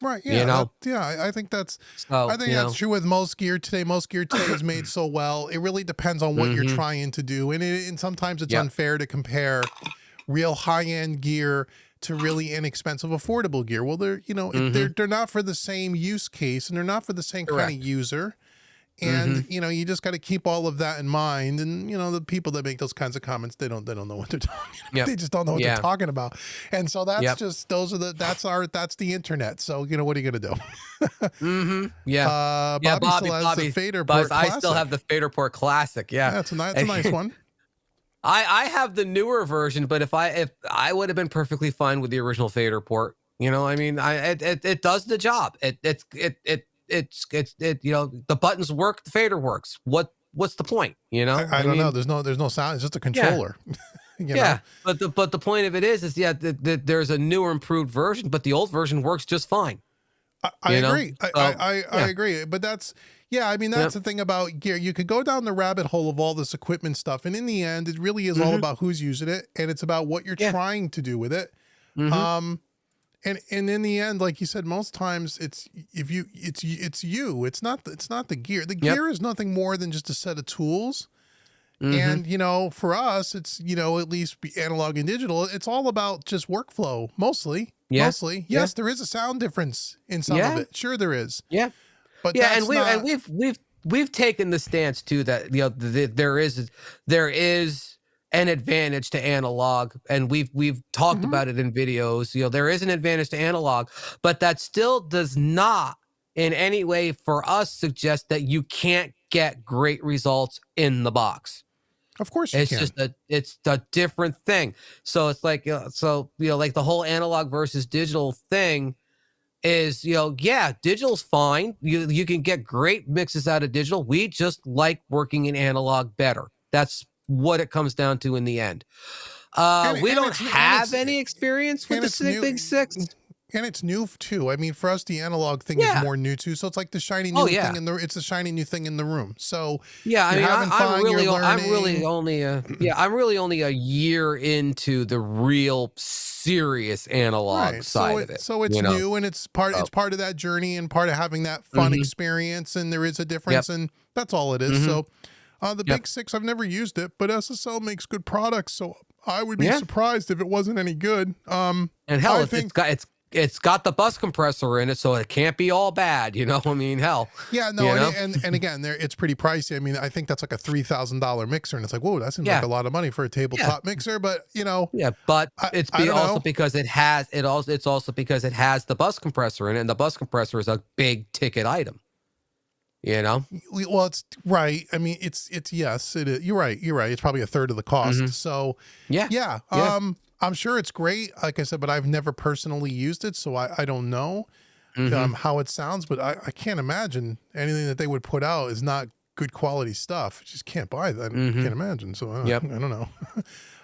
Right. Yeah. I think that's So, true with most gear today. Most gear today is made so well. It really depends on what you're trying to do, and sometimes it's unfair to compare real high-end gear to really inexpensive, affordable gear. Well, they're not for the same use case, and they're not for the same kind of user. And you just got to keep all of that in mind. And the people that make those kinds of comments, they don't know what they're talking about. They just don't know what they're talking about. And so that's just that's the internet. So what are you gonna do? Bobby still has the Fader Port Classic. I still have the Fader Port Classic. Yeah, that's a nice one. I have the newer version, but if I would have been perfectly fine with the original Fader Port. It does the job. The buttons work, the fader works. What's the point? I don't know. There's no sound. It's just a controller. Know? But the point of it is there's a newer, improved version, but the old version works just fine. I agree. I agree. But that's the thing about gear. You could go down the rabbit hole of all this equipment stuff, and in the end, it really is all about who's using it, and it's about what you're trying to do with it. And in the end, like you said, most times it's you. It's not the gear. The gear is nothing more than just a set of tools. And for us, it's at least analog and digital. It's all about just workflow mostly. Mostly, yes, there is a sound difference in some of it. Sure, there is. Yeah, but we've taken the stance too that there is an advantage to analog, and we've talked about it in videos. There is an advantage to analog, but that still does not in any way for us suggest that you can't get great results in the box. Of course you can. It's a different thing. So it's like like the whole analog versus digital thing is, digital's fine. You can get great mixes out of digital. We just like working in analog better. That's what it comes down to in the end. We don't have any experience with the Big Six. And it's new too. I mean, for us, the analog thing is more new too. So it's like the shiny new thing it's the shiny new thing in the room. So I'm really only a year into the real serious analog side of it. So it's new, and it's part of that journey and part of having that fun experience. And there is a difference, and that's all it is. So the Big Six, I've never used it, but SSL makes good products. So I would be surprised if it wasn't any good. And hell, it's got the bus compressor in it, so it can't be all bad. I mean, hell. Yeah, no, and again, it's pretty pricey. I mean, I think that's like a $3,000 mixer, and it's like, whoa, that seems like a lot of money for a tabletop mixer. But but it's also because it has the bus compressor in it, and the bus compressor is a big ticket item. Well, it's right. I mean, it's yes, it is. You're right. It's probably a third of the cost. So I'm sure it's great, like I said, but I've never personally used it, so I don't know how it sounds. But I can't imagine anything that they would put out is not good quality stuff. I just can't buy that. I can't imagine. So I don't know.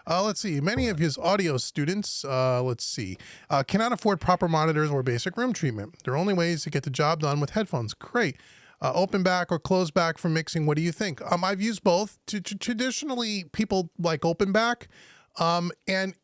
Let's see. Many of his audio students, cannot afford proper monitors or basic room treatment. There are only ways to get the job done with headphones. Great. Open back or close back for mixing. What do you think? I've used both. Traditionally, people like open back, and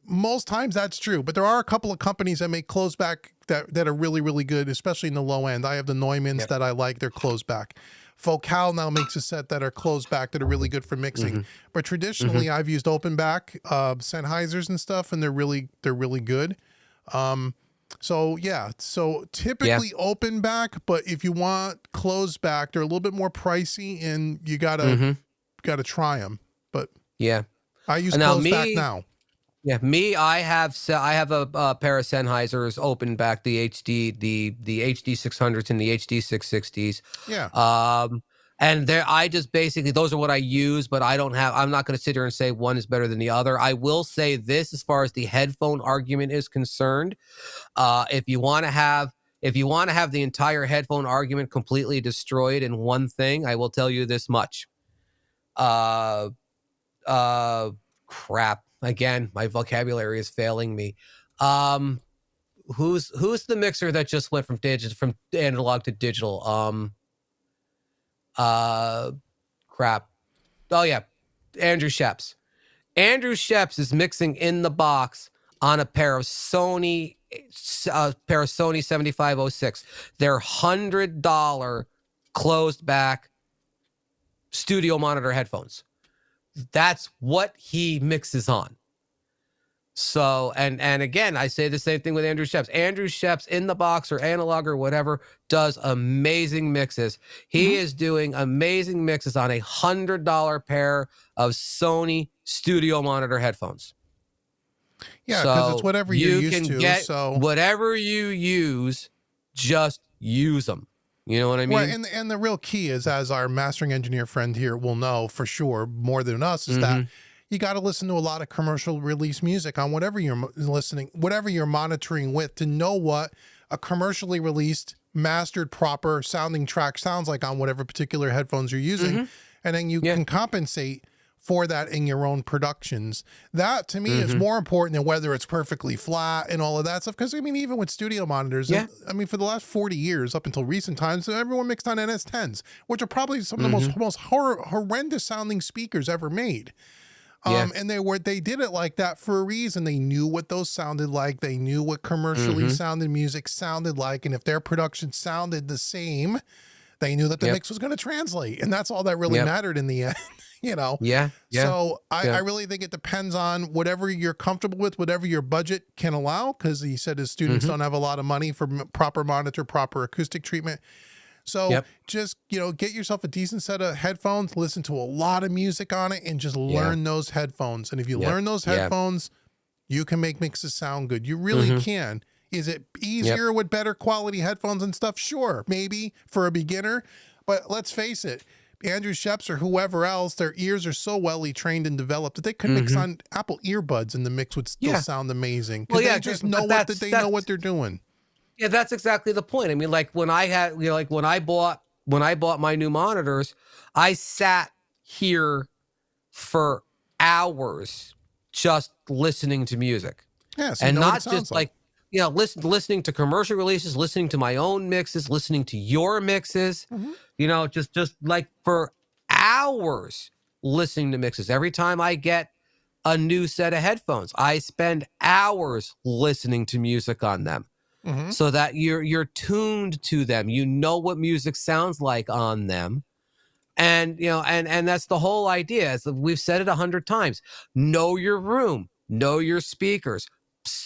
most times that's true, but there are a couple of companies that make close back that are really, really good, especially in the low end. I have the Neumanns that I like. They're closed back. Focal now makes a set that are closed back that are really good for mixing. But traditionally, I've used open back Sennheisers and stuff, and they're really good. So typically open back, but if you want closed back, they're a little bit more pricey, and you gotta try them. But I use closed back now. Yeah, I have a pair of Sennheisers open back, the HD 600s and the HD 660s. Yeah. And I just basically, those are what I use, but I'm not going to sit here and say one is better than the other. I will say this, as far as the headphone argument is concerned, if you want to have the entire headphone argument completely destroyed in one thing, I will tell you this much. Uh, Crap. Again, my vocabulary is failing me. Who's the mixer that just went from analog to digital? Crap. Oh yeah, Andrew Sheps. Andrew Sheps is mixing in the box on a pair of Sony 7506. They're $100 closed back studio monitor headphones. That's what he mixes on. So, and again, I say the same thing with Andrew Sheps. Andrew Sheps in the box or analog or whatever does amazing mixes. He is doing amazing mixes on $100 pair of Sony studio monitor headphones. Yeah, because it's whatever you're used to. Get so whatever you use, just use them. You know what I mean? Well, and the real key is, as our mastering engineer friend here will know for sure more than us, is that you got to listen to a lot of commercial release music on whatever you're listening, whatever you're monitoring with, to know what a commercially released, mastered, proper sounding track sounds like on whatever particular headphones you're using. And then you can compensate for that in your own productions. That to me is more important than whether it's perfectly flat and all of that stuff. Because I mean, even with studio monitors, I mean, for the last 40 years up until recent times, everyone mixed on NS10s, which are probably some of the most horrendous sounding speakers ever made. And they did it like that for a reason. They knew what those sounded like. They knew what commercially sounded music sounded like. And if their production sounded the same, they knew that the mix was going to translate. And that's all that really mattered in the end. You know? So I really think it depends on whatever you're comfortable with, whatever your budget can allow, because he said his students don't have a lot of money for proper monitor, proper acoustic treatment. So just, you know, get yourself a decent set of headphones, listen to a lot of music on it, and just learn those headphones. And if you learn those headphones, you can make mixes sound good. You really can. Is it easier with better quality headphones and stuff? Sure, maybe for a beginner. But let's face it, Andrew Sheps or whoever else, their ears are so well trained and developed that they could mix on Apple earbuds and the mix would still sound amazing. Well, they just know what they're doing. Yeah, that's exactly the point. I mean, like when I had, you know, like when I bought my new monitors, I sat here for hours just listening to music. Yeah, so and not just like, you know, listening to commercial releases, listening to my own mixes, listening to your mixes, you know, just like for hours listening to mixes. Every time I get a new set of headphones, I spend hours listening to music on them. So that you're tuned to them, you know what music sounds like on them, and you know, and that's the whole idea. As we've said it 100 times, know your room, know your speakers,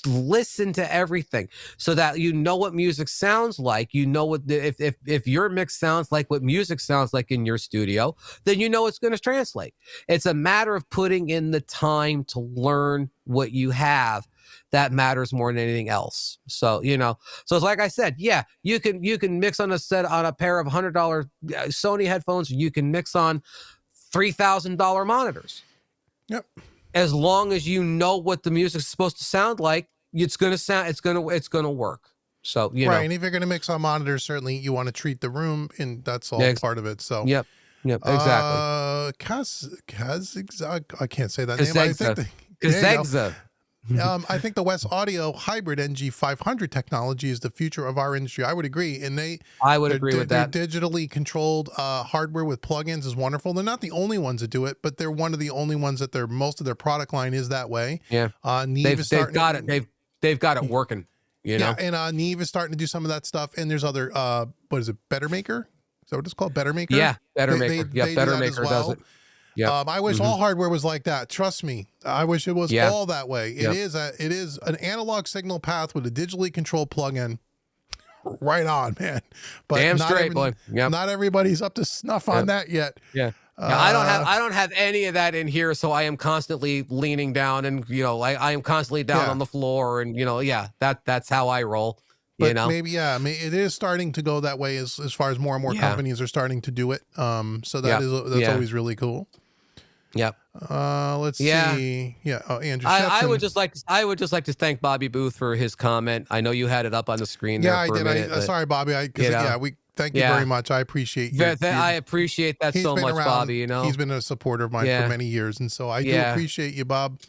listen to everything, so that you know what music sounds like. You know what if your mix sounds like what music sounds like in your studio, then you know it's going to translate. It's a matter of putting in the time to learn what you have. That matters more than anything else. So, you know, so it's like I said, yeah, you can mix on a pair of $100 Sony headphones. You can mix on $3,000 monitors. Yep. As long as you know what the music's supposed to sound like, it's going to work. So, you know. And if you're going to mix on monitors, certainly you want to treat the room, and that's all part of it. So, Yep, exactly. I can't say that name. Kazegza. I think the West Audio hybrid NG500 technology is the future of our industry. I would agree. And I would agree with that. Their digitally controlled hardware with plugins is wonderful. They're not the only ones that do it, but they're one of the only ones that most of their product line is that way. Yeah. Neve they've got it. They've got it working. You know? And Neve is starting to do some of that stuff. And there's other, what is it? Better Maker? Is that what it's called? Better Maker? Yeah. Better Maker. Better Maker does it. Yeah. I wish all hardware was like that. Trust me. I wish it was all that way. It is an analog signal path with a digitally controlled plug-in. Right on, man. But damn straight, boy. Yep. Not everybody's up to snuff on that yet. Yeah. I don't have any of that in here, so I am constantly leaning down, and you know, I am constantly down on the floor, and you know, that's how I roll. But you know, maybe it is starting to go that way as far as more and more companies are starting to do it. So that's always really cool. Yep. Let's see. Yeah. Oh, Andrew. I would just like to thank Bobby Booth for his comment. I know you had it up on the screen. Yeah, I did. Sorry, Bobby. thank you very much. I appreciate I appreciate that so much, Bobby. You know, he's been a supporter of mine for many years, and so I do appreciate you, Bob.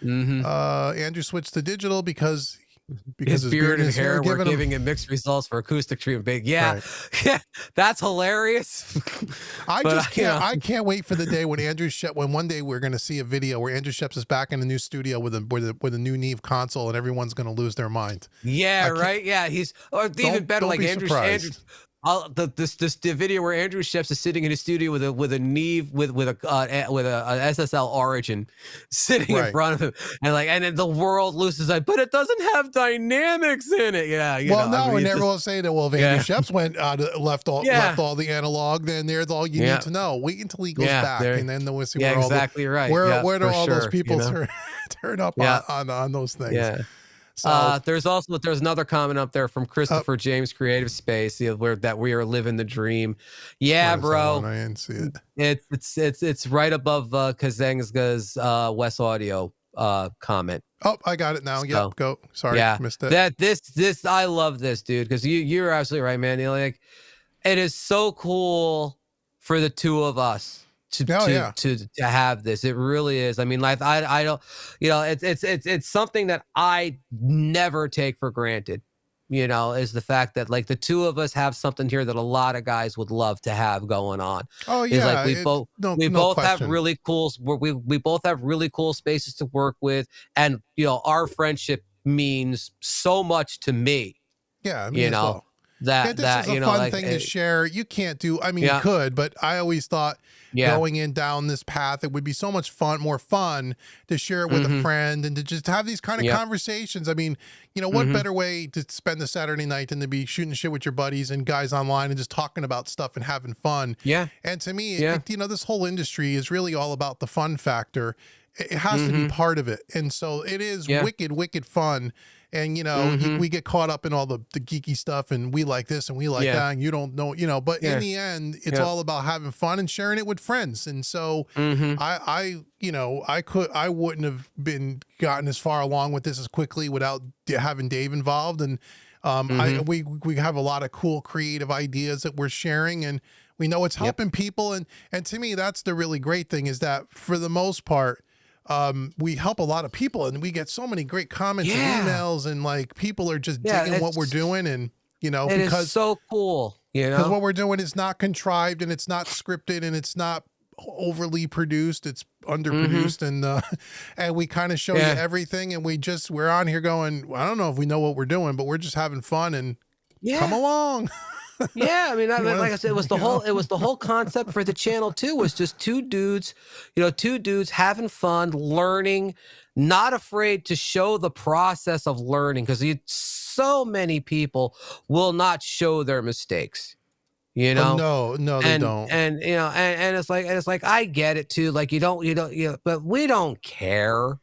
Andrew switched to digital because his beard and hair were giving him mixed results for acoustic treatment. Big, yeah, that's hilarious. I can't wait for the day when when one day we're going to see a video where Andrew Sheps is back in the new studio with a new Neve console, and everyone's going to lose their mind. Yeah, right. Yeah, or even better, like Andrew. The video where Andrew Sheps is sitting in his studio with a Neve with a SSL Origin sitting in front of him, and then the world loses sight, but it doesn't have dynamics in it. Yeah, and everyone's saying that. Well, if Andrew Sheps went left all the analog, then there's all you need to know. Wait until he goes back, and then we'll see where where do all those people turn up on those things. Yeah. So, there's another comment up there from Christopher James Creative Space that we are living the dream. Yeah, bro. I didn't see it. It's right above Kazeng's West Audio comment. Oh, I got it now. Yep, go. Sorry, missed it. This I love this, dude, because you're absolutely right, man. Like, it is so cool for the two of us to have this. It really is. I mean, like, I don't, it's something that I never take for granted, is the fact that, like, the two of us have something here that a lot of guys would love to have going on. Oh yeah. It's like we both have really cool, we both have really cool spaces to work with. And, our friendship means so much to me. Yeah. This is a fun thing to share. You can't do, you could, but I always thought going in down this path, it would be so much more fun to share it with a friend and to just have these kind of conversations. I mean, what better way to spend the Saturday night than to be shooting shit with your buddies and guys online and just talking about stuff and having fun. Yeah. And to me, this whole industry is really all about the fun factor. It has to be part of it. And so it is wicked, wicked fun. And, we get caught up in all the geeky stuff, and we like this and we like that, and you don't know, but in the end, it's all about having fun and sharing it with friends. And so I wouldn't have gotten as far along with this as quickly without having Dave involved. And we have a lot of cool creative ideas that we're sharing, and we know it's helping people. And to me, that's the really great thing, is that for the most part, we help a lot of people, and we get so many great comments and emails, and like people are just digging what we're doing. And, because it's so cool, because what we're doing is not contrived, and it's not scripted, and it's not overly produced. It's underproduced. And we kind of show you everything. And we're on here going, I don't know if we know what we're doing, but we're just having fun, and come along. Yeah, I mean, like I said, it was the whole concept for the channel too, was just two dudes having fun, learning, not afraid to show the process of learning, because so many people will not show their mistakes. No, they don't. And it's like I get it too. Like, but we don't care.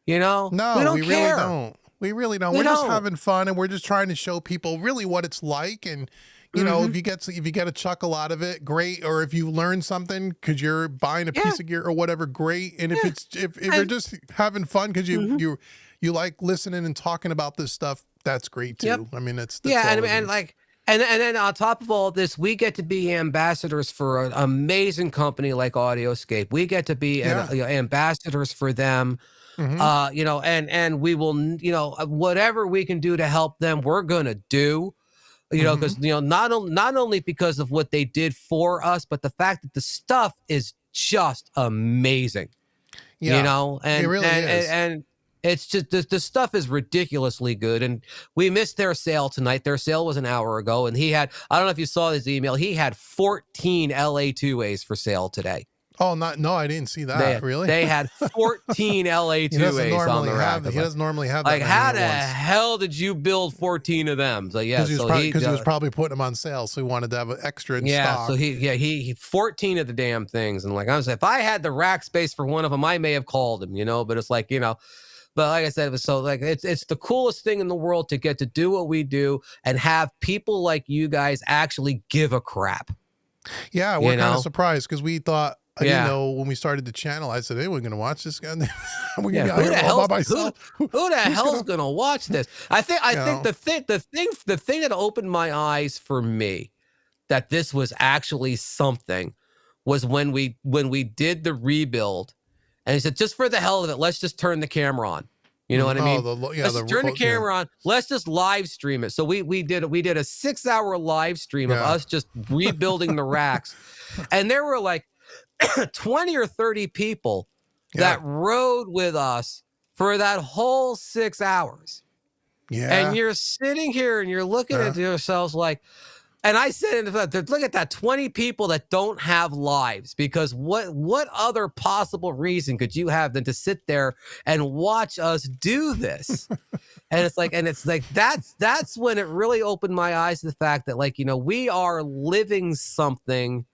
No, we really don't. We really don't. We're just having fun, and we're just trying to show people really what it's like. And if you get a chuckle out of it, great. Or if you learn something because you're buying a piece of gear or whatever, great. And if you're just having fun because you like listening and talking about this stuff, that's great too. I mean, that's and then on top of all this, we get to be ambassadors for an amazing company like Audio-scape. We get to be ambassadors for them. And we will, whatever we can do to help them, we're gonna do. Because not only because of what they did for us, but the fact that the stuff is just amazing. And it really is. And it's just the stuff is ridiculously good. And we missed their sale tonight. Their sale was an hour ago, and I don't know if you saw his email. He had 14 LA2As for sale today. Oh, no, I didn't see that. Really? They had 14 LA2As on the rack. He doesn't normally have that. Like, how the hell did you build 14 of them? So because he was probably putting them on sale, so he wanted to have an extra in stock. So he 14 of the damn things, and like I was, if I had the rack space for one of them, I may have called him, but it's like, but like I said, it was so like it's the coolest thing in the world to get to do what we do and have people like you guys actually give a crap. Yeah, we're kind of surprised because we thought. I didn't know when we started the channel. I said, "Hey, we're gonna watch this guy." Who the hell's gonna watch this? I think the thing that opened my eyes for me that this was actually something was when we did the rebuild, and he said, just for the hell of it, let's just turn the camera on. You know what I mean? Let's turn the camera on. Let's just live stream it. So we did a 6-hour live stream of us just rebuilding the racks, and there were like 20 or 30 people that rode with us for that whole 6 hours. Yeah, and you're sitting here and you're looking at yourselves like. And I said, look at that, 20 people that don't have lives, because what other possible reason could you have than to sit there and watch us do this? And it's like that's when it really opened my eyes to the fact that, like, you know, we are living something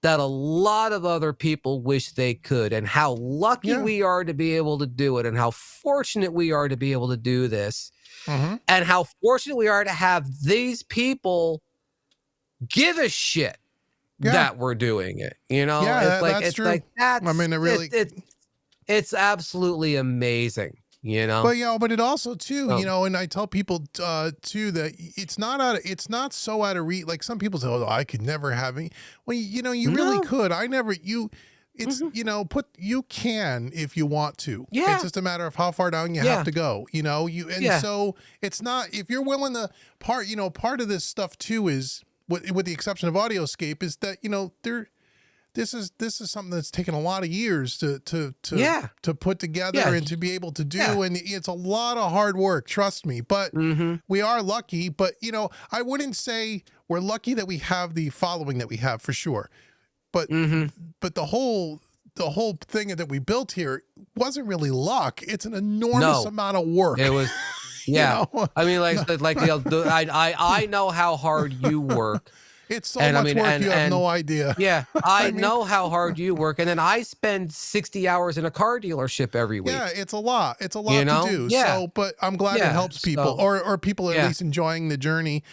that a lot of other people wish they could, and how lucky we are to be able to do it, and how fortunate we are to be able to do this, and how fortunate we are to have these people give a shit that we're doing it, you know? Yeah, that's true. I mean, it really, it's absolutely amazing, you know? But, you know, but it also too, you know, and I tell people too, that it's not so out of reach. Like some people say, oh, I could never have any. Well, you know, you really could. It's, you know, you can, if you want to. Yeah. It's just a matter of how far down you have to go, you know, so it's not, if you're willing to part of this stuff too is, with the exception of audio-scape, is that, you know, this is something that's taken a lot of years to put together and to be able to do, and it's a lot of hard work, trust me. But we are lucky. But, you know, I wouldn't say we're lucky that we have the following that we have, for sure. But but the whole thing that we built here wasn't really luck. It's an enormous amount of work. It was. Yeah, you know? I mean, I know how hard you work. It's so much work, you have no idea. Yeah, I know how hard you work, and then I spend 60 hours in a car dealership every week. Yeah, it's a lot. It's a lot to do. Yeah. So, but I'm glad it helps people, or people are at least enjoying the journey.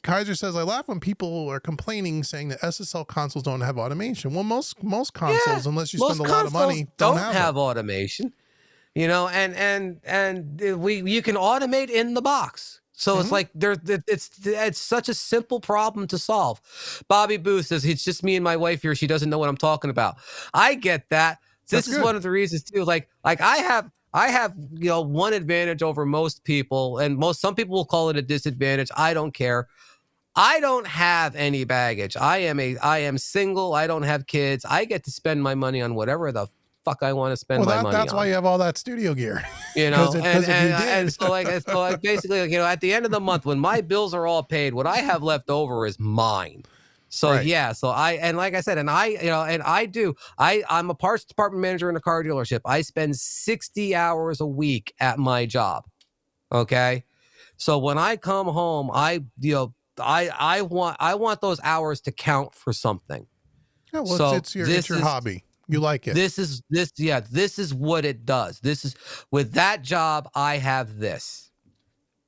Kaiser says, I laugh when people are complaining, saying that SSL consoles don't have automation. Well, most consoles, unless you spend a lot of money, don't have automation. You know, and you can automate in the box. So it's like it's such a simple problem to solve. Bobby Booth says, it's just me and my wife here. She doesn't know what I'm talking about. I get that. This is one of the reasons too. Like I have, you know, one advantage over most people, and some people will call it a disadvantage. I don't care. I don't have any baggage. I am single. I don't have kids. I get to spend my money on whatever the fuck I want to spend my money that's on. Why you have all that studio gear, you know. And so basically, like, you know, at the end of the month, when my bills are all paid, what I have left over is mine. So like I said, I'm a parts department manager in a car dealership. I spend 60 hours a week at my job. Okay, so when I come home, I want those hours to count for something. Yeah, well, so it's your hobby. You like it. This is what it does. This is, with that job, I have this.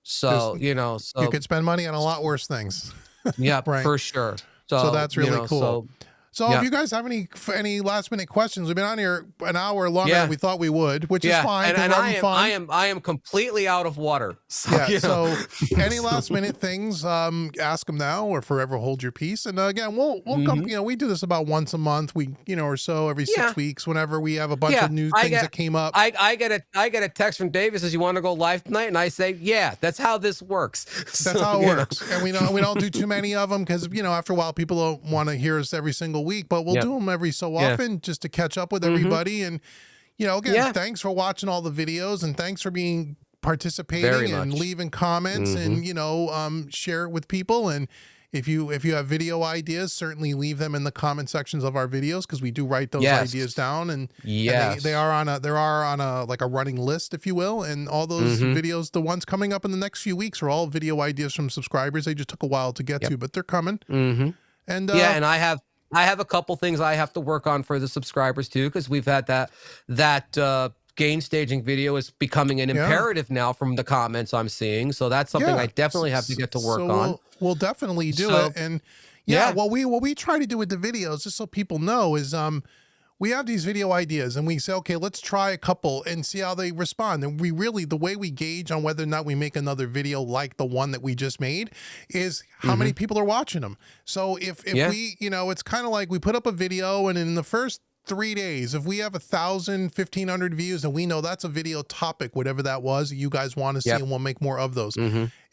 So, you know, you could spend money on a lot worse things. Yeah, right. For sure. So that's really cool. So if you guys have any last minute questions, we've been on here an hour longer than we thought we would, which is fine. And I am completely out of water. So, so any last minute things, ask them now or forever hold your peace. And again, we'll come, you know, we do this about once a month, or so every 6 weeks, whenever we have a bunch of new things that came up. I get a text from Davis, says, you want to go live tonight? And I say, yeah, that's how this works. That's how it works. And we don't do too many of them because, you know, after a while people don't want to hear us every single week, but we'll do them every so often just to catch up with everybody. And, you know, again, thanks for watching all the videos, and thanks for participating and leaving comments and, you know, share it with people. And if you have video ideas, certainly leave them in the comment sections of our videos, because we do write those ideas down, and they are on a like a running list, if you will. And all those videos, the ones coming up in the next few weeks, are all video ideas from subscribers. They just took a while to get to, but they're coming. And and I have a couple things I have to work on for the subscribers too, because we've had that gain staging video is becoming an imperative now from the comments I'm seeing. So that's something I definitely have to get to work on. We'll definitely do it. And what we try to do with the videos, just so people know, is we have these video ideas and we say, okay, let's try a couple and see how they respond. And we really, the way we gauge on whether or not we make another video like the one that we just made is how many people are watching them. So if we, you know, it's kind of like we put up a video and in the first 3 days, if we have 1,000, 1,500 views and we know that's a video topic, whatever that was, you guys want to see, and we'll make more of those.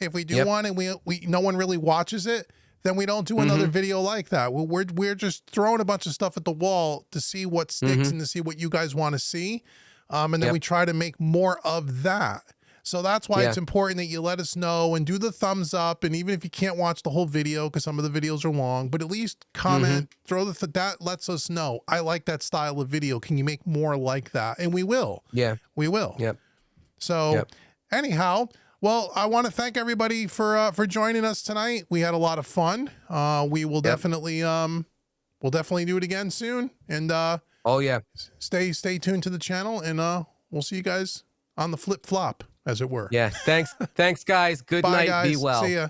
If we do one and we no one really watches it, then we don't do another video like that. We're just throwing a bunch of stuff at the wall to see what sticks and to see what you guys want to see. And then we try to make more of that. So that's why it's important that you let us know and do the thumbs up. And even if you can't watch the whole video, because some of the videos are long, but at least comment, throw that lets us know, I like that style of video. Can you make more like that? And we will. Yeah, we will. So anyhow, well, I want to thank everybody for joining us tonight. We had a lot of fun. We will definitely we'll definitely do it again soon. And stay tuned to the channel, and we'll see you guys on the flip flop, as it were. Yeah. Thanks guys. Good night. Guys. Be well. See ya.